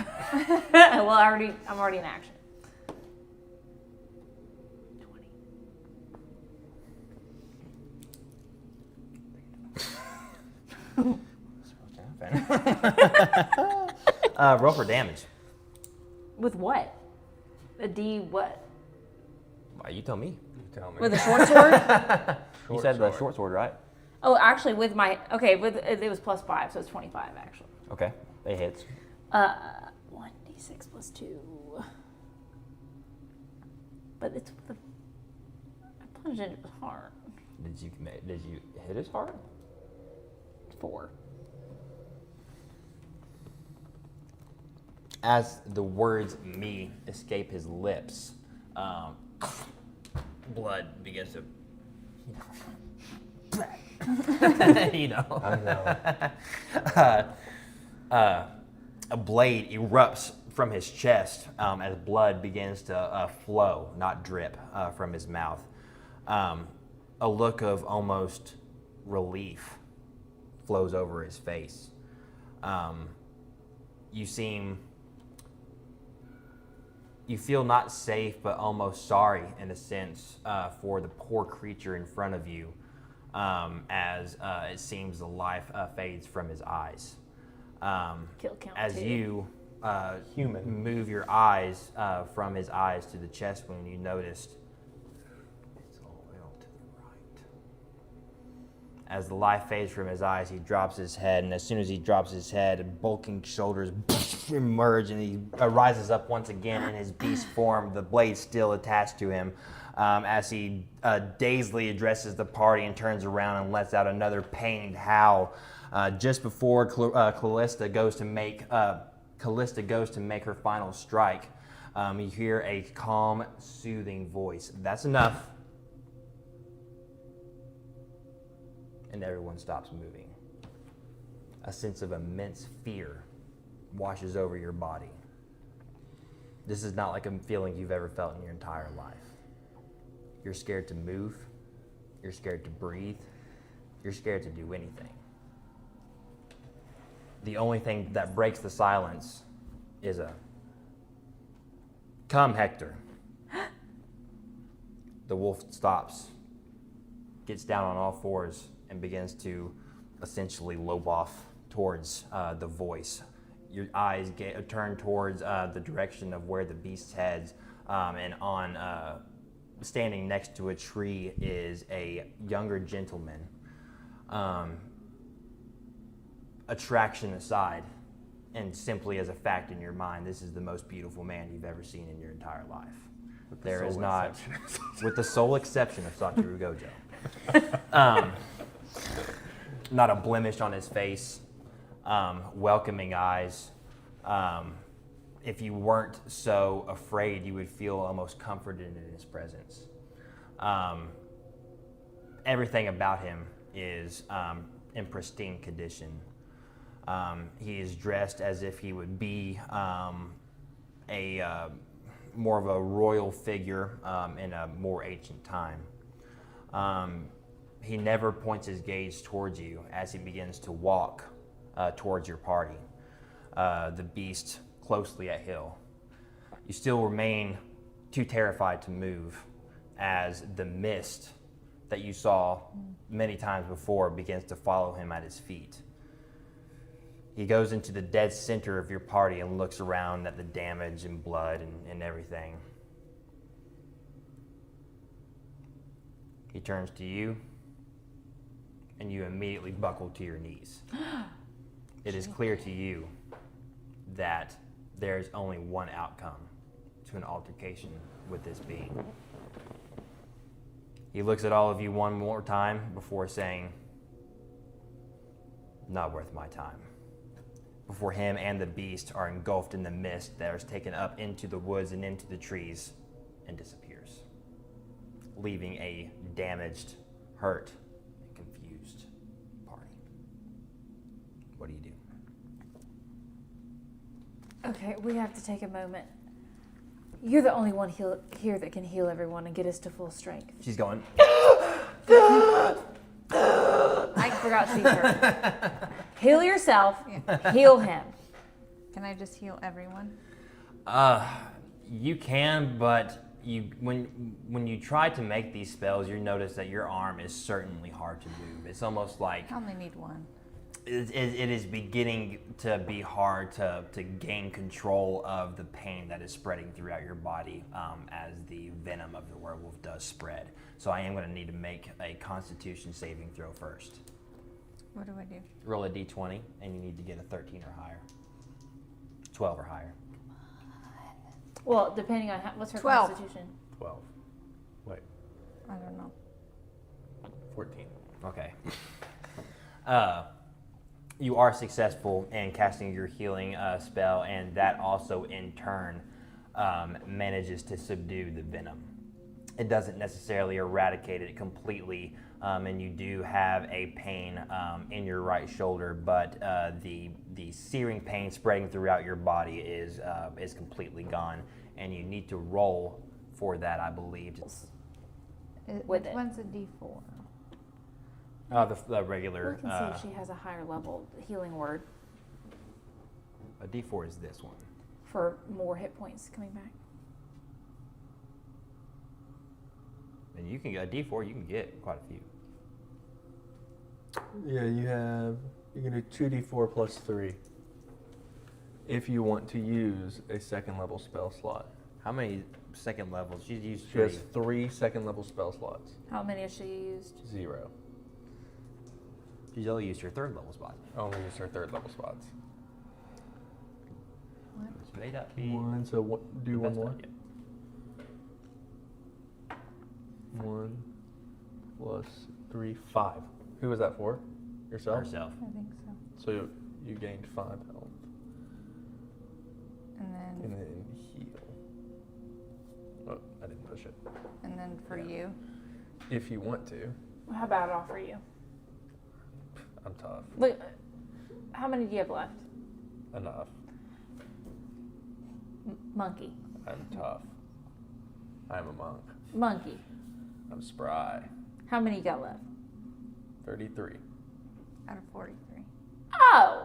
Well, I'm already in action. 20. Roll for damage. With what? A D what? Why, you tell me. You tell me. With a short sword? You said the short sword, right? Oh, actually, with my it was +5, so it's 25 actually. Okay, it hits. 1d6 D6 plus 2. But it's with I plunged into his heart. Did you hit his heart? 4. As the words "me" escape his lips, blood begins to, you know, I know. a blade erupts from his chest as blood begins to flow, not drip, from his mouth. A look of almost relief flows over his face. You feel not safe, but almost sorry in a sense for the poor creature in front of you, as it seems the life fades from his eyes. Kill count As 2. you Human. move your eyes from his eyes to the chest wound, you noticed it's all the way off to the right. As the life fades from his eyes, he drops his head, and as soon as he drops his head, bulking shoulders emerge, and he rises up once again in his beast form, the blade still attached to him, as he dazedly addresses the party and turns around and lets out another pained howl. Just before Callista goes to make her final strike, you hear a calm, soothing voice. That's enough. And everyone stops moving. A sense of immense fear washes over your body. This is not like a feeling you've ever felt in your entire life. You're scared to move. You're scared to breathe. You're scared to do anything. The only thing that breaks the silence is a "Come, Hector." The wolf stops, gets down on all fours, and begins to essentially lope off towards the voice. Your eyes turn towards the direction of where the beast heads, and on standing next to a tree is a younger gentleman. Attraction aside, and simply as a fact in your mind, this is the most beautiful man you've ever seen in your entire life. There is not, with the sole exception of Satoru Gojo, not a blemish on his face, welcoming eyes. If you weren't so afraid, you would feel almost comforted in his presence. Everything about him is in pristine condition. He is dressed as if he would be more of a royal figure in a more ancient time. He never points his gaze towards you as he begins to walk towards your party, the beast closely at heel. You still remain too terrified to move as the mist that you saw many times before begins to follow him at his feet. He goes into the dead center of your party and looks around at the damage and blood and everything. He turns to you, and you immediately buckle to your knees. It is clear to you that there is only one outcome to an altercation with this being. He looks at all of you one more time before saying, "Not worth my time." Before him and the beast are engulfed in the mist that is taken up into the woods and into the trees and disappears, leaving a damaged, hurt, and confused party. What do you do? Okay, we have to take a moment. You're the only one here that can heal everyone and get us to full strength. She's going, I forgot to see her. Heal yourself. Heal him. Can I just heal everyone? you can, but when you try to make these spells, you notice that your arm is certainly hard to move. It's almost like I only need one. it is beginning to be hard to gain control of the pain that is spreading throughout your body as the venom of the werewolf does spread. So I am going to need to make a Constitution saving throw first. What do I do? Roll a d20, and you need to get a 13 or higher. 12 or higher. Well, depending on what's her 12. constitution. 12. Wait, I don't know. 14. Okay. You are successful in casting your healing spell, and that also in turn manages to subdue the venom. It doesn't necessarily eradicate it completely, and you do have a pain in your right shoulder, but the searing pain spreading throughout your body is completely gone, and you need to roll for that, I believe. With Which it. one's a D4? The regular. We can see if she has a higher level healing word A D4 is this one. for more hit points coming back. And you can get a D4. You can get quite a few. Yeah, you can do 2d4 plus 3 if you want to use a second level spell slot. How many second levels? She's used She 3. has 3 second level spell slots. How many has she used? 0. She's only used her third level spot. Only use her third level spots. Which may not be One, so do the one best more. idea. 1 plus 3, 5. Who was that for? Yourself? Herself. I think so. So you gained 5 health. And then, And then heal. Oh, I didn't push it. and then for you. If you want to. How about it all for you? I'm tough. Look, how many do you have left? Enough. Monkey. I'm tough. I'm a monk. Monkey. I'm spry. How many you got left? 33. Out of 43. Oh,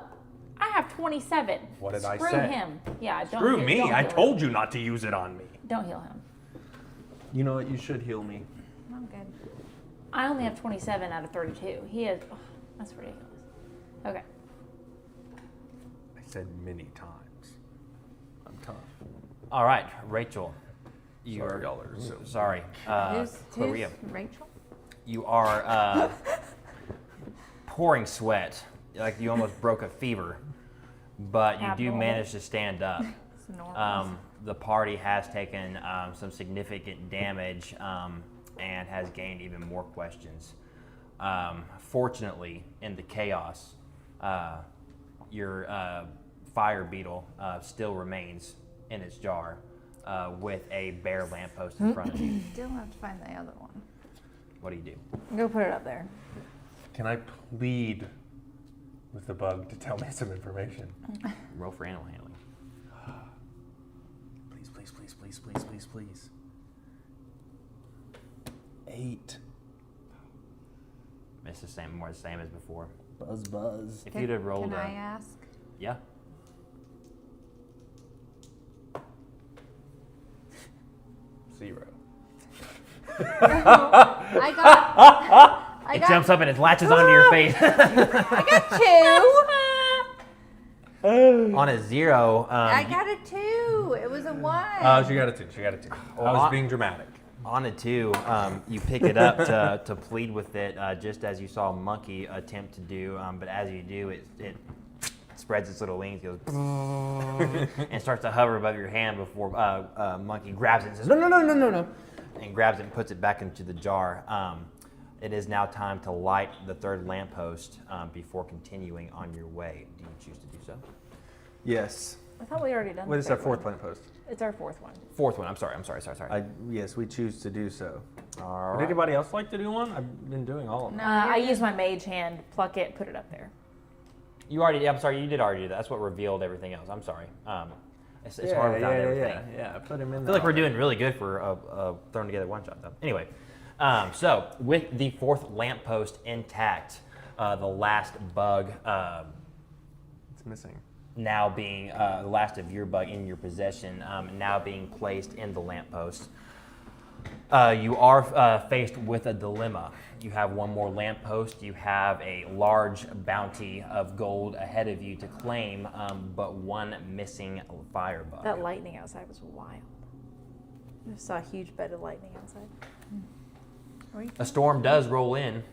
I have 27. What did I Screw say? him. Yeah, don't. Screw don't me! heal I him. told you not to use it on me. Don't heal him. You know what? You should heal me. I'm good. I only have 27 out of 32. He has. Oh, that's ridiculous. Okay. I said many times. I'm tough. All right, Rachel. Sorry, y'all are so Sorry, Who's Claria. Rachel? You are pouring sweat, like you almost broke a fever, but you do Abnormal. manage to stand up. It's normal. The party has taken some significant damage and has gained even more questions. Fortunately, in the chaos, your fire beetle still remains in its jar with a bare lamppost in front of you. Still have to find the other one. What do you do? Go put it up there. Can I plead with the bug to tell me some information? Roll for animal handling. Please, please, please, please, please, please, please. 8. It's the same, more the same as before. Buzz. If you'd have rolled Can I a, ask? yeah, 0. I got. it jumps up and it latches onto your face. Two. On a 0, I got a 2. It was a 1. Oh, she got a 2. She got a 2. I was on- being dramatic. On a 2, you pick it up to plead with it, just as you saw Monkey attempt to do. But as you do, it spreads its little wings, goes and starts to hover above your hand before Monkey grabs it and says, "No, no, no, no, no, no," and grabs it and puts it back into the jar. It is now time to light the third lamppost before continuing on your way. Do you choose to do so? Yes. I thought we already done. What the is our third fourth one. lamppost? It's our fourth one. Fourth one. I'm sorry. Yes, we choose to do so. All Would right. anybody else like to do one? I've been doing all of them. No, I you're use my mage hand, pluck it, put it up there. You already. I'm sorry. You did already do that. That's what revealed everything else. I'm sorry. It's hard without everything. Yeah. Put him in I feel like we're doing really good for throwing together one shot though. Anyway, so with the fourth lamppost intact, the last bug It's missing. now being the last of your bug in your possession, now being placed in the lamppost. You are faced with a dilemma. You have one more lamppost. You have a large bounty of gold ahead of you to claim, but one missing fire bug. That lightning outside was wild. I saw a huge bed of lightning outside. A storm does roll in.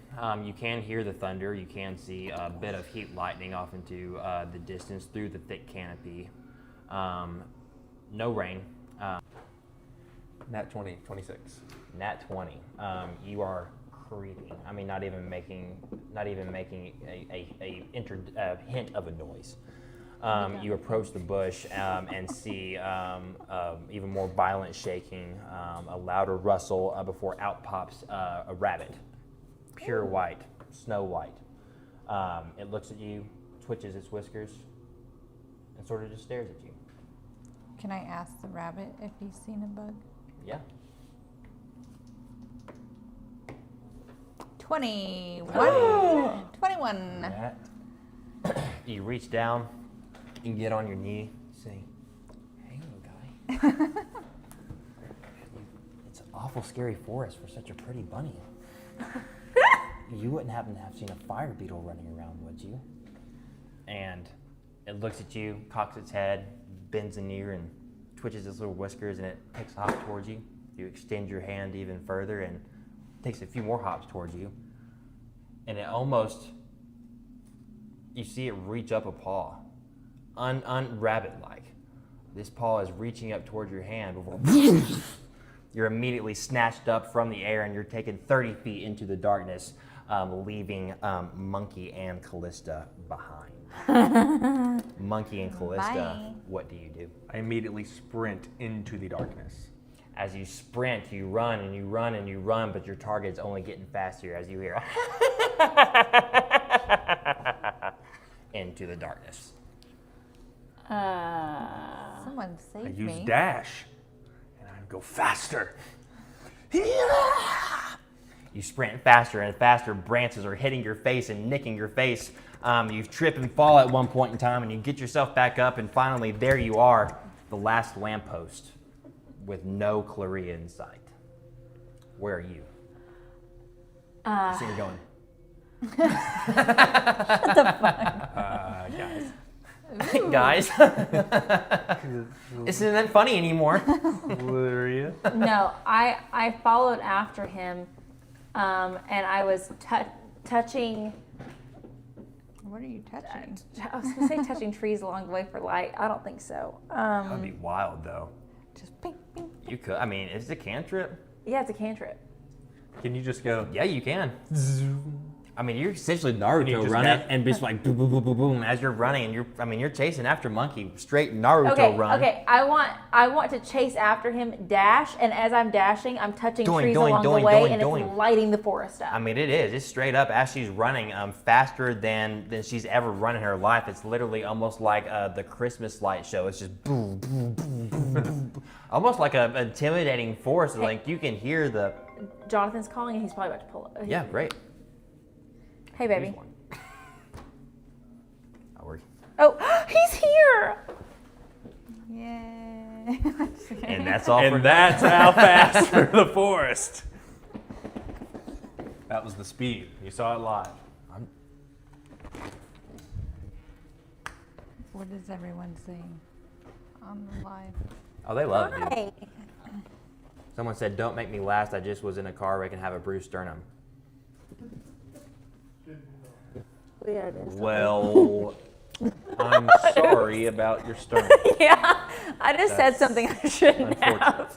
You can hear the thunder. You can see a bit of heat lightning off into the distance through the thick canopy. No rain. Nat 20, 26. Nat 20. You are creeping. I mean, not even making a hint of a noise. You approach the bush and see even more violent shaking, a louder rustle before out pops a rabbit, pure white, snow white. It looks at you, twitches its whiskers, and sort of just stares at you. Can I ask the rabbit if he's seen a bug? Yeah. 21. 21. You reach down and get on your knee, say, "Hey, little guy. It's an awful scary forest for such a pretty bunny. You wouldn't happen to have seen a fire beetle running around, would you?" And it looks at you, cocks its head, bends an ear, and twitches its little whiskers, and it takes a hop towards you. You extend your hand even further and takes a few more hops towards you. And it almost, you see it reach up a paw, un-rabbit-like. This paw is reaching up towards your hand before you're immediately snatched up from the air and you're taken 30 feet into the darkness, leaving Monkey and Callista behind. Monkey and Callista, Bye. what do you do? I immediately sprint into the darkness. As you sprint, you run and you run and you run, but your target's only getting faster as you hear into the darkness. Someone I save use me. dash, and I go faster. You sprint faster and faster. Branches are hitting your face and nicking your face. You trip and fall at one point in time, and you get yourself back up, and finally there you are, the last lamppost, with no Claria in sight. Where are you? So you're going. Guys. Isn't that funny anymore? Claria. No, I followed after him, and I was touching. What are you touching? I was gonna say touching trees along the way for light. I don't think so. That would be wild, though. Just ping, ping. You could. I mean, it's a cantrip. Yeah, it's a cantrip. Can you just go? Yeah, you can. I mean, you're essentially Naruto just running have- and just like boom, boom, boom, boom, boom as you're running, and you're chasing after Monkey, straight Naruto run. Okay. I want to chase after him, dash, and as I'm dashing, I'm touching trees along the way, and it's lighting the forest up. I mean, it is. It's straight up as she's running, faster than she's ever run in her life. It's literally almost like the Christmas light show. It's just boom, boom, boom, boom, boom, almost like an intimidating force. Like you can hear the. Jonathan's calling, and he's probably about to pull it. Yeah, great. Hey, baby. Oh, Oh, he's here. Yay. and that's all. And that's how fast for the forest. That was the speed. You saw it live. What is everyone saying on the live? Oh, they love you. Hi. Someone said, "Don't make me last. I just was in a car wreck and have a bruised sternum." Yeah, it is. Well, I'm sorry about your sternum. Yeah, I just said something I shouldn't have.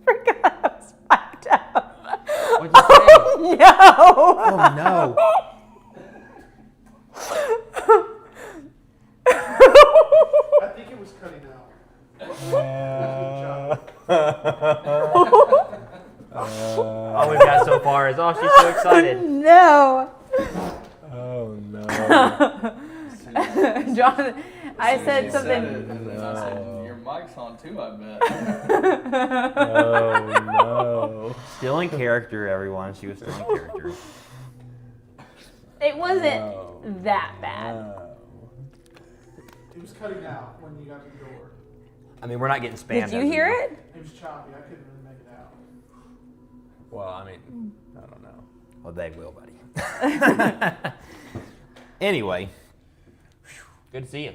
Forgot I was fucked up. What'd you say? No. Oh no! I think it was cutting out. All we've got so far is, oh, she's so excited. No. Oh no. Jonathan, I said something. I said, your mic's on too, I bet. Oh no. Still in character, everyone. She was still in character. It wasn't that bad. It was cutting out when you got to the door. I mean, we're not getting spammed. Did you hear it? It was choppy. I couldn't really make it out. Well, I mean, I don't know. Well, they will, buddy. Anyway, good to see you.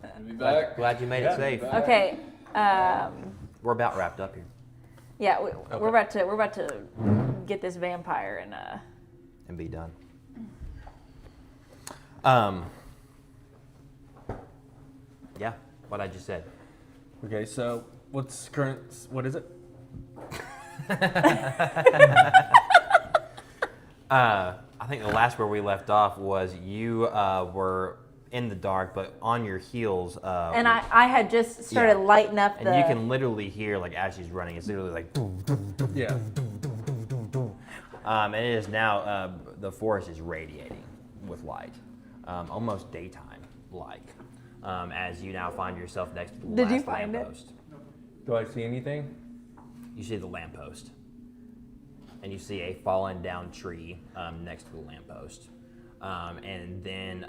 Good to be back. Glad you made it safe. back. Okay. We're about wrapped up here. Yeah, we're about to get this vampire and And be done. Yeah, what I just said. Okay, so what is it? I think the last where we left off was you were in the dark, but on your heels. And I had just started Yeah. lighting up and you can literally hear, like, as she's running, it's literally like boom, boom, boom, Yeah. boom, boom, boom, boom, boom, boom. And it is now, the forest is radiating with light, almost daytime-like, as you now find yourself next to the Did you last find it? lamppost. Do I see anything? You see the lamppost, and you see a fallen down tree next to the lamppost. And then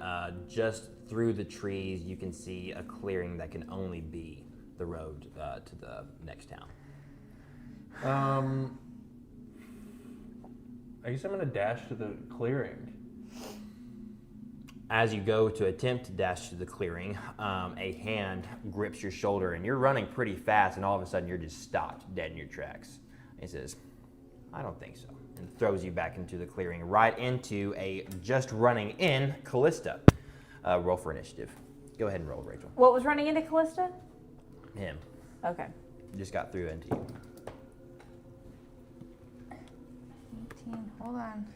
just through the trees, you can see a clearing that can only be the road to the next town. I guess I'm gonna dash to the clearing. As you go to attempt to dash to the clearing, a hand grips your shoulder, and you're running pretty fast, and all of a sudden you're just stopped dead in your tracks. And he says, I don't think so, and throws you back into the clearing, right into a just running in Callista. Roll for initiative. Go ahead and roll, Rachel. What was running into Callista? Him. Okay. Just got through into you. 18. Hold on.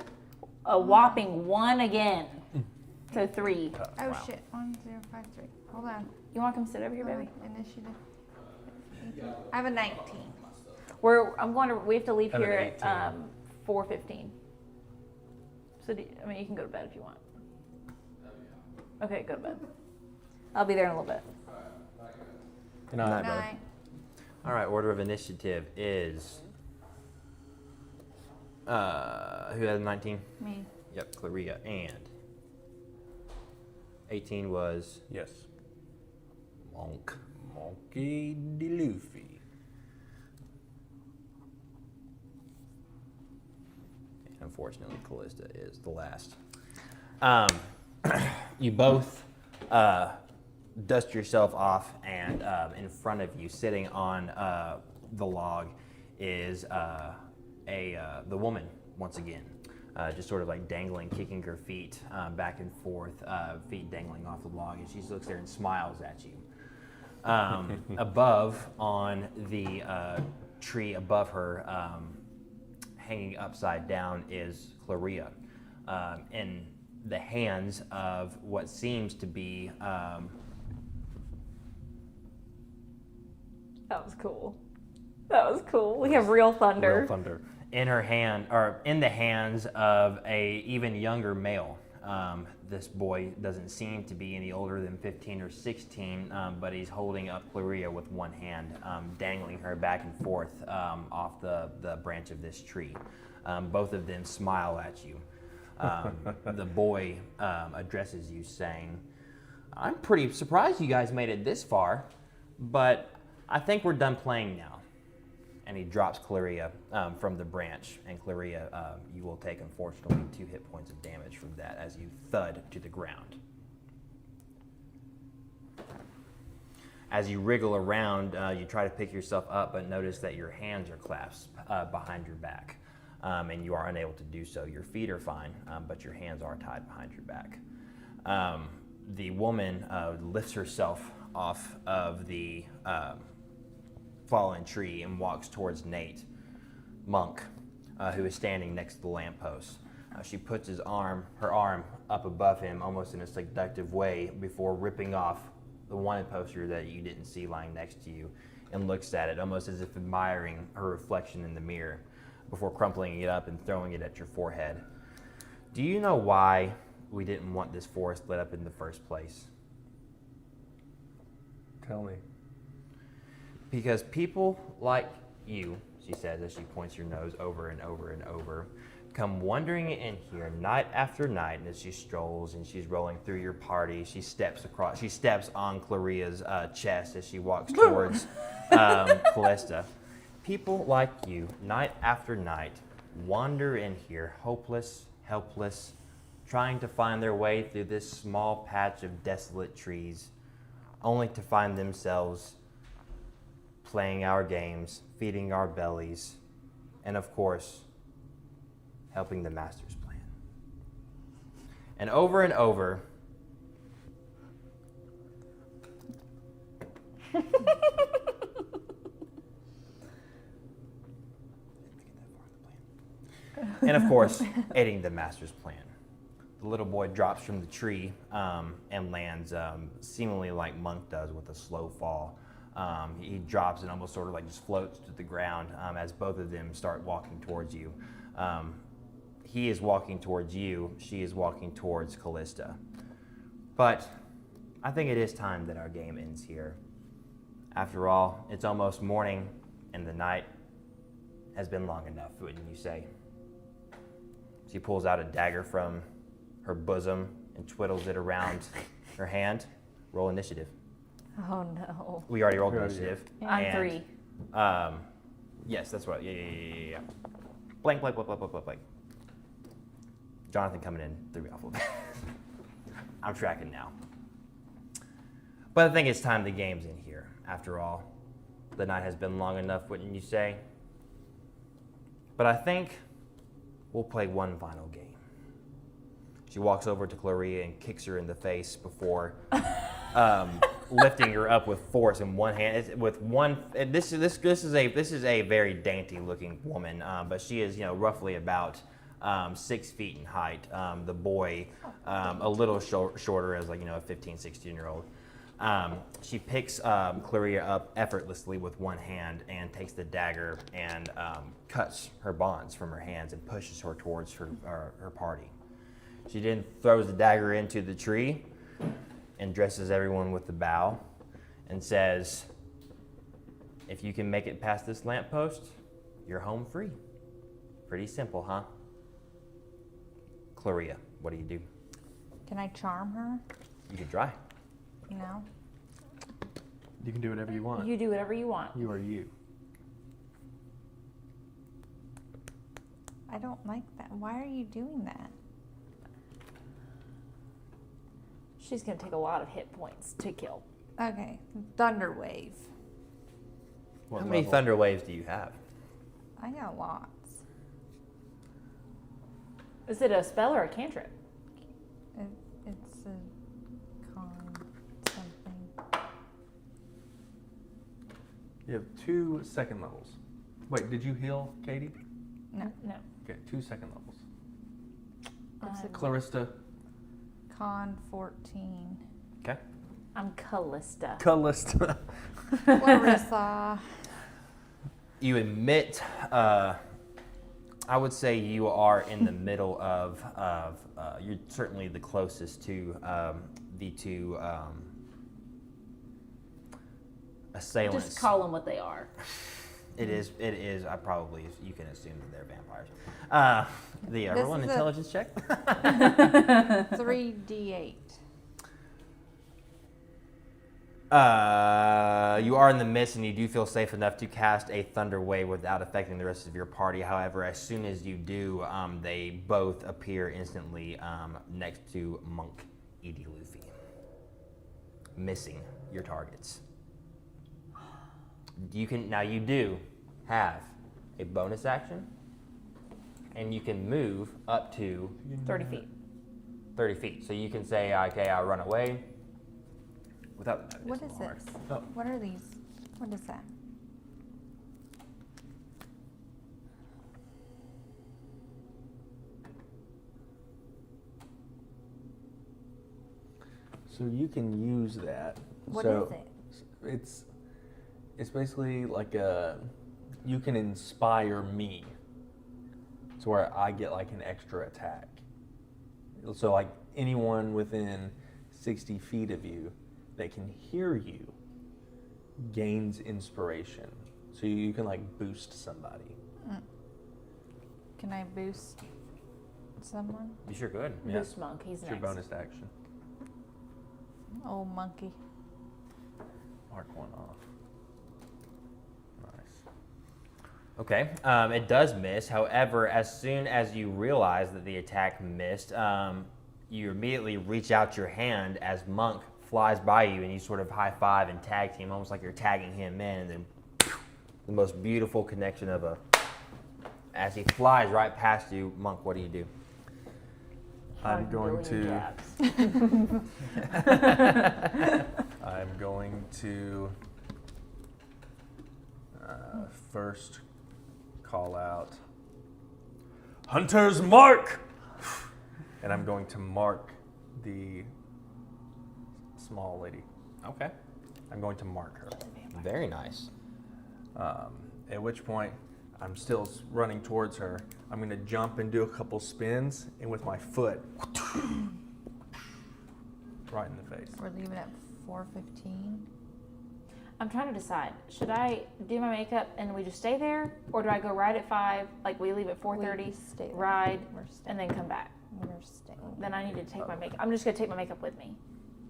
A whopping 1 again. So 3. Oh Wow. shit. 1, 0, 5, 3. Hold on. You want to come sit over here, baby? Initiative. 18. I have a 19. We have to leave I have an here 18. at 4:15. So you can go to bed if you want. Okay, go to bed. I'll be there in a little bit. Good night. 9. All right, order of initiative is... who has 19? Me. Yep, Claria. And 18 was Yes. Monk. Monkey D. Luffy. Unfortunately, Callista is the last. You both dust yourself off, and in front of you, sitting on the log, is the woman once again, just sort of like dangling, kicking her feet back and forth, feet dangling off the log, and she looks there and smiles at you. Above, on the tree above her, hanging upside down, is Claria, in the hands of what seems to be... That was cool. That was cool. We have real thunder. Real thunder. In her hand, or in the hands of a even younger male. This boy doesn't seem to be any older than 15 or 16, but he's holding up Claria with one hand, dangling her back and forth off the branch of this tree. Both of them smile at you. The boy addresses you saying, I'm pretty surprised you guys made it this far, but I think we're done playing now. And he drops Claria from the branch, and Claria, you will take, unfortunately, 2 hit points of damage from that as you thud to the ground. As you wriggle around, you try to pick yourself up, but notice that your hands are clasped behind your back, and you are unable to do so. Your feet are fine, but your hands are tied behind your back. The woman lifts herself off of the fallen tree and walks towards Nate Monk, who is standing next to the lamppost. She puts her arm up above him, almost in a seductive way, before ripping off the wanted poster that you didn't see lying next to you, and looks at it almost as if admiring her reflection in the mirror, before crumpling it up and throwing it at your forehead. Do you know why we didn't want this forest lit up in the first place? Tell me. Because people like you, she says as she points your nose over and over and over, come wandering in here night after night, and as she strolls and she's rolling through your party, she steps on Claria's chest as she walks towards Callista. People like you, night after night, wander in here, hopeless, helpless, trying to find their way through this small patch of desolate trees, only to find themselves playing our games, feeding our bellies, and of course, helping the master's plan. And over, And of course, aiding the master's plan. The little boy drops from the tree and lands seemingly like Monk does with a slow fall. He drops and almost sort of like just floats to the ground as both of them start walking towards you. He is walking towards you, she is walking towards Callista. But I think it is time that our game ends here. After all, it's almost morning and the night has been long enough, wouldn't you say? She pulls out a dagger from her bosom and twiddles it around her hand. Roll initiative. Oh no. We already rolled We already initiative. I'm And, 3. Yes, that's right. Yeah. Blank. Jonathan coming in threw me off a little bit. I'm tracking now. But I think it's time the game's in here. After all, the night has been long enough, wouldn't you say? But I think we'll play one final game. She walks over to Claria and kicks her in the face before lifting her up with force in one hand. This is a very dainty looking woman, but she is roughly about 6 feet in height. The boy a little shorter, as a 15, 16-year-old. She picks Claria up effortlessly with one hand and takes the dagger and cuts her bonds from her hands and pushes her towards her party. She then throws the dagger into the tree and addresses everyone with the bow and says, "If you can make it past this lamppost, you're home free." Pretty simple, huh? Claria, what do you do? Can I charm her? You can try. You know? You can do whatever you want. You do whatever you want. You are you. I don't like that. Why are you doing that? She's going to take a lot of hit points to kill. Okay, Thunder Wave. What How many level? thunder waves do you have? I got lots. Is it a spell or a cantrip? It's a con something. You have 2 second levels. Wait, did you heal, Katie? No, No. Okay, 2 second levels. What's it? Clarista. Con 14. Okay. I'm Callista. Callista. Clarissa. You admit, I would say you are in the middle of you're certainly the closest to the two assailants. Just call them what they are. It is, you can assume that they're vampires. This Roll an is a- intelligence check. 3d8. You are in the midst and you do feel safe enough to cast a thunder wave without affecting the rest of your party. However, as soon as you do, they both appear instantly next to Monk, Edie Luffy, missing your targets. You do have a bonus action, and you can move up to 30 feet. 30 feet. So you can say, okay, I'll run away. Without What it's is hard. this? Oh. What are these? What is that? So you can use that. What so is it? It's basically like you can inspire me to where I get like an extra attack. So like anyone within 60 feet of you that can hear you gains inspiration. So you can like boost somebody. Can I boost someone? You sure could. Yeah. Boost Monk. He's It's your next. bonus action. Oh, monkey. Mark one off. Nice. Okay, it does miss. However, as soon as you realize that the attack missed, you immediately reach out your hand as Monk flies by you and you sort of high five and tag team, almost like you're tagging him in, and then the most beautiful connection of as he flies right past you. Monk, what do you do? I'm going Billion to. jabs. I'm going to First, call out Hunter's Mark! And I'm going to mark the small lady. Okay. I'm going to mark her. Very nice. At which point, I'm still running towards her. I'm going to jump and do a couple spins, and with my foot, right in the face. We're leaving at 4:15. I'm trying to decide. Should I do my makeup and we just stay there, or do I go ride at 5? Like we leave at 4:30, We stay there. ride, We're staying. and then come back. We're staying. Then I need to take my makeup. I'm just gonna take my makeup with me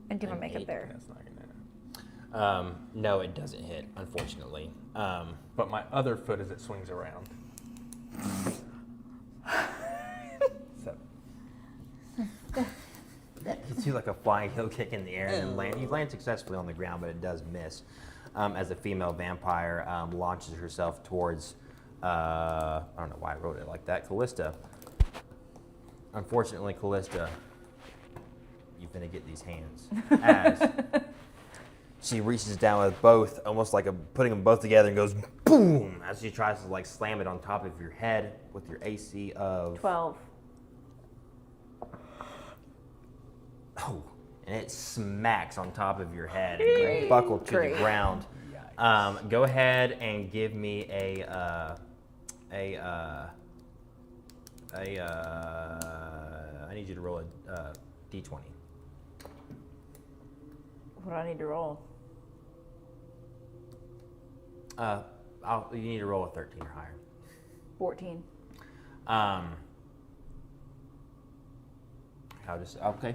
and do my And makeup 8. there. That's not going to. No, it doesn't hit, unfortunately. But my other foot as it swings around. 7. You do like a flying heel kick in the air and then land. You land successfully on the ground, but it does miss. As a female vampire launches herself towards, I don't know why I wrote it like that, Callista. Unfortunately, Callista, you're gonna get these hands. As she reaches down with both, almost like putting them both together and goes boom, as she tries to like slam it on top of your head with your AC of 12. Oh, and it smacks on top of your head and you buckle to the ground. Go ahead and give me I need you to roll a d20. What do I need to roll? You need to roll a 13 or higher. 14. Okay.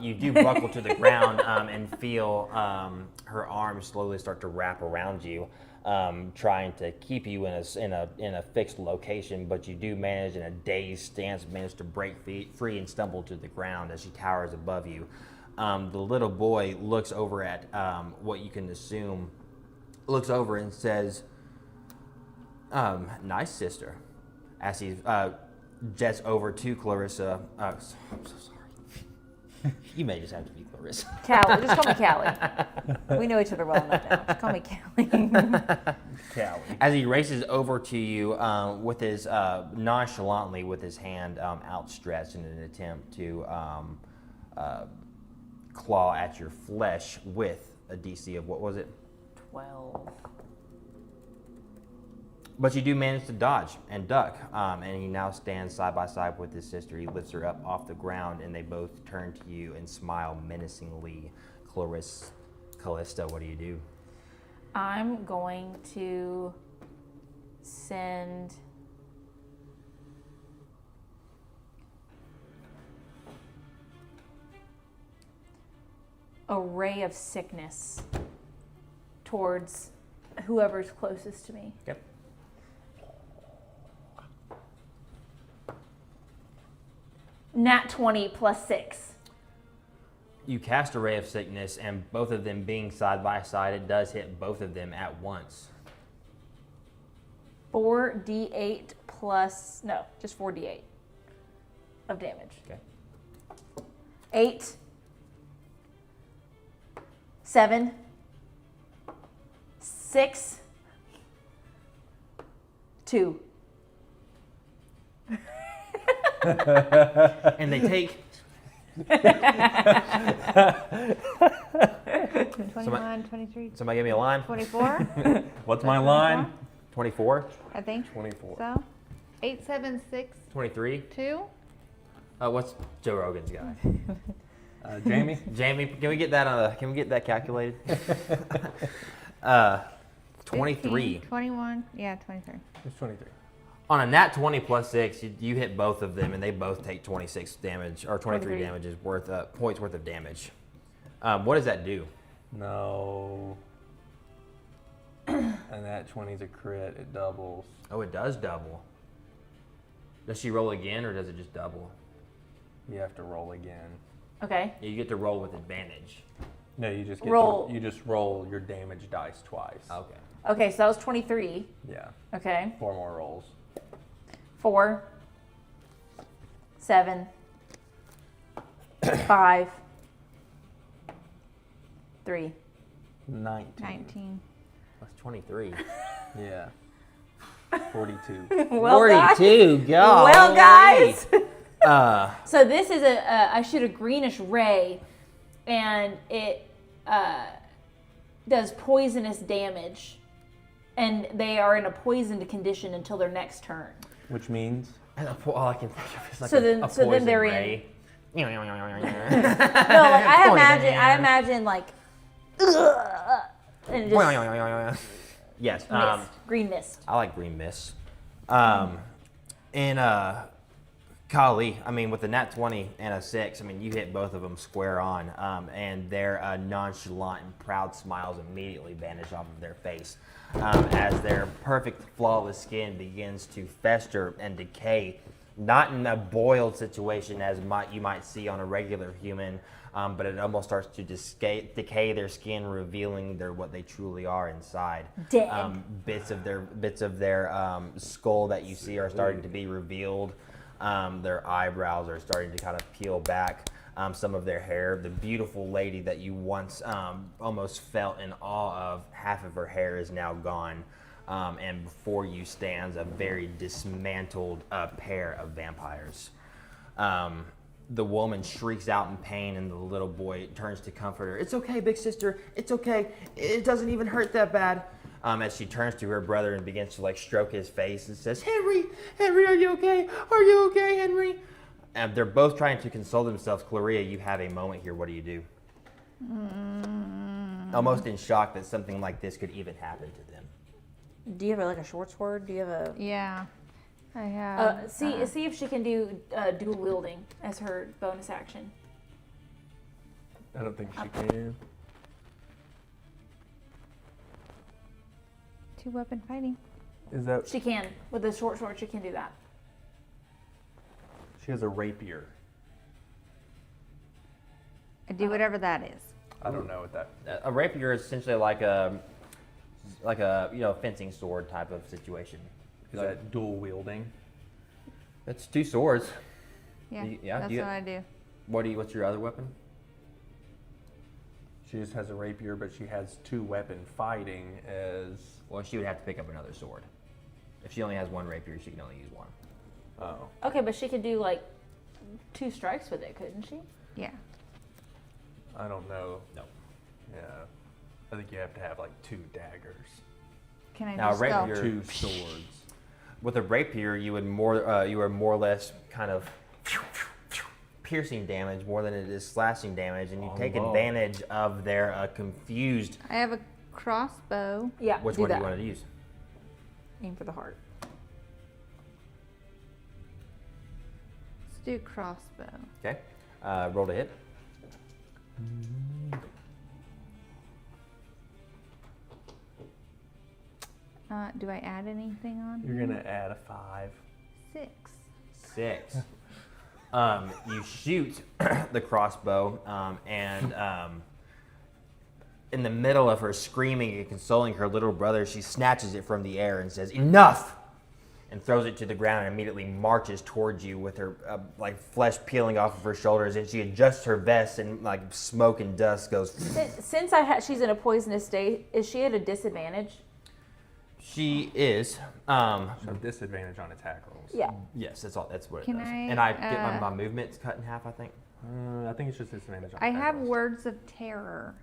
You do buckle to the ground and feel her arms slowly start to wrap around you, trying to keep you in a fixed location. But you do manage, in a dazed stance, manage to break free and stumble to the ground as she towers above you. The little boy looks over at what you can assume, looks over and says, "Nice sister," as he jets over to Clarissa. I'm so sorry. You may just have to be Clarissa. Callie. Just call me Callie. We know each other well enough now. Just call me Callie. Callie. As he races over to you with his nonchalantly with his hand outstretched in an attempt to claw at your flesh with a DC of what was it? 12. But you do manage to dodge and duck, and he now stands side by side with his sister. He lifts her up off the ground, and they both turn to you and smile menacingly. Callista, what do you do? I'm going to send a ray of sickness towards whoever's closest to me. Yep. Nat 20 plus 6. You cast a ray of sickness, and both of them being side by side, it does hit both of them at once. 4d8 plus, no, just 4d8 of damage. Okay. 8, 7, 6, 2. And they take 21, 23, somebody give me a line. 24, What's my line? 24, I think. 24. So, 8, 7, 6, 23. 2. What's Joe Rogan's guy? Jamie? Jamie, can we get that calculated? 23. 15, 21, yeah, 23. It's 23. On a nat 20 plus 6, you hit both of them, and they both take 26 damage, or 23 damages points worth of damage. What does that do? No. And that 20 is a crit. It doubles. Oh, it does double. Does she roll again, or does it just double? You have to roll again. Okay. You get to roll with advantage. No, you just get Roll. you just roll your damage dice twice. Okay. Okay, so that was 23. Yeah. Okay. 4 more rolls. 4, 7, 5, 3. 19. 19. That's 23. Yeah. 42. Well, guys. 42, go. Well, guys. Uh, So this is I shoot a greenish ray, and it does poisonous damage, and they are in a poisoned condition until their next turn. Which means? all I can think of is like So then- a so then poison they're in- ray. No, like I imagine like, and it just Yes. mist, green mist. I like green mist. And Kali, I mean, with a nat 20 and a 6, I mean, you hit both of them square on, and their nonchalant and proud smiles immediately vanish off of their face as their perfect, flawless skin begins to fester and decay, not in a boiled situation as you might see on a regular human, but it almost starts to decay their skin, revealing what they truly are inside. Dead. Bits of their skull that you see are starting to be revealed. Their eyebrows are starting to kind of peel back. Some of their hair, the beautiful lady that you once almost felt in awe of, half of her hair is now gone. And before you stands a very dismantled pair of vampires. The woman shrieks out in pain, and the little boy turns to comfort her. "It's okay, big sister. It's okay. It doesn't even hurt that bad." As she turns to her brother and begins to like stroke his face and says, Henry, are you okay? Are you okay, Henry?" And they're both trying to console themselves. Claria, you have a moment here. What do you do? Almost in shock that something like this could even happen to them. Do you have like a short sword? Do you have a Yeah, I have. see if she can do dual wielding as her bonus action. I don't think she can. 2-weapon fighting. Is that She can with the short sword. She can do that. she has a rapier? I do whatever that is. I don't know what that. A rapier is essentially like a fencing sword type of situation. Is that dual wielding? It's two swords. Yeah, Yeah, that's do you- what I do. What's your other weapon? She just has a rapier, but she has 2-weapon fighting as. Well, she would have to pick up another sword. If she only has one rapier, she can only use one. Oh. Okay, but she could do like 2 strikes with it, couldn't she? Yeah. I don't know. No. Yeah. I think you have to have like 2 daggers. Can I Now, just rapier- go? 2 swords. With a rapier, you are more or less kind of piercing damage more than it is slashing damage, and you Oh, take wow. advantage of their confused. I have a crossbow. Yeah. Which do one do that. you want to use? Aim for the heart. Let's do crossbow. Okay. Roll to hit. Do I add anything on? You're gonna add a 5. 6. 6. You shoot the crossbow, and in the middle of her screaming and consoling her little brother, she snatches it from the air and says, "Enough!" and throws it to the ground and immediately marches towards you with her like flesh peeling off of her shoulders, and she adjusts her vest, and like smoke and dust goes. Since she's in a poisonous state, is she at a disadvantage? She is. So disadvantage on attack rolls. Yeah. Yes, that's all. That's what it Can does. I, And I get my movement's cut in half, I think. I think it's just disadvantage on I attack have rolls. words of terror.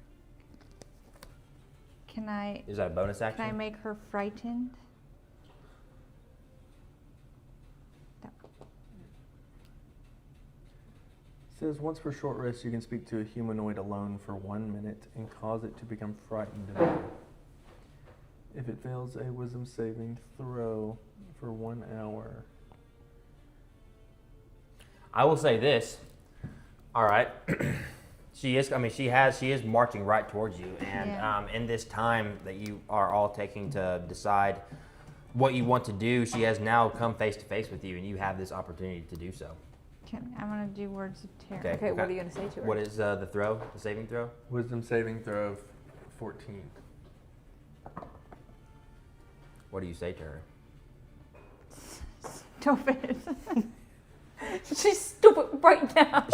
Can I Is that a bonus action? can I make her frightened? No. It says once per short rest, you can speak to a humanoid alone for 1 minute and cause it to become frightened of you. If it fails a wisdom saving throw for 1 hour. I will say this. All right. She is marching right towards you, and Yeah. in this time that you are all taking to decide what you want to do, she has now come face to face with you, and you have this opportunity to do so. I'm gonna do words of terror. Okay. Okay, what are you going to say to her? What is the saving throw? Wisdom saving throw of 14. What do you say to her? Stupid. She's stupid right now.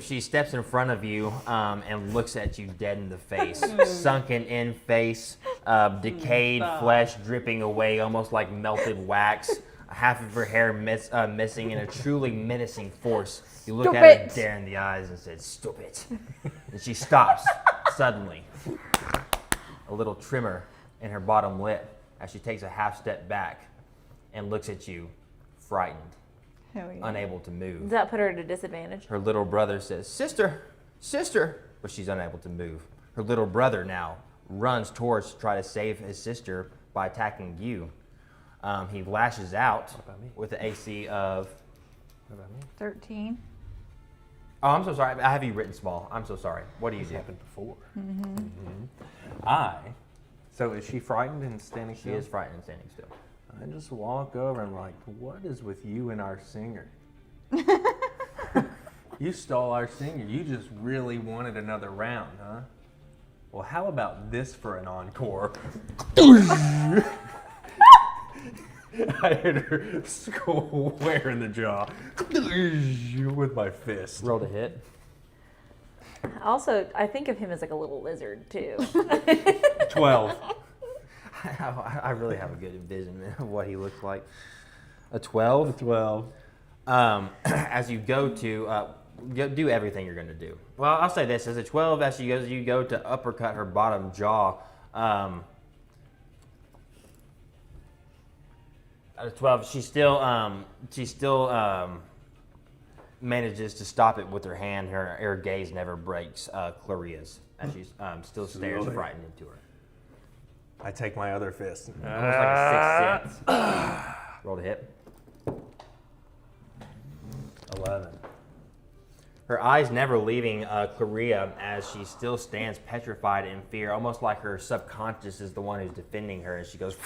She steps in front of you and looks at you dead in the face, sunken in face, decayed flesh dripping away, almost like melted wax. Half of her hair missing, and a truly menacing force. You look at her dead in the eyes and said, "Stupid." And she stops suddenly. A little tremor in her bottom lip as she takes a half step back and looks at you, frightened, unable to move. Does that put her at a disadvantage? Her little brother says, "Sister, sister," but she's unable to move. Her little brother now runs towards to try to save his sister by attacking you. He lashes out with an AC of 13. Oh, I'm so sorry. I have you written small. I'm so sorry. What do you do? happened before. Mm-hmm. So is she frightened and standing She still? is frightened and standing still. I just walk over and like, what is with you and our singer? You stole our singer. You just really wanted another round, huh? Well, how about this for an encore? I hit her square in the jaw with my fist. Roll to hit. Also, I think of him as like a little lizard too. 12. I really have a good vision of what he looks like. A 12? 12. As you go to do everything you're going to do. Well, I'll say this. As a 12, as you go to uppercut her bottom jaw, at a 12, she still manages to stop it with her hand. Her gaze never breaks Claria's as she still stares Slowly. frightened into her. I take my other fist. Almost like a sixth sense. Roll to hit. 11. Her eyes never leaving Claria as she still stands petrified in fear, almost like her subconscious is the one who's defending her, and she goes.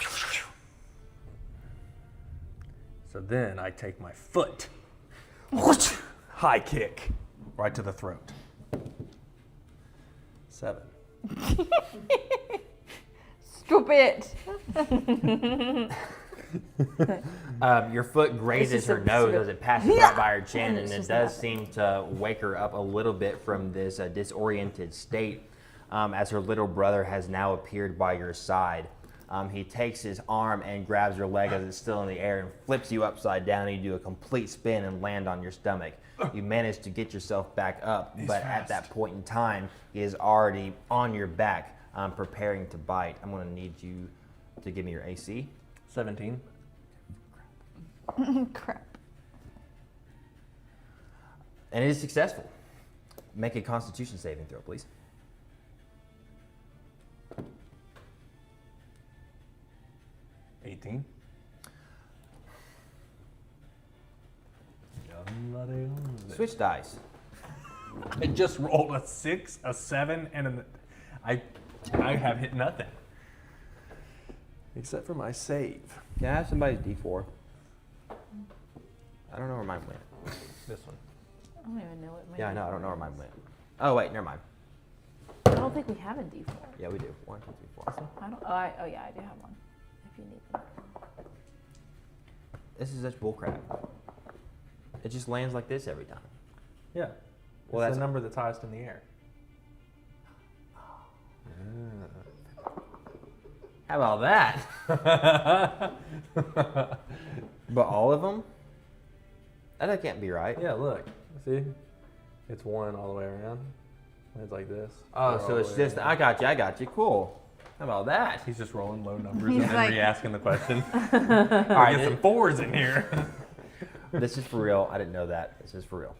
So then I take my foot. High kick. Right to the throat. 7. Stupid. Your foot grazes her nose as it passes right by her chin, and it does seem to wake her up a little bit from this disoriented state as her little brother has now appeared by your side. He takes his arm and grabs your leg as it's still in the air and flips you upside down, and you do a complete spin and land on your stomach. You manage to get yourself back up, but at that point in time, he is already on your back, preparing to bite. I'm going to need you to give me your AC. 17. Crap. And it is successful. Make a Constitution saving throw, please. 18. Switch dice. I just rolled a 6, a 7, and I have hit nothing. Except for my save. Can I have somebody's D4? I don't know where mine went. This one. I don't even know what. Yeah, I know. I don't know where mine went. Oh, wait. Never mind. I don't think we have a D4. Yeah, we do. 1, 2, 3, 4. I don't. Oh yeah, I do have one. If you need one. This is such bullcrap. It just lands like this every time. Yeah. Well, It's that's the number that's highest in the air. How about that? But all of them? That can't be right. Yeah, look. See? It's 1 all the way around. It's like this. Oh, 4 so all the it's way just, around. I got you. Cool. How about that? He's just rolling low numbers He's and then like- re-asking the question. All right, Get some 4s in here. this is for real. I didn't know that. This is for real.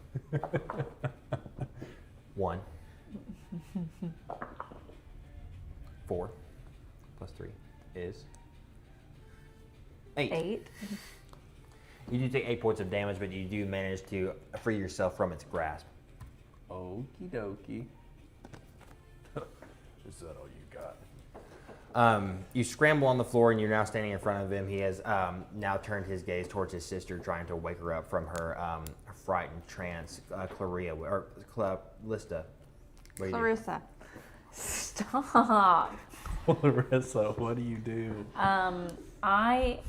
1. 4 plus 3 is 8. 8. You do take 8 points of damage, but you do manage to free yourself from its grasp. Okie dokie. Is that all you got? You scramble on the floor, and you're now standing in front of him. He has now turned his gaze towards his sister, trying to wake her up from her frightened trance. Claria, or Lista. What do you do? Clarissa. Stop. Larissa, what do you do? I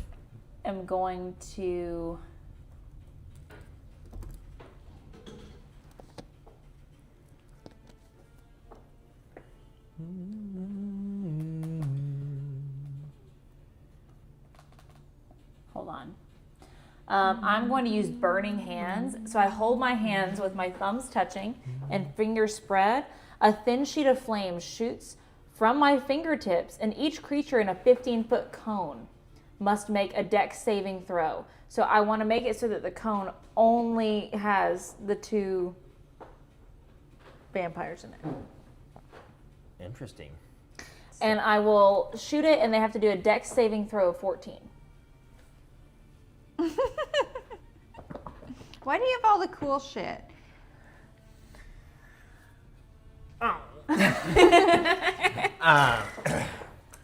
am going to. I'm going to use burning hands. So I hold my hands with my thumbs touching and fingers spread. A thin sheet of flame shoots from my fingertips, and each creature in a 15-foot cone must make a dex saving throw. So I want to make it so that the cone only has the 2 vampires in it. Interesting. And I will shoot it, and they have to do a dex saving throw of 14. Why do you have all the cool shit?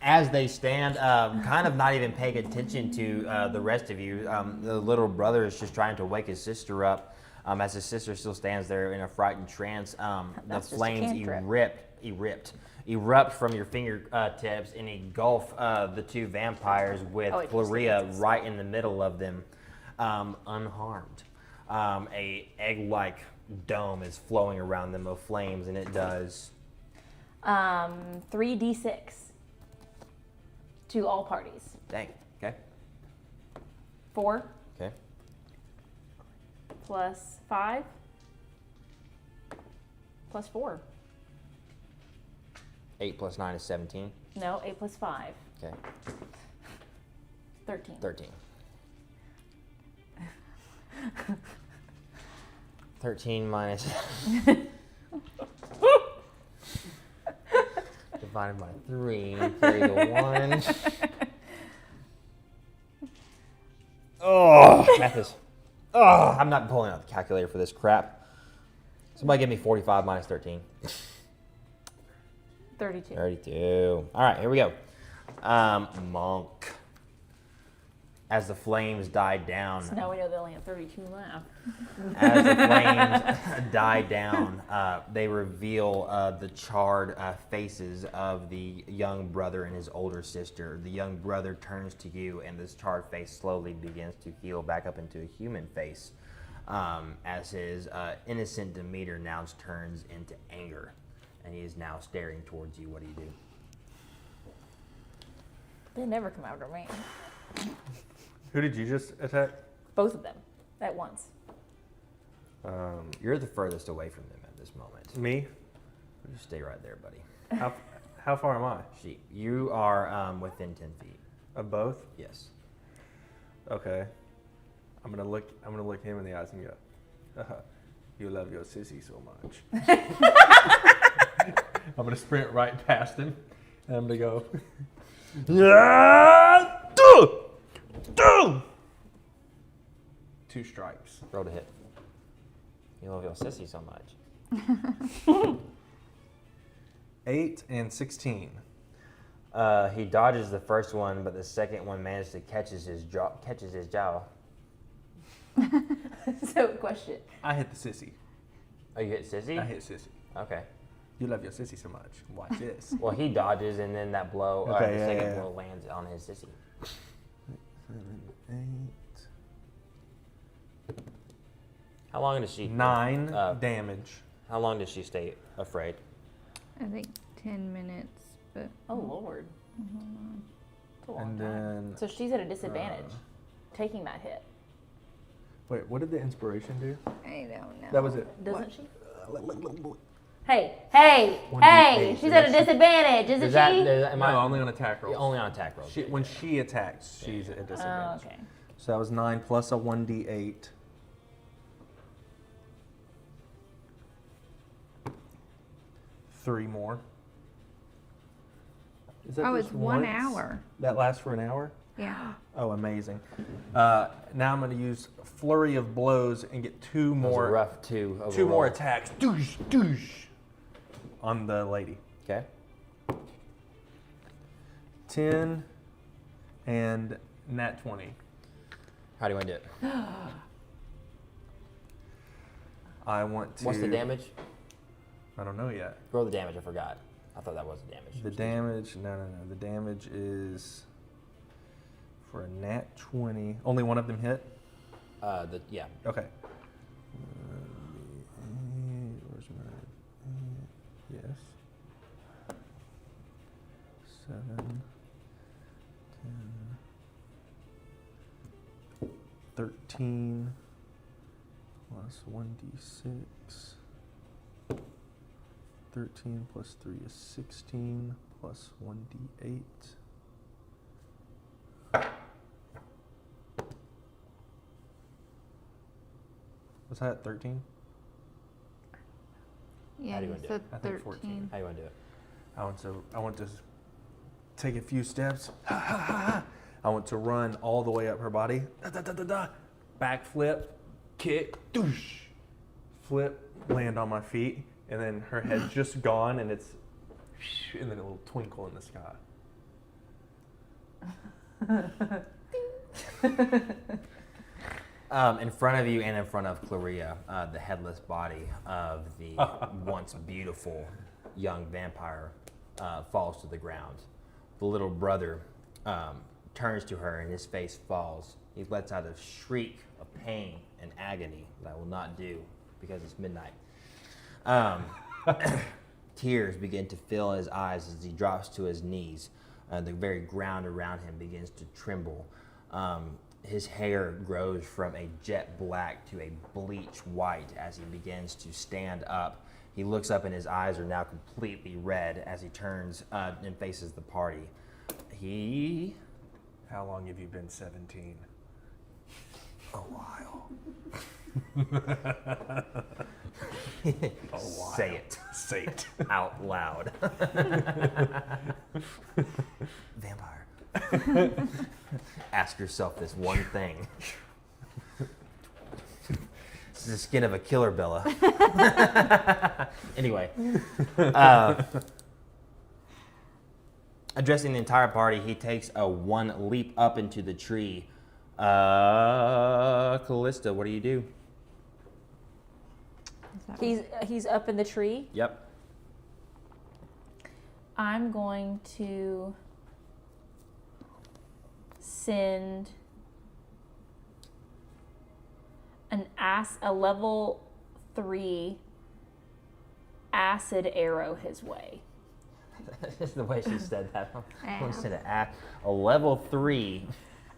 As they stand, kind of not even paying attention to the rest of you, the little brother is just trying to wake his sister up. As his sister still stands there in a frightened trance, the That's just a flames erupt from your fingertips and engulf the 2 vampires with Floria right in the middle of them, unharmed. A egg-like dome is flowing around them of flames, and it does 3d6 to all parties. dang. Okay. 4 Okay. plus 5 plus 4. 8 plus 9 is 17. No, 8 plus 5. Okay. 13. 13. 13 minus divided by 3, carry the 1. Oh, math is. Oh, I'm not pulling out the calculator for this crap. Somebody give me 45 minus 13. 32. 32. All right, here we go. Monk. As the flames die down. So now we know they only have 32 left. As the flames die down, they reveal the charred faces of the young brother and his older sister. The young brother turns to you, and this charred face slowly begins to heal back up into a human face, as his innocent demeanor now turns into anger, and he is now staring towards you. What do you do? They never come after me. Who did you just attack? Both of them at once. You're the furthest away from them at this moment. Me? Just stay right there, buddy. How far am I? You are within 10 feet. Of both? Yes. Okay. I'm gonna look him in the eyes and go, you love your sissy so much. I'm gonna sprint right past him, and I'm gonna go. Two strikes. Roll to hit. You love your sissy so much. 8 and 16. He dodges the first one, but the second one manages to catches his jaw. So, question. I hit the sissy. Oh, you hit sissy? I hit sissy. Okay. You love your sissy so much. Watch this. Well, he dodges, and then that blow, Okay, the yeah, second yeah. blow lands on his sissy. 7, 8. How long does she? 9 damage. How long does she stay afraid? I think 10 minutes, but Oh, Lord. It's a long And time. then, So she's at a disadvantage taking that hit. wait, what did the inspiration do? I don't know. That was it. Doesn't she? One Hey, D8, she's at a disadvantage, isn't Does that, she? am I No, only on attack rolls. only on attack rolls? When she attacks, she's at a Oh, disadvantage. okay. So that was 9 plus a 1d8. Three more. Is that Oh, just it's 1 once? hour. That lasts for an hour? Yeah. Oh, amazing. Now I'm going to use Flurry of Blows and get two That was a more rough 2 overall. two more attacks. Doosh, doosh, on the lady. Okay. 10 and nat 20. How do you want to do it? I want to. What's the damage? I don't know yet. Roll the damage. I forgot. I thought that was the damage. The damage, no. The damage is for a nat 20. Only one of them hit? Yeah. Okay. Where's my. Yes. 7, 10, 13 plus 1d6. 13 plus 3 is 16 plus 1d8. Was that 13? Yeah, How do you you wanna do said I think 14. 13. How you want to do it? I want to take a few steps. I want to run all the way up her body. Da, da, da, da, da. Backflip, kick, doosh, flip, land on my feet, and then her head's just gone, and it's, and then a little twinkle in the sky. In front of you and in front of Claria, the headless body of the once beautiful young vampire falls to the ground. The little brother turns to her and his face falls. He lets out a shriek of pain and agony that I will not do because it's midnight. Tears begin to fill his eyes as he drops to his knees. The very ground around him begins to tremble. His hair grows from a jet black to a bleach white as he begins to stand up. He looks up and his eyes are now completely red as he turns and faces the party. How long have you been 17? A while. A while. Say it. Say it. Out loud. Vampire. Ask yourself this one thing. This is the skin of a killer, Bella. Anyway. Addressing the entire party, he takes a one leap up into the tree. Callista, what do you do? He's up in the tree. Yep. I'm going to send a level 3 acid arrow his way. That's the way she said that. I want to say a level 3.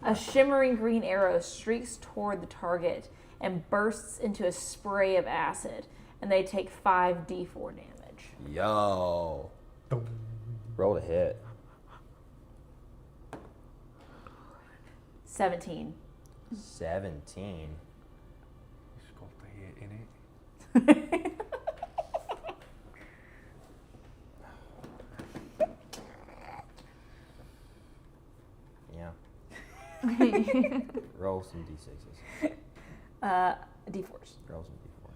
A shimmering green arrow streaks toward the target and bursts into a spray of acid, and they take 5d4 damage. Yo. Roll to hit. 17. 17. You got the hit in it. Yeah. Roll some d6s. D4s. Roll some d4s.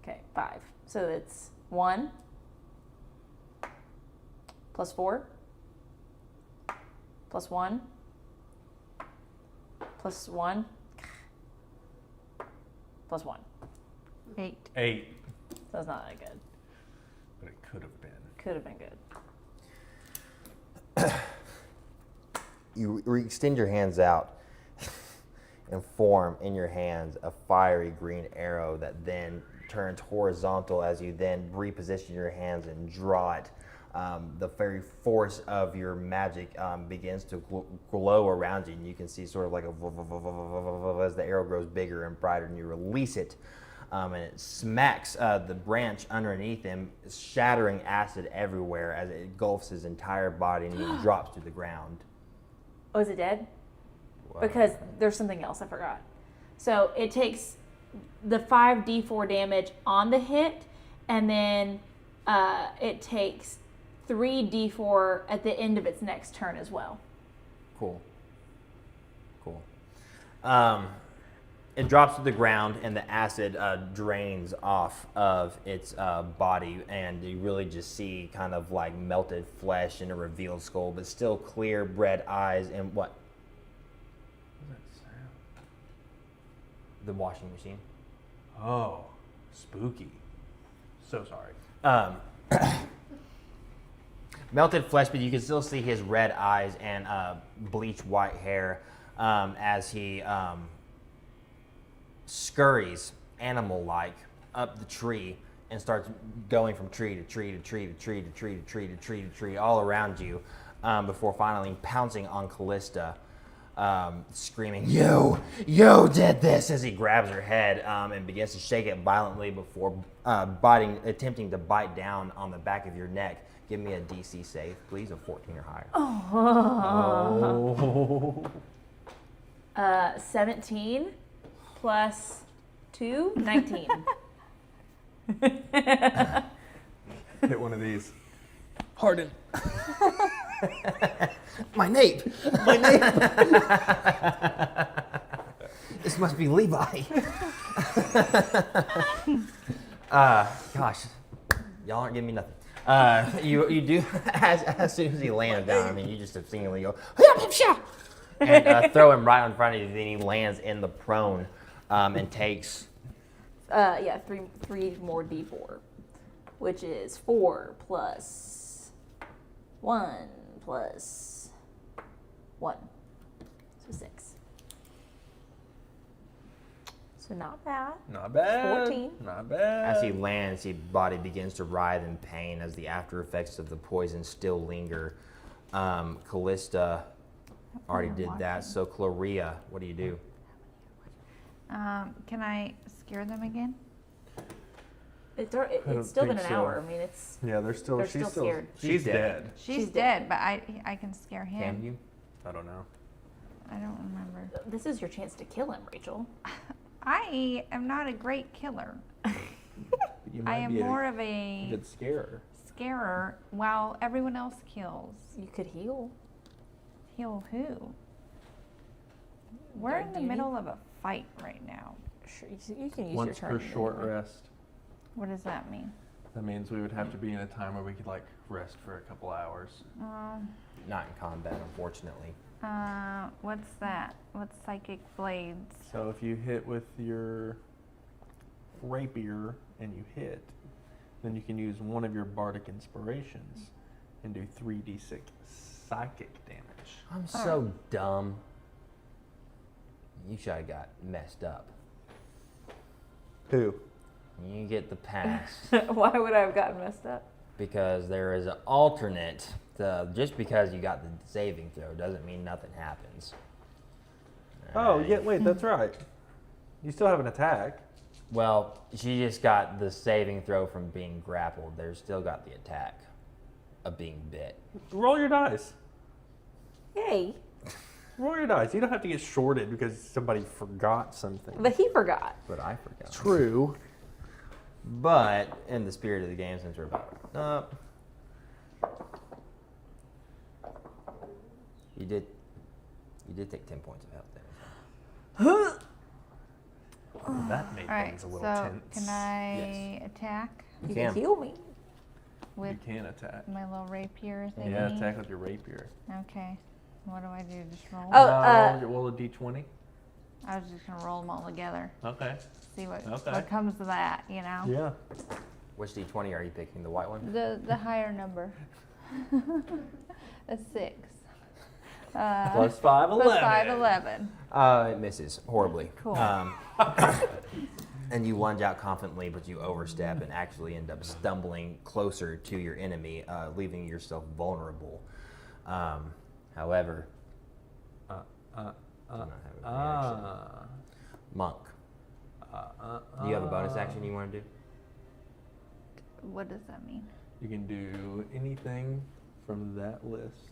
Okay, 5. So it's 1 plus 4 plus 1 plus 1 plus 1. 8. 8. So it's not that good. But it could have been. Could have been good. You extend your hands out and form in your hands a fiery green arrow that then turns horizontal as you then reposition your hands and draw it. The very force of your magic begins to glow around you, and you can see sort of like as the arrow grows bigger and brighter, and you release it, and it smacks the branch underneath him, shattering acid everywhere as it engulfs his entire body, and he drops to the ground. Oh, is it dead? Wow. Because there's something else I forgot. So it takes the 5d4 damage on the hit, and then it takes 3d4 at the end of its next turn as well. Cool. It drops to the ground, and the acid drains off of its body, and you really just see kind of like melted flesh and a revealed skull, but still clear red eyes and what? What was that sound? The washing machine. Oh, spooky. So sorry. Melted flesh, but you can still see his red eyes and bleach white hair as he scurries animal-like up the tree and starts going from tree to tree to tree to tree to tree to tree to tree to tree all around you before finally pouncing on Callista. screaming, "You did this!" as he grabs her head and begins to shake it violently before attempting to bite down on the back of your neck. Give me a DC save, please, of 14 or higher. Oh. 17 plus 2, 19. Hit one of these. Harden. My nape. This must be Levi. Gosh, y'all aren't giving me nothing. You do as soon as he lands down. I mean, you just obscenely go and throw him right in front of you. Then he lands in the prone and takes. Yeah, three more D4, which is 4 plus 1 plus 1, so 6. So not bad. Not bad. 14. Not bad. As he lands, his body begins to writhe in pain as the after effects of the poison still linger. Callista already did that. So Chloria, what do you do? Can I scare them again? It's don't still been think an so. hour. I mean, it's Yeah, they're They're still still scared. She's dead. She's dead, but I can scare him. Can you? I don't know. I don't remember. this is your chance to kill him, Rachel. I am not a great killer. You I might am be more a of a good scarer. scarer while everyone else kills. You could heal. Heal who? We're in the Do you middle of a fight right now. Sure, you can use Once your turn. per short rest. What does that mean? That means we would have to be in a time where we could like rest for a couple hours. Not in combat, unfortunately. What's that? What's psychic blades? So if you hit with your rapier and you hit, then you can use one of your bardic inspirations and do 3d6 psychic damage. I'm so dumb. You should have got messed up. Who? You get the pass Why would I have gotten messed up? because there is an alternate. Just because you got the saving throw doesn't mean nothing happens. Oh, Alright. yeah, wait, that's right. You still have an attack. Well, she just got the saving throw from being grappled. There's still got the attack of being bit. Roll your dice. Yay! Roll your dice. You don't have to get shorted because somebody forgot something. But he forgot. But I forgot. True. But in the spirit of the game, since we're about up, you did take 10 points of health damage. That made All right, things a so little tense. can I attack You can. can heal me. with You can attack. my little rapier thingy? Yeah, attack with your rapier. Okay. What do I do? Just roll? Oh, You roll a d20. I was just gonna roll them all together. Okay. See what Okay. comes to that, you know? Yeah. Which d20 are you picking? The white one? The higher number. A 6. Plus 5, 11. Plus 5, 11. It misses horribly. Cool. And you lunge out confidently, but you overstep and actually end up stumbling closer to your enemy, leaving yourself vulnerable. However, do not have a reaction. Monk, do you have a bonus action you want to do? What does that mean? You can do anything from that list.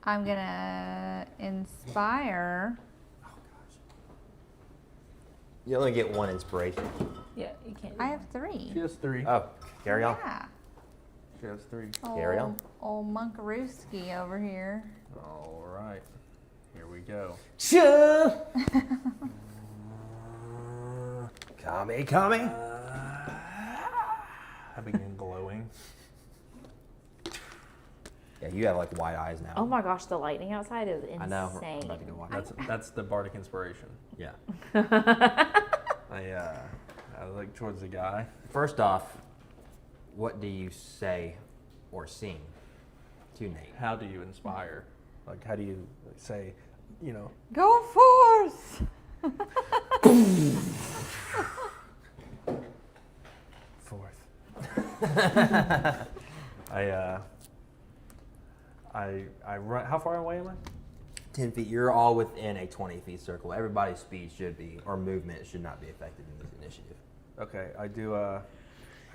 I'm gonna inspire. You only get one inspiration. yeah, you can't. I have 3. She has 3. Oh, carry on. Yeah. She has 3. Carry on. Old Monkarooski over here. All right. Here we go. Kami. I begin glowing. Yeah, you have like white eyes now. Oh my gosh, the lightning outside is insane. I know. I'm about to go watch. That's the bardic inspiration. Yeah. I look towards the guy. First off, what do you say or sing to Nate? How do you inspire? Like, how do you say, you know? Go forth! Fourth. I run. How far away am I? 10 feet. You're all within a 20 feet circle. Everybody's speed should be, or movement should not be affected in this initiative. Okay, I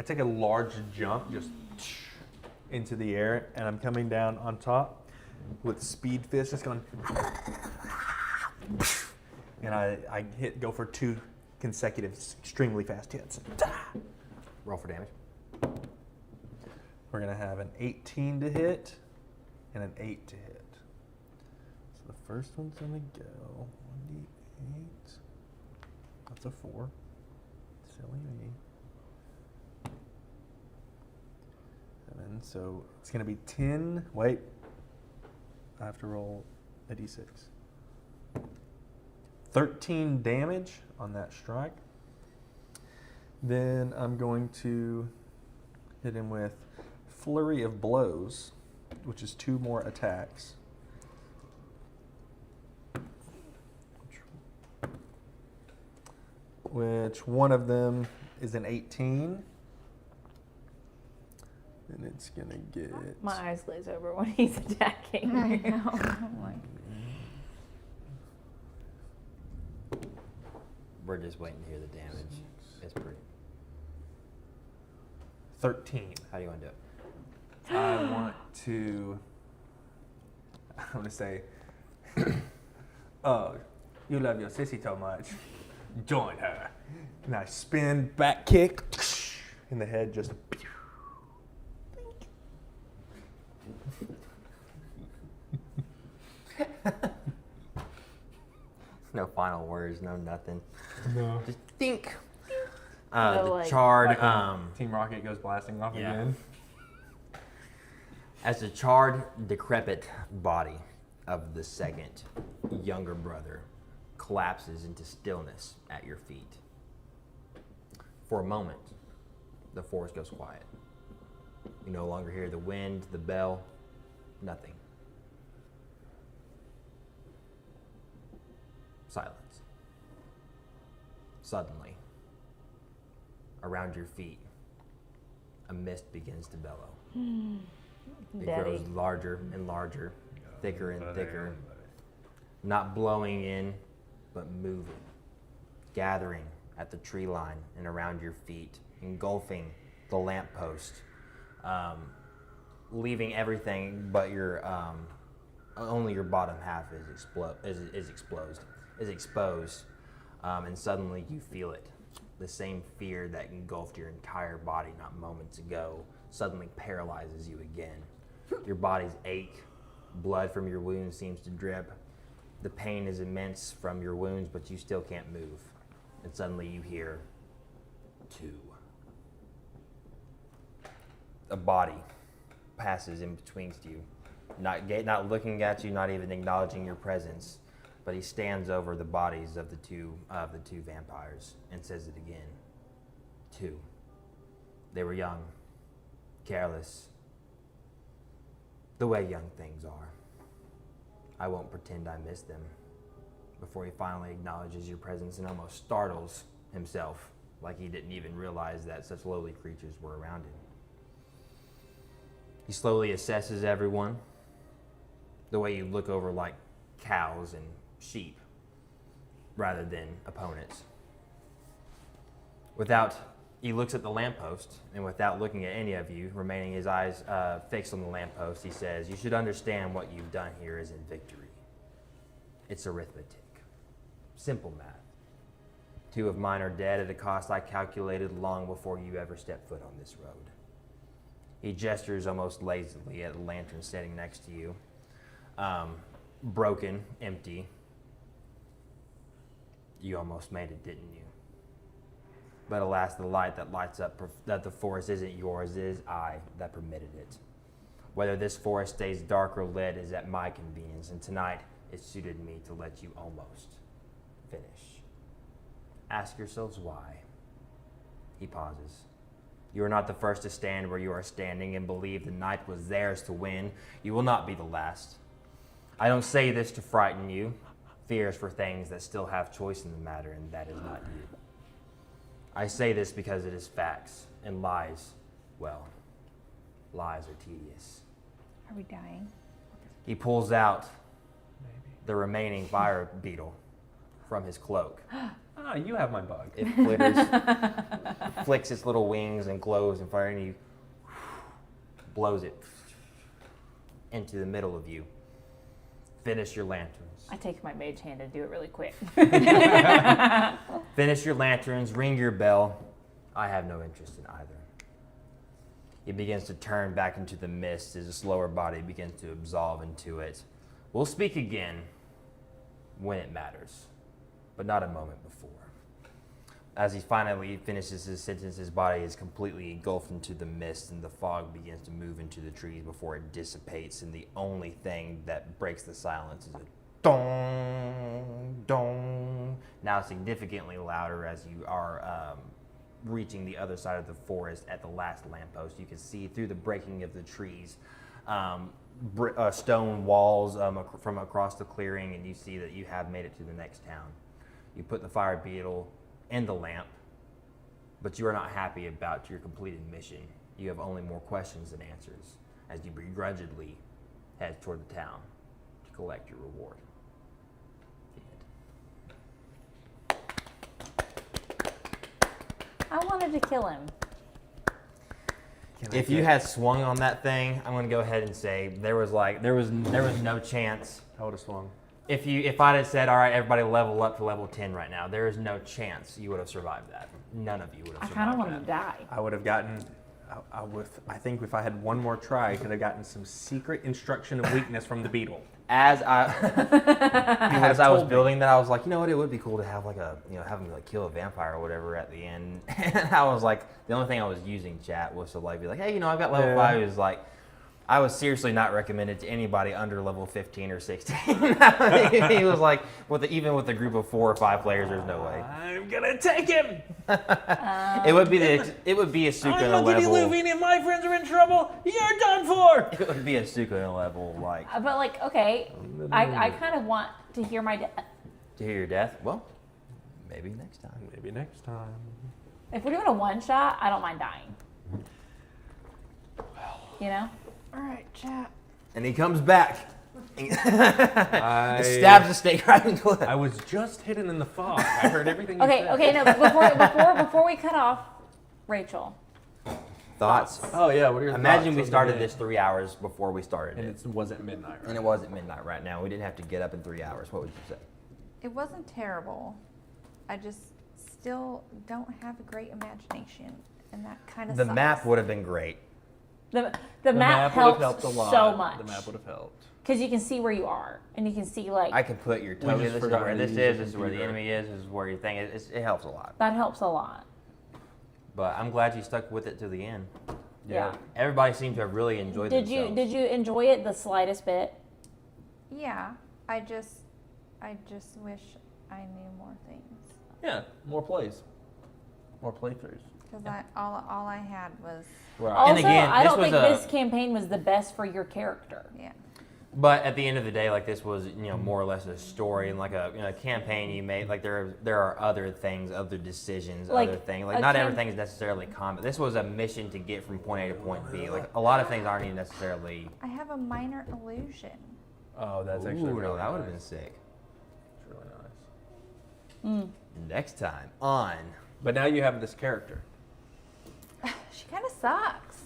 take a large jump just into the air, and I'm coming down on top with speed fist, just going, and I go for 2 consecutive extremely fast hits. Roll for damage. We're gonna have an 18 to hit and an 8 to hit. So the first one's gonna go 1d8. That's a 4. Silly me. 7. So it's gonna be 10. Wait. I have to roll a d6. 13 damage on that strike. Then I'm going to hit him with Flurry of Blows, which is 2 more attacks. Which one of them is an 18. And it's going to get... My eyes glaze over when he's attacking. I know. I'm like, We're just waiting to hear the damage. It's pretty. 13. How do you want to do it? I want to... I'm going to say... Oh, you love your sissy so much. Join her. And I spin, back kick, in the head, just... No final words, no nothing. No. Just think. No, The like- charred, Like when Team Rocket goes blasting off yeah. again. as the charred, decrepit body of the second younger brother collapses into stillness at your feet. For a moment, the forest goes quiet. You no longer hear the wind, the bell, nothing. Silence. Suddenly, around your feet, a mist begins to bellow. It Daddy. grows larger and larger, thicker and thicker, not blowing in, but moving, gathering at the tree line and around your feet, engulfing the lamppost, leaving everything but your only your bottom half is exposed, and suddenly you feel it. The same fear that engulfed your entire body not moments ago suddenly paralyzes you again. Your body's ache, blood from your wounds seems to drip. The pain is immense from your wounds, but you still can't move. And suddenly you hear 2. A body passes in betwixt you, not looking at you, not even acknowledging your presence, but he stands over the bodies of the two vampires and says it again. 2. They were young, careless, the way young things are. I won't pretend I missed them. Before he finally acknowledges your presence and almost startles himself, like he didn't even realize that such lowly creatures were around him. He slowly assesses everyone, the way you look over like cows and sheep, rather than opponents. He looks at the lamppost, and without looking at any of you, remaining his eyes fixed on the lamppost, he says, "You should understand what you've done here is in victory. It's arithmetic. Simple math. 2 of mine are dead at a cost I calculated long before you ever stepped foot on this road." He gestures almost lazily at the lantern standing next to you. Broken, empty. You almost made it, didn't you? But alas, the light that lights up that the forest isn't yours, it is I that permitted it. Whether this forest stays dark or lit is at my convenience, and tonight it suited me to let you almost finish. Ask yourselves why. He pauses. You are not the first to stand where you are standing and believe the night was theirs to win. You will not be the last. I don't say this to frighten you. Fear is for things that still have choice in the matter, and that is not you. I say this because it is facts, and lies, well, lies are tedious. are we dying? He pulls out the remaining fire beetle from his cloak. Ah, you have my bug. It flitters, flicks its little wings and glows in fire, and you blows it into the middle of you. Finish your lanterns. I take my mage hand and do it really quick. Finish your lanterns, ring your bell. I have no interest in either. He begins to turn back into the mist as his lower body begins to absolve into it. We'll speak again when it matters, but not a moment before. As he finally finishes his sentence, his body is completely engulfed into the mist, and the fog begins to move into the trees before it dissipates, and the only thing that breaks the silence is a dong, dong, now significantly louder as you are reaching the other side of the forest at the last lamppost. You can see through the breaking of the trees stone walls from across the clearing, and you see that you have made it to the next town. You put the fire beetle in the lamp, but you are not happy about your completed mission. You have only more questions than answers as you begrudgingly head toward the town to collect your reward. The end. I wanted to kill him. If you had swung on that thing, I'm going to go ahead and say there was no chance. I would have swung. If I'd have said, all right, everybody level up to level 10 right now, there is no chance you would have survived that. None of you would have I survived kind of want that. him to die. I would have gotten. I think if I had one more try, I could have gotten some secret instruction of weakness from the beetle. As I was told me. building that, I was like, you know what, it would be cool to have have him kill a vampire or whatever at the end. And I was like, the only thing I was using chat was to be like, hey, I've got level 5. It was like, I was seriously not recommended to anybody under level 15 or 16. He was like, even with a group of 4 or 5 players, there's no way. I'm gonna take him. It would be a Sukuna level. Any of my friends are in trouble, you're done for. It would be a Sukuna level, But okay, I kind of want to hear my death. to hear your death. Well, maybe next time. Maybe next time. If we're doing a one shot, I don't mind dying. All right, chat. And he comes back. I Stabs the stake right into it. I was just hidden in the fog. I heard everything you Okay, said. okay, no, before we cut off, Rachel. Thoughts? Oh yeah, what are your Imagine thoughts we on started the this 3 hours before we started and it. it was at midnight, right? And it was at midnight right now. We didn't have to get up in 3 hours. What would you say? It wasn't terrible. I just still don't have a great imagination, and that kind of The sucks. map would have been great. The The map would have helps helped a lot. so much. The map would have helped. Because you can see where you are, and you can see I could put your token. just This is forgot where to this use is. the This is where the computer. enemy is. This is where your thing is. It helps a lot. that helps a lot. But I'm glad you stuck with it to the end. Yeah. Everybody seemed to have really enjoyed themselves. Did you enjoy it the slightest bit? Yeah, I just wish I knew more things. Yeah, more plays, more playthroughs. Because all I had was, Right. Also, again, I this don't was think a- this campaign was the best for your character. yeah. But at the end of the day, this was more or less a story and a campaign you made. There are other things, other decisions, Like, other things. a Not cam- everything is necessarily combat. This was a mission to get from point A to point B. A lot of things aren't even necessarily. I have a minor illusion. Oh, that's actually Ooh, really no, that would have been nice. sick. It's really nice. Next time on. But now you have this character. She kind of sucks.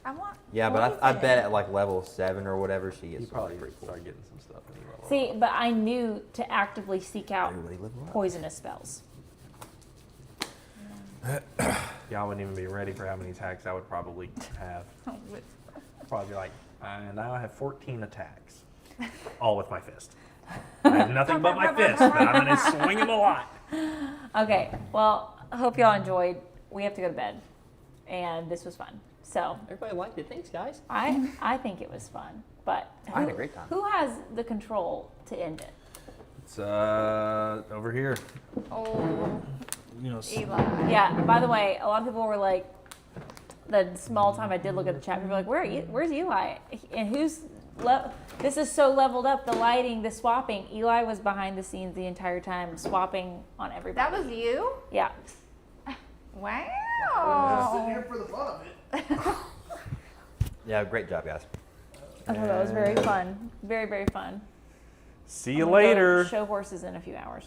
I want. Yeah, but more I of bet it. at level 7 or whatever she You gets. probably pretty cool. start getting some stuff in your level. See, but I knew to actively seek out Everybody level up. poisonous spells. Y'all wouldn't even be ready for how many attacks I would probably have. Probably be like, now I have 14 attacks, all with my fist. I have nothing but my fist, but I'm gonna swing him a lot. Okay, well, I hope y'all enjoyed. We have to go to bed, and this was fun. So Everybody liked it. Thanks, guys. I think it was fun. But I had a great time. Who has the control to end it? It's over here. Oh, Eli. Yeah. By the way, a lot of people were like, the small time I did look at the chat, people were like, where's Eli? And this is so leveled up. The lighting, the swapping. Eli was behind the scenes the entire time, swapping on everybody. That was you? Yeah. Wow. Sitting here for the fun of it. Yeah, great job, guys. I thought that was very fun. Very, very fun. See I'm you gonna go later. show horses in a few hours.